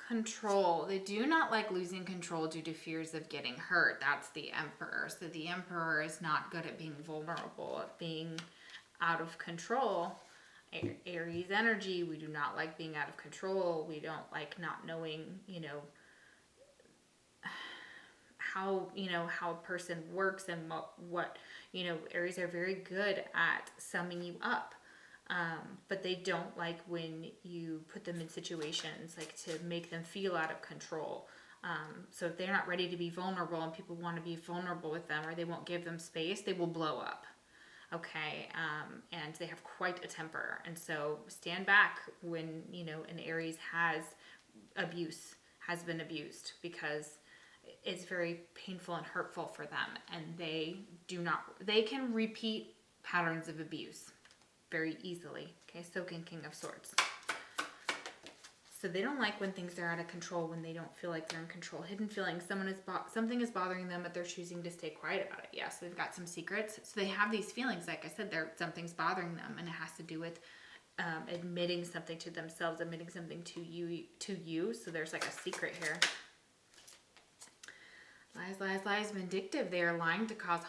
Control. They do not like losing control due to fears of getting hurt. That's the Emperor. So the Emperor is not good at being vulnerable, at being out of control. Aries energy, we do not like being out of control. We don't like not knowing, how a person works and what Aries are very good at summing you up. But they don't like when you put them in situations like to make them feel out of control. So if they're not ready to be vulnerable and people want to be vulnerable with them or they won't give them space, they will blow up. Okay, and they have quite a temper. And so stand back when, an Aries has been abused, because it's very painful and hurtful for them. And they can repeat patterns of abuse very easily. Okay, so can King of Swords. So they don't like when things are out of control, when they don't feel like they're in control. Hidden feelings. Something is bothering them, but they're choosing to stay quiet about it. Yeah, so they've got some secrets. So they have these feelings. Like I said, something's bothering them, and it has to do with admitting something to themselves, admitting something to you. So there's like a secret here. Lies, lies, lies. Vindictive. They are lying to cause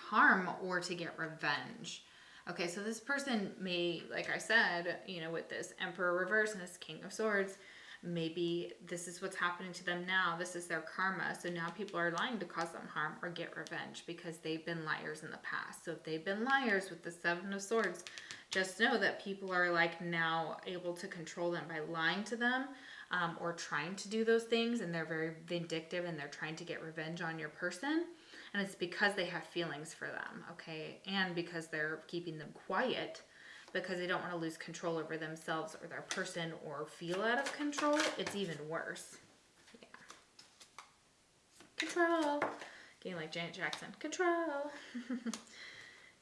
harm or to get revenge. Okay, so this person may, like I said, with this Emperor reverse and this King of Swords, Maybe this is what's happening to them now. This is their karma. So now people are lying to cause them harm or get revenge because they've been liars in the past. So if they've been liars with the Seven of Swords, just know that people are like now able to control them by lying to them, or trying to do those things, and they're very vindictive and they're trying to get revenge on your person. And it's because they have feelings for them, okay? And because they're keeping them quiet because they don't want to lose control over themselves or their person or feel out of control. It's even worse. Yeah. Control. Getting like Janet Jackson. Control.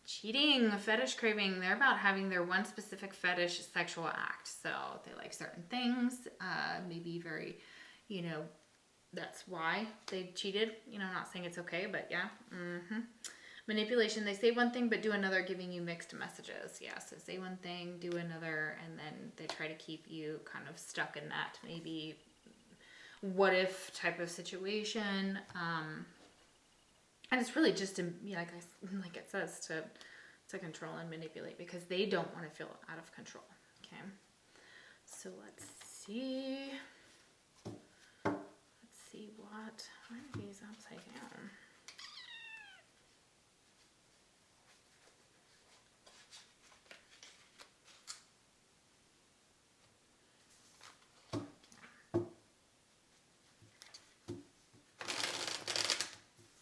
Cheating, fetish craving. They're about having their one specific fetish sexual act. So they like certain things. Maybe very, you know, that's why they cheated. You know, I'm not saying it's okay, but yeah. Manipulation. They say one thing but do another, giving you mixed messages. Yeah, so say one thing, do another, and then they try to keep you kind of stuck in that maybe what if type of situation. And it's really just to, like it says, to control and manipulate because they don't want to feel out of control. Okay, so let's see. Why are these upside down?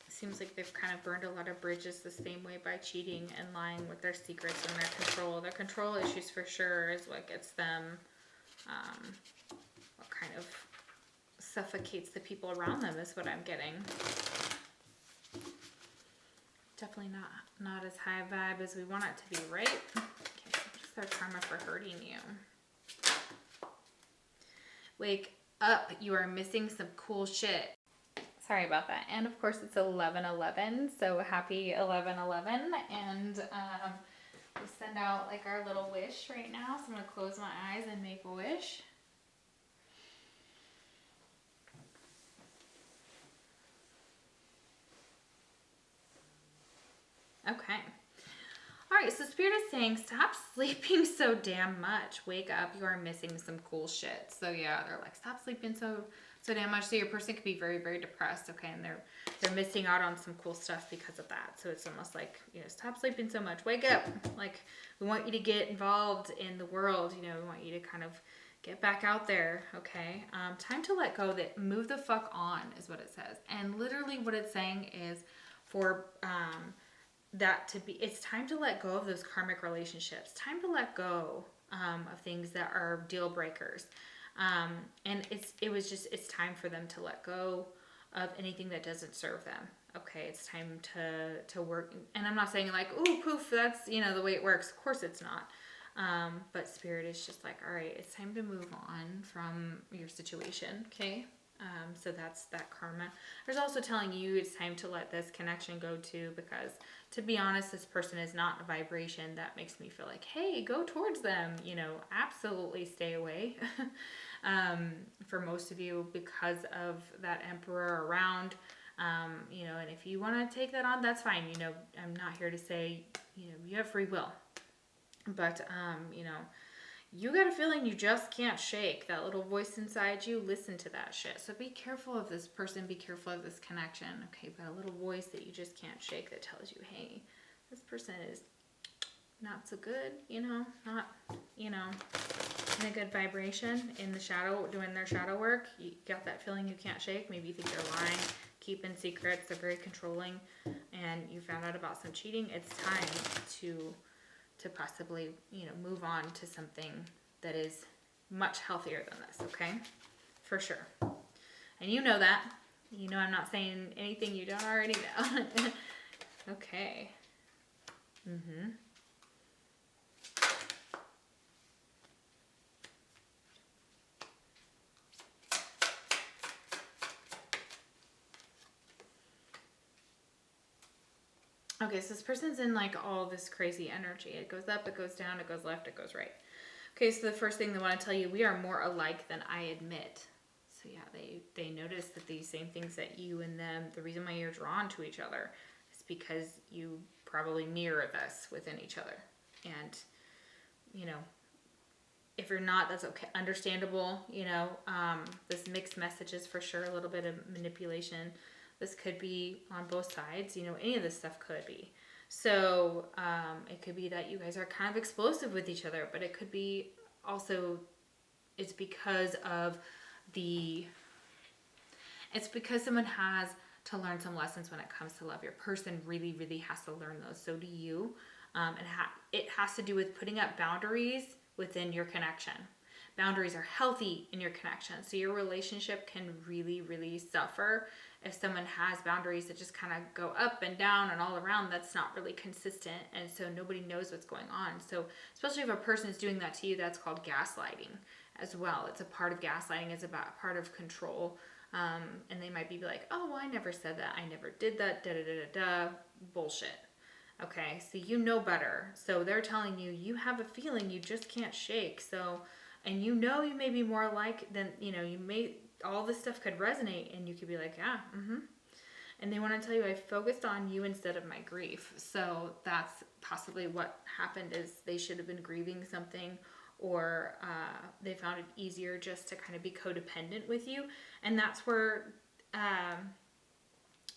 Seems like they've kind of burned a lot of bridges the same way by cheating and lying with their secrets and their control. Their control issues for sure is what gets them, what kind of suffocates the people around them is what I'm getting. Definitely not as high vibe as we want it to be, right? Okay, so what is their karma for hurting you? Wake up, you are missing some cool shit. Sorry about that. And of course it's 11/11, so happy 11/11. And we send out like our little wish right now. So I'm gonna close my eyes and make a wish. Okay. All right, so Spirit is saying, stop sleeping so damn much. Wake up, you are missing some cool shit. So yeah, they're like, stop sleeping so damn much. So your person could be very, very depressed, okay? And they're missing out on some cool stuff because of that. So it's almost like, you know, stop sleeping so much. Wake up. Like, we want you to get involved in the world. You know, we want you to kind of get back out there, okay? Time to let go. That move the fuck on is what it says. And literally what it's saying is for that to be, it's time to let go of those karmic relationships. Time to let go of things that are deal breakers. And it's time for them to let go of anything that doesn't serve them. Okay, it's time to work. And I'm not saying like, ooh, poof, that's, you know, the way it works. Of course it's not. But Spirit is just like, all right, it's time to move on from your situation. Okay. So that's that karma. There's also telling you it's time to let this connection go too, because to be honest, this person is not a vibration that makes me feel like, hey, go towards them, you know, absolutely stay away. For most of you, because of that Emperor around, you know, and if you want to take that on, that's fine. You know, I'm not here to say, you know, you have free will, but, you know, you got a feeling you just can't shake. That little voice inside you, listen to that shit. So be careful of this person, be careful of this connection. Okay, but a little voice that you just can't shake that tells you, hey, this person is not so good, you know, not, you know, in a good vibration, in the shadow, doing their shadow work. You got that feeling you can't shake. Maybe you think they're lying, keeping secrets, they're very controlling, and you found out about some cheating. It's time to possibly, you know, move on to something that is much healthier than this, okay? For sure. And you know that. You know I'm not saying anything you don't already know. Okay. Okay, so this person's in like all this crazy energy. It goes up, it goes down, it goes left, it goes right. Okay, so the first thing they want to tell you, we are more alike than I admit. So yeah, they notice that these same things that you and them, the reason why you're drawn to each other is because you probably mirror this within each other. And, you know, If you're not, that's okay, understandable. This mixed messages for sure, a little bit of manipulation. This could be on both sides. Any of this stuff could be. So it could be that you guys are kind of explosive with each other, but it could be also it's because someone has to learn some lessons when it comes to love. Your person really, really has to learn those. So do you. It has to do with putting up boundaries within your connection. Boundaries are healthy in your connection. So your relationship can really, really suffer if someone has boundaries that just kind of go up and down and all around. That's not really consistent. And so nobody knows what's going on. So especially if a person is doing that to you, that's called gaslighting as well. It's a part of gaslighting. It's about part of control. And they might be like, oh, well, I never said that. I never did that. Da da da da da. Bullshit. Okay, so you know better. So they're telling you, you have a feeling you just can't shake. So, and you may be more like than, all this stuff could resonate and you could be like, yeah, mm-hmm. And they want to tell you, I focused on you instead of my grief. So that's possibly what happened is they should have been grieving something, or they found it easier just to kind of be codependent with you. And that's where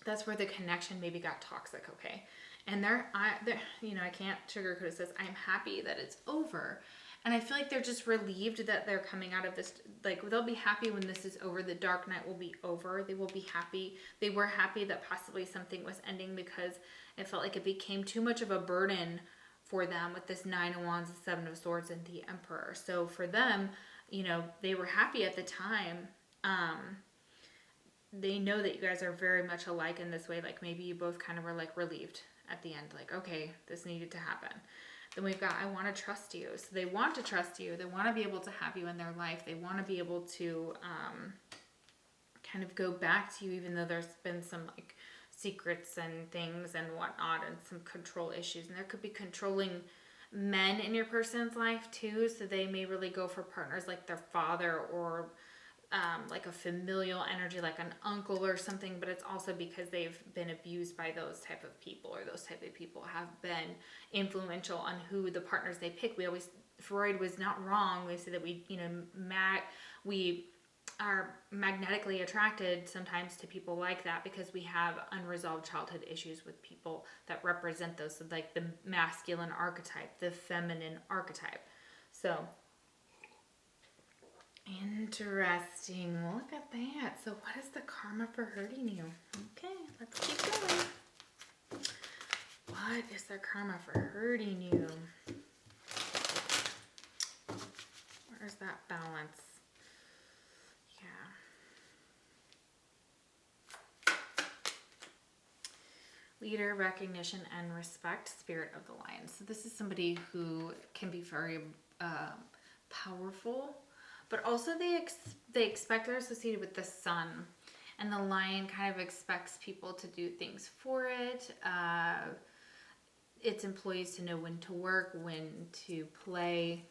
the connection maybe got toxic, okay? And I can't sugarcoat it. Says, I'm happy that it's over. And I feel like they're just relieved that they're coming out of this. Like, they'll be happy when this is over. The dark night will be over. They will be happy. They were happy that possibly something was ending because it felt like it became too much of a burden for them with this 9 of Wands, the 7 of Swords, and the Emperor. So for them, they were happy at the time. They know that you guys are very much alike in this way. Like, maybe you both kind of were like relieved at the end, like, okay, this needed to happen. Then we've got, I want to trust you. So they want to trust you. They want to be able to have you in their life. They want to be able to kind of go back to you, even though there's been some like secrets and things and whatnot and some control issues. And there could be controlling men in your person's life too. So they may really go for partners like their father, or like a familial energy, like an uncle or something, but it's also because they've been abused by those type of people, or those type of people have been influential on who the partners they pick. Freud was not wrong. We say that we are magnetically attracted sometimes to people like that because we have unresolved childhood issues with people that represent those. So like the masculine archetype, the feminine archetype. So interesting. Well, look at that. So what is the karma for hurting you? Okay, let's keep going. What is the karma for hurting you? Where's that balance? Yeah. Leader, recognition, and respect, spirit of the lion. So this is somebody who can be very powerful, but also they expect, they're associated with the sun, and the lion kind of expects people to do things for it. Its employees to know when to work, when to play,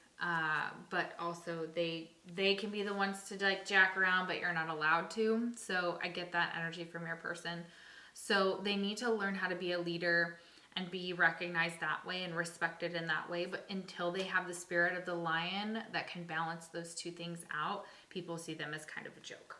but also they can be the ones to like jack around, but you're not allowed to. So I get that energy from your person. So they need to learn how to be a leader and be recognized that way and respected in that way. But until they have the spirit of the lion that can balance those two things out, people see them as kind of a joke.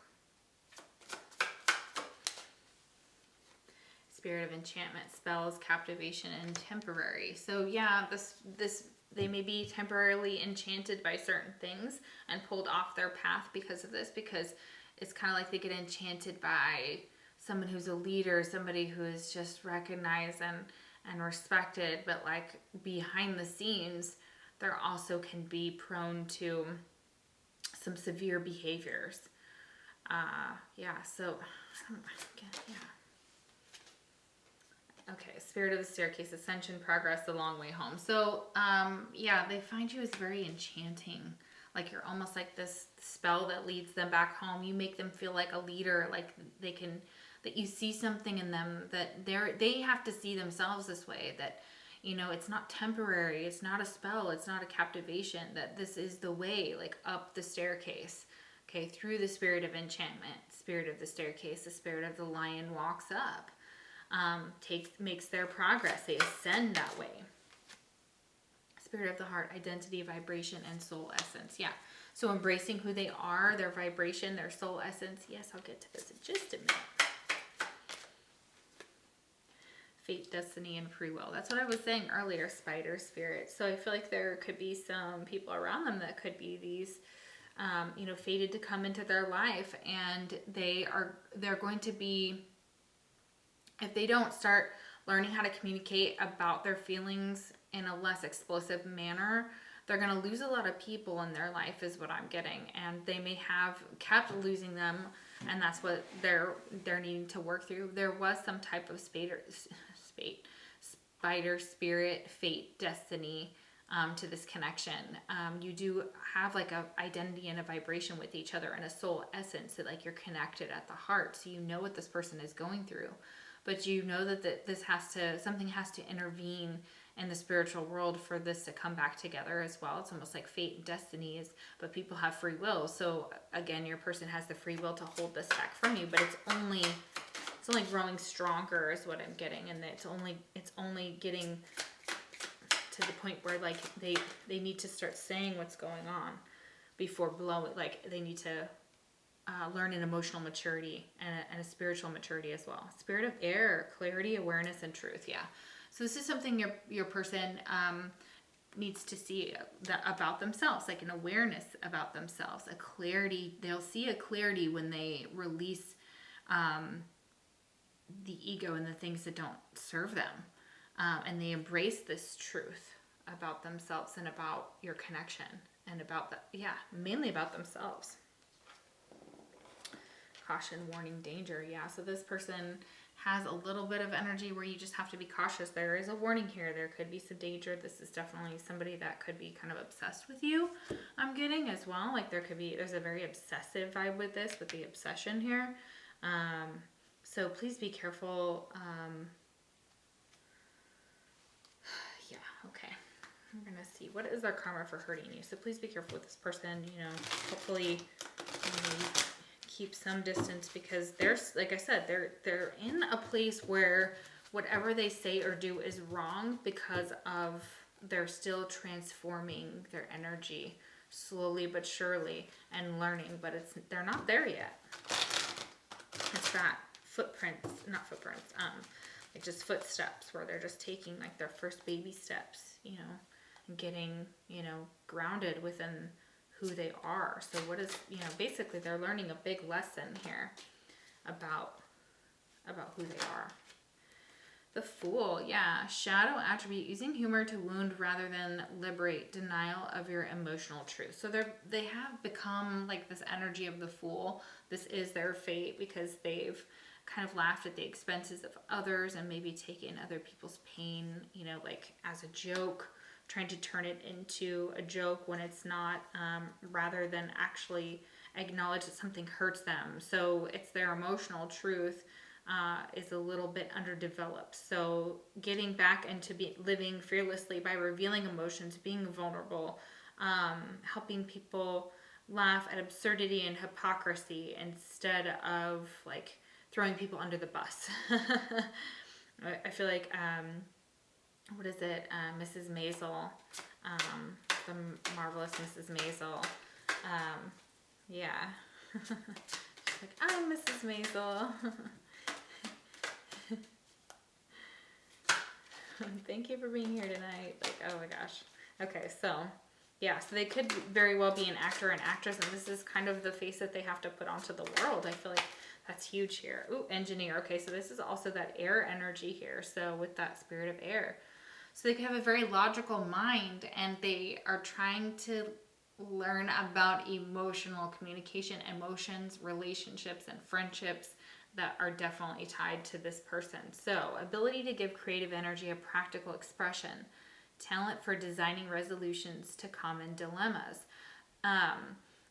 Spirit of enchantment, spells, captivation, and temporary. So yeah, this they may be temporarily enchanted by certain things and pulled off their path because of this, because it's kind of like they get enchanted by someone who's a leader, somebody who is just recognized and respected, but like behind the scenes, there also can be prone to some severe behaviors. Okay, spirit of the staircase, ascension, progress, the long way home. So, they find you as very enchanting. Like you're almost like this spell that leads them back home. You make them feel like a leader, like that you see something in them, that they have to see themselves this way, that, it's not temporary, it's not a spell, it's not a captivation, that this is the way, like up the staircase, okay, through the spirit of enchantment, spirit of the staircase, the spirit of the lion walks up, makes their progress, they ascend that way. Spirit of the heart, identity, vibration, and soul essence. Yeah. So embracing who they are, their vibration, their soul essence. Yes, I'll get to this in just a minute. Fate, destiny, and free will. That's what I was saying earlier, spider spirit. So I feel like there could be some people around them that could be these, fated to come into their life, and they're going to be, if they don't start learning how to communicate about their feelings in a less explosive manner, they're going to lose a lot of people in their life, is what I'm getting. And they may have kept losing them, and that's what they're needing to work through. There was some type of spider spirit, fate, destiny to this connection. You do have like a identity and a vibration with each other and a soul essence that like you're connected at the heart. So you know what this person is going through, but you know that something has to intervene in the spiritual world for this to come back together as well. It's almost like fate and destiny but people have free will. So again, your person has the free will to hold this back from you, but it's only growing stronger is what I'm getting. And it's only getting to the point where like they need to start saying what's going on before blowing, like they need to learn an emotional maturity and a spiritual maturity as well. Spirit of air, clarity, awareness, and truth. Yeah. So this is something your person needs to see about themselves, like an awareness about themselves, a clarity. They'll see a clarity when they release the ego and the things that don't serve them. And they embrace this truth about themselves and about your connection and about mainly about themselves. Caution, warning, danger. Yeah, so this person has a little bit of energy where you just have to be cautious. There is a warning here. There could be some danger. This is definitely somebody that could be kind of obsessed with you, I'm getting as well. Like there's a very obsessive vibe with this, with the obsession here. So please be careful. Yeah, okay. We're going to see. What is their karma for hurting you? So please be careful with this person. Hopefully you keep some distance, because like I said, they're in a place where whatever they say or do is wrong, because of they're still transforming their energy slowly but surely and learning, but they're not there yet. It's that like just footsteps where they're just taking like their first baby steps, and getting, grounded within who they are. So what is, basically they're learning a big lesson here about who they are. The Fool, yeah. Shadow attribute, using humor to wound rather than liberate, denial of your emotional truth. So they have become like this energy of the Fool. This is their fate, because they've kind of laughed at the expenses of others and maybe taken other people's pain, like as a joke, trying to turn it into a joke when it's not, rather than actually acknowledge that something hurts them. So it's their emotional truth is a little bit underdeveloped. So getting back into living fearlessly by revealing emotions, being vulnerable, helping people laugh at absurdity and hypocrisy instead of like throwing people under the bus. I feel like, what is it? Mrs. Maisel, the marvelous Mrs. Maisel. Yeah. She's like, I'm Mrs. Maisel. Thank you for being here tonight. Like, oh my gosh. Okay, so yeah, so they could very well be an actor and actress, and this is kind of the face that they have to put onto the world. I feel like that's huge here. Ooh, engineer. Okay, so this is also that air energy here. So with that spirit of air. So they can have a very logical mind, and they are trying to learn about emotional communication, emotions, relationships, and friendships that are definitely tied to this person. So ability to give creative energy a practical expression, talent for designing resolutions to common dilemmas.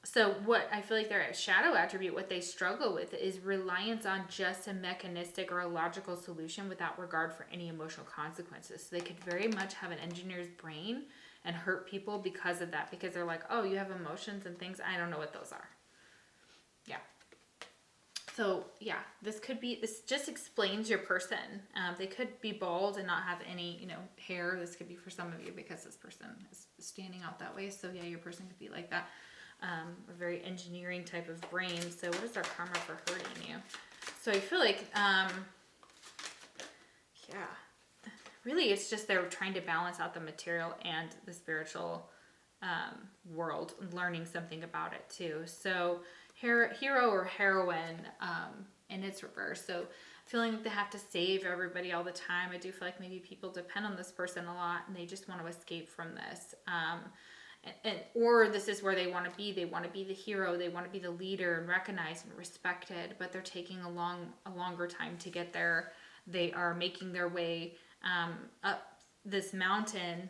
So what I feel like their shadow attribute, what they struggle with, is reliance on just a mechanistic or a logical solution without regard for any emotional consequences. So they could very much have an engineer's brain and hurt people because of that, because they're like, oh, you have emotions and things, I don't know what those are. Yeah. So yeah, this just explains your person. They could be bald and not have any, hair. This could be for some of you because this person is standing out that way. So yeah, your person could be like that. A very engineering type of brain. So what is their karma for hurting you? So I feel like, yeah, really it's just they're trying to balance out the material and the spiritual world, learning something about it too. So hero or heroine in its reverse. So feeling like they have to save everybody all the time. I do feel like maybe people depend on this person a lot and they just want to escape from this. Or this is where they want to be. They want to be the hero. They want to be the leader and recognized and respected, but they're taking a longer time to get there. They are making their way up this mountain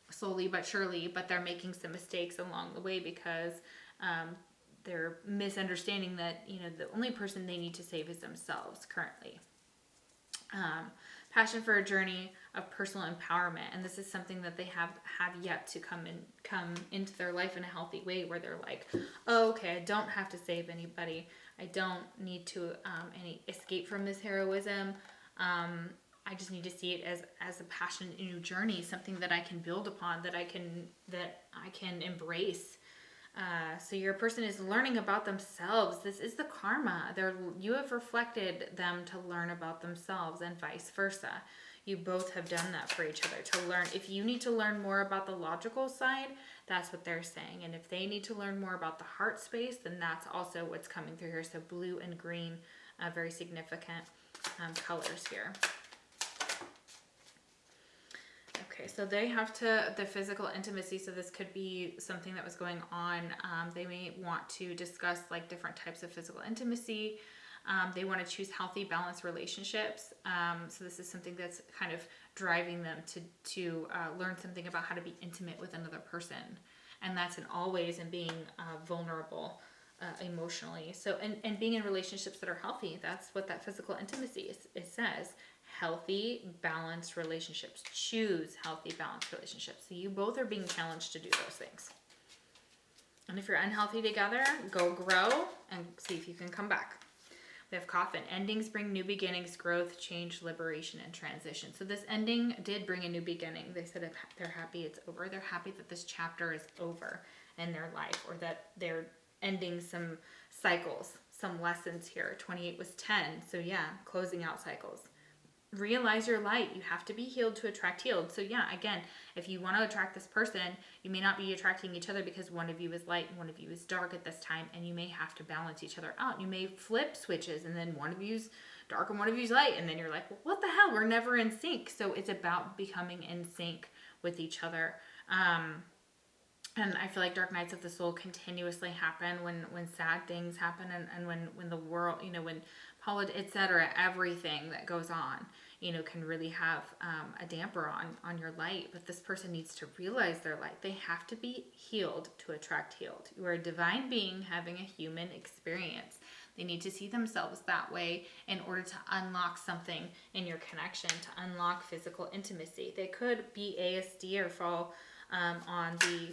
slowly but surely, but they're making some mistakes along the way because they're misunderstanding that, the only person they need to save is themselves currently. Passion for a journey of personal empowerment, and this is something that they have yet to come into their life in a healthy way, where they're like, oh, okay, I don't have to save anybody. I don't need to escape from this heroism. I just need to see it as a passionate new journey, something that I can build upon, that I can embrace. So your person is learning about themselves. This is the karma. You have reflected them to learn about themselves and vice versa. You both have done that for each other to learn. If you need to learn more about the logical side, that's what they're saying. And if they need to learn more about the heart space, then that's also what's coming through here. So blue and green, very significant colors here. Okay, so they have the physical intimacy, so this could be something that was going on. They may want to discuss like different types of physical intimacy. They want to choose healthy, balanced relationships. So this is something that's kind of driving them to learn something about how to be intimate with another person. And that's in all ways, and being vulnerable emotionally. So, and being in relationships that are healthy, that's what that physical intimacy is. It says healthy, balanced relationships. Choose healthy, balanced relationships. So you both are being challenged to do those things. And if you're unhealthy together, go grow and see if you can come back. We have coffin. Endings bring new beginnings, growth, change, liberation, and transition. So this ending did bring a new beginning. They said they're happy it's over. They're happy that this chapter is over in their life, or that they're ending some cycles, some lessons here. 28 was 10. So yeah, closing out cycles. Realize your light. You have to be healed to attract healed. So yeah, again, if you want to attract this person, you may not be attracting each other because one of you is light and one of you is dark at this time, and you may have to balance each other out. You may flip switches, and then one of you's dark and one of you's light, and then you're like, well, what the hell? We're never in sync. So it's about becoming in sync with each other. And I feel like dark nights of the soul continuously happen when sad things happen, and when the world, when politics, etc., everything that goes on, can really have a damper on your light. But this person needs to realize their light. They have to be healed to attract healed. You are a divine being having a human experience. They need to see themselves that way in order to unlock something in your connection, to unlock physical intimacy. They could be ASD or fall on the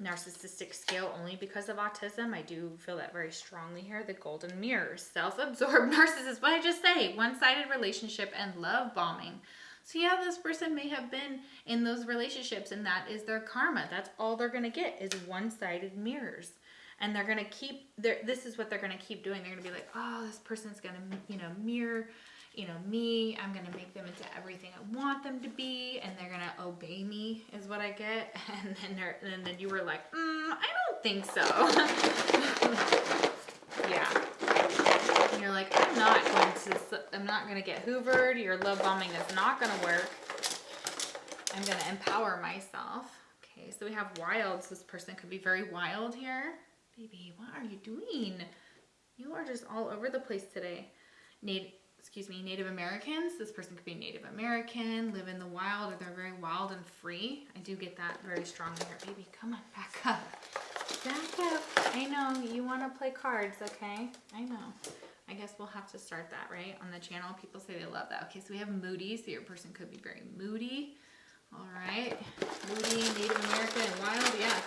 narcissistic scale only because of autism. I do feel that very strongly here. The golden mirror, self-absorbed narcissist. What did I just say? One-sided relationship and love bombing. So yeah, this person may have been in those relationships, and that is their karma. That's all they're going to get is one-sided mirrors. And they're going to keep, this is what they're going to keep doing. They're going to be like, oh, this person's going to, mirror, me. I'm going to make them into everything I want them to be. And they're going to obey me is what I get. And then you were like, I don't think so. Yeah. And you're like, I'm not going to get hoovered. Your love bombing is not going to work. I'm going to empower myself. Okay. So we have wilds. This person could be very wild here. Baby, what are you doing? You are just all over the place today. Native Americans. This person could be Native American, live in the wild, or they're very wild and free. I do get that very strongly here. Baby, come on, back up. Back up. I know, you want to play cards, okay? I know. I guess we'll have to start that, right? On the channel, people say they love that. Okay, so we have moody, so your person could be very moody. All right. Moody, Native American, and wild, yeah.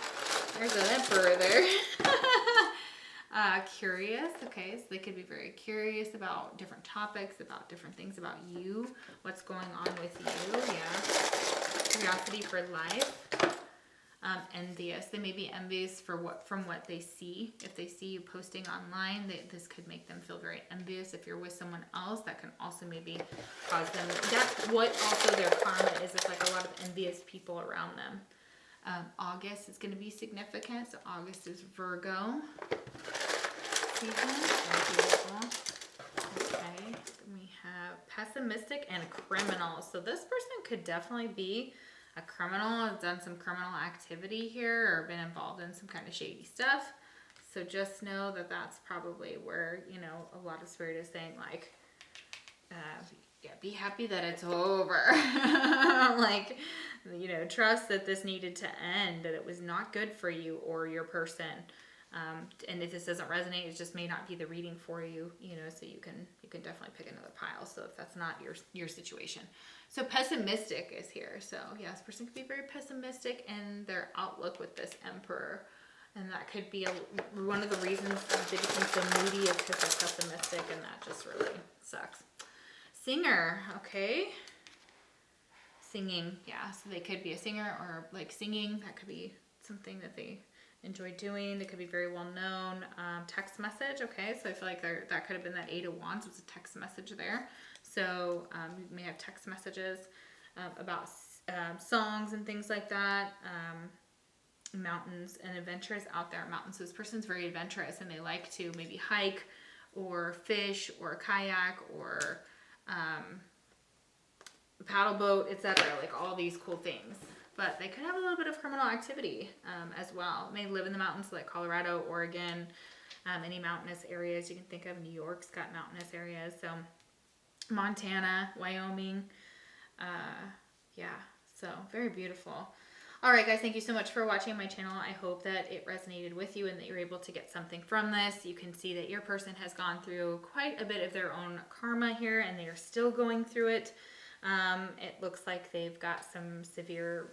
There's an emperor there. Curious, okay, so they could be very curious about different topics, about different things about you, what's going on with you, yeah. Curiosity for life. Envious. They may be envious from what they see. If they see you posting online, this could make them feel very envious. If you're with someone else, that can also maybe cause them. That's what also their karma is. It's like a lot of envious people around them. August is going to be significant. So August is Virgo season. Very beautiful. Okay. Then we have pessimistic and criminal. So this person could definitely be a criminal, has done some criminal activity here or been involved in some kind of shady stuff. So just know that that's probably where, you know, a lot of spirit is saying like, yeah, be happy that it's over. Like, you know, trust that this needed to end, that it was not good for you or your person. And if this doesn't resonate, it just may not be the reading for you, you know, so you can definitely pick another pile. So if that's not your situation. So pessimistic is here. So yeah, this person could be very pessimistic in their outlook with this emperor. And that could be one of the reasons they become so moody is because they're pessimistic, and that just really sucks. Singer, okay. Singing, yeah. So they could be a singer or like singing. That could be something that they enjoy doing. They could be very well known. Text message, okay. So I feel like that could have been that 8 of Wands. It was a text message there. So you may have text messages about songs and things like that. Mountains and adventurous out there. Mountains. So this person's very adventurous and they like to maybe hike or fish or kayak or paddle boat, etc. Like all these cool things. But they could have a little bit of criminal activity as well. May live in the mountains like Colorado, Oregon, any mountainous areas you can think of. New York's got mountainous areas. So Montana, Wyoming. Yeah, so very beautiful. All right, guys, thank you so much for watching my channel. I hope that it resonated with you and that you're able to get something from this. You can see that your person has gone through quite a bit of their own karma here, and they are still going through it. It looks like they've got some severe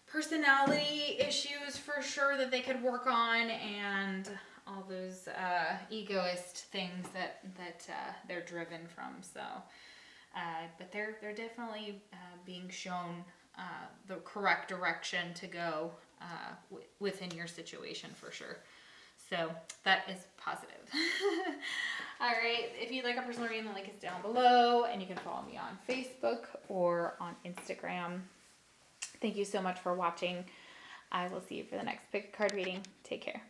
personality issues for sure that they could work on, and all those egoist things that they're driven from. So, but they're definitely being shown the correct direction to go within your situation for sure. So that is positive. All right. If you'd like a personal reading, the link is down below, and you can follow me on Facebook or on Instagram. Thank you so much for watching. I will see you for the next pick a card reading. Take care.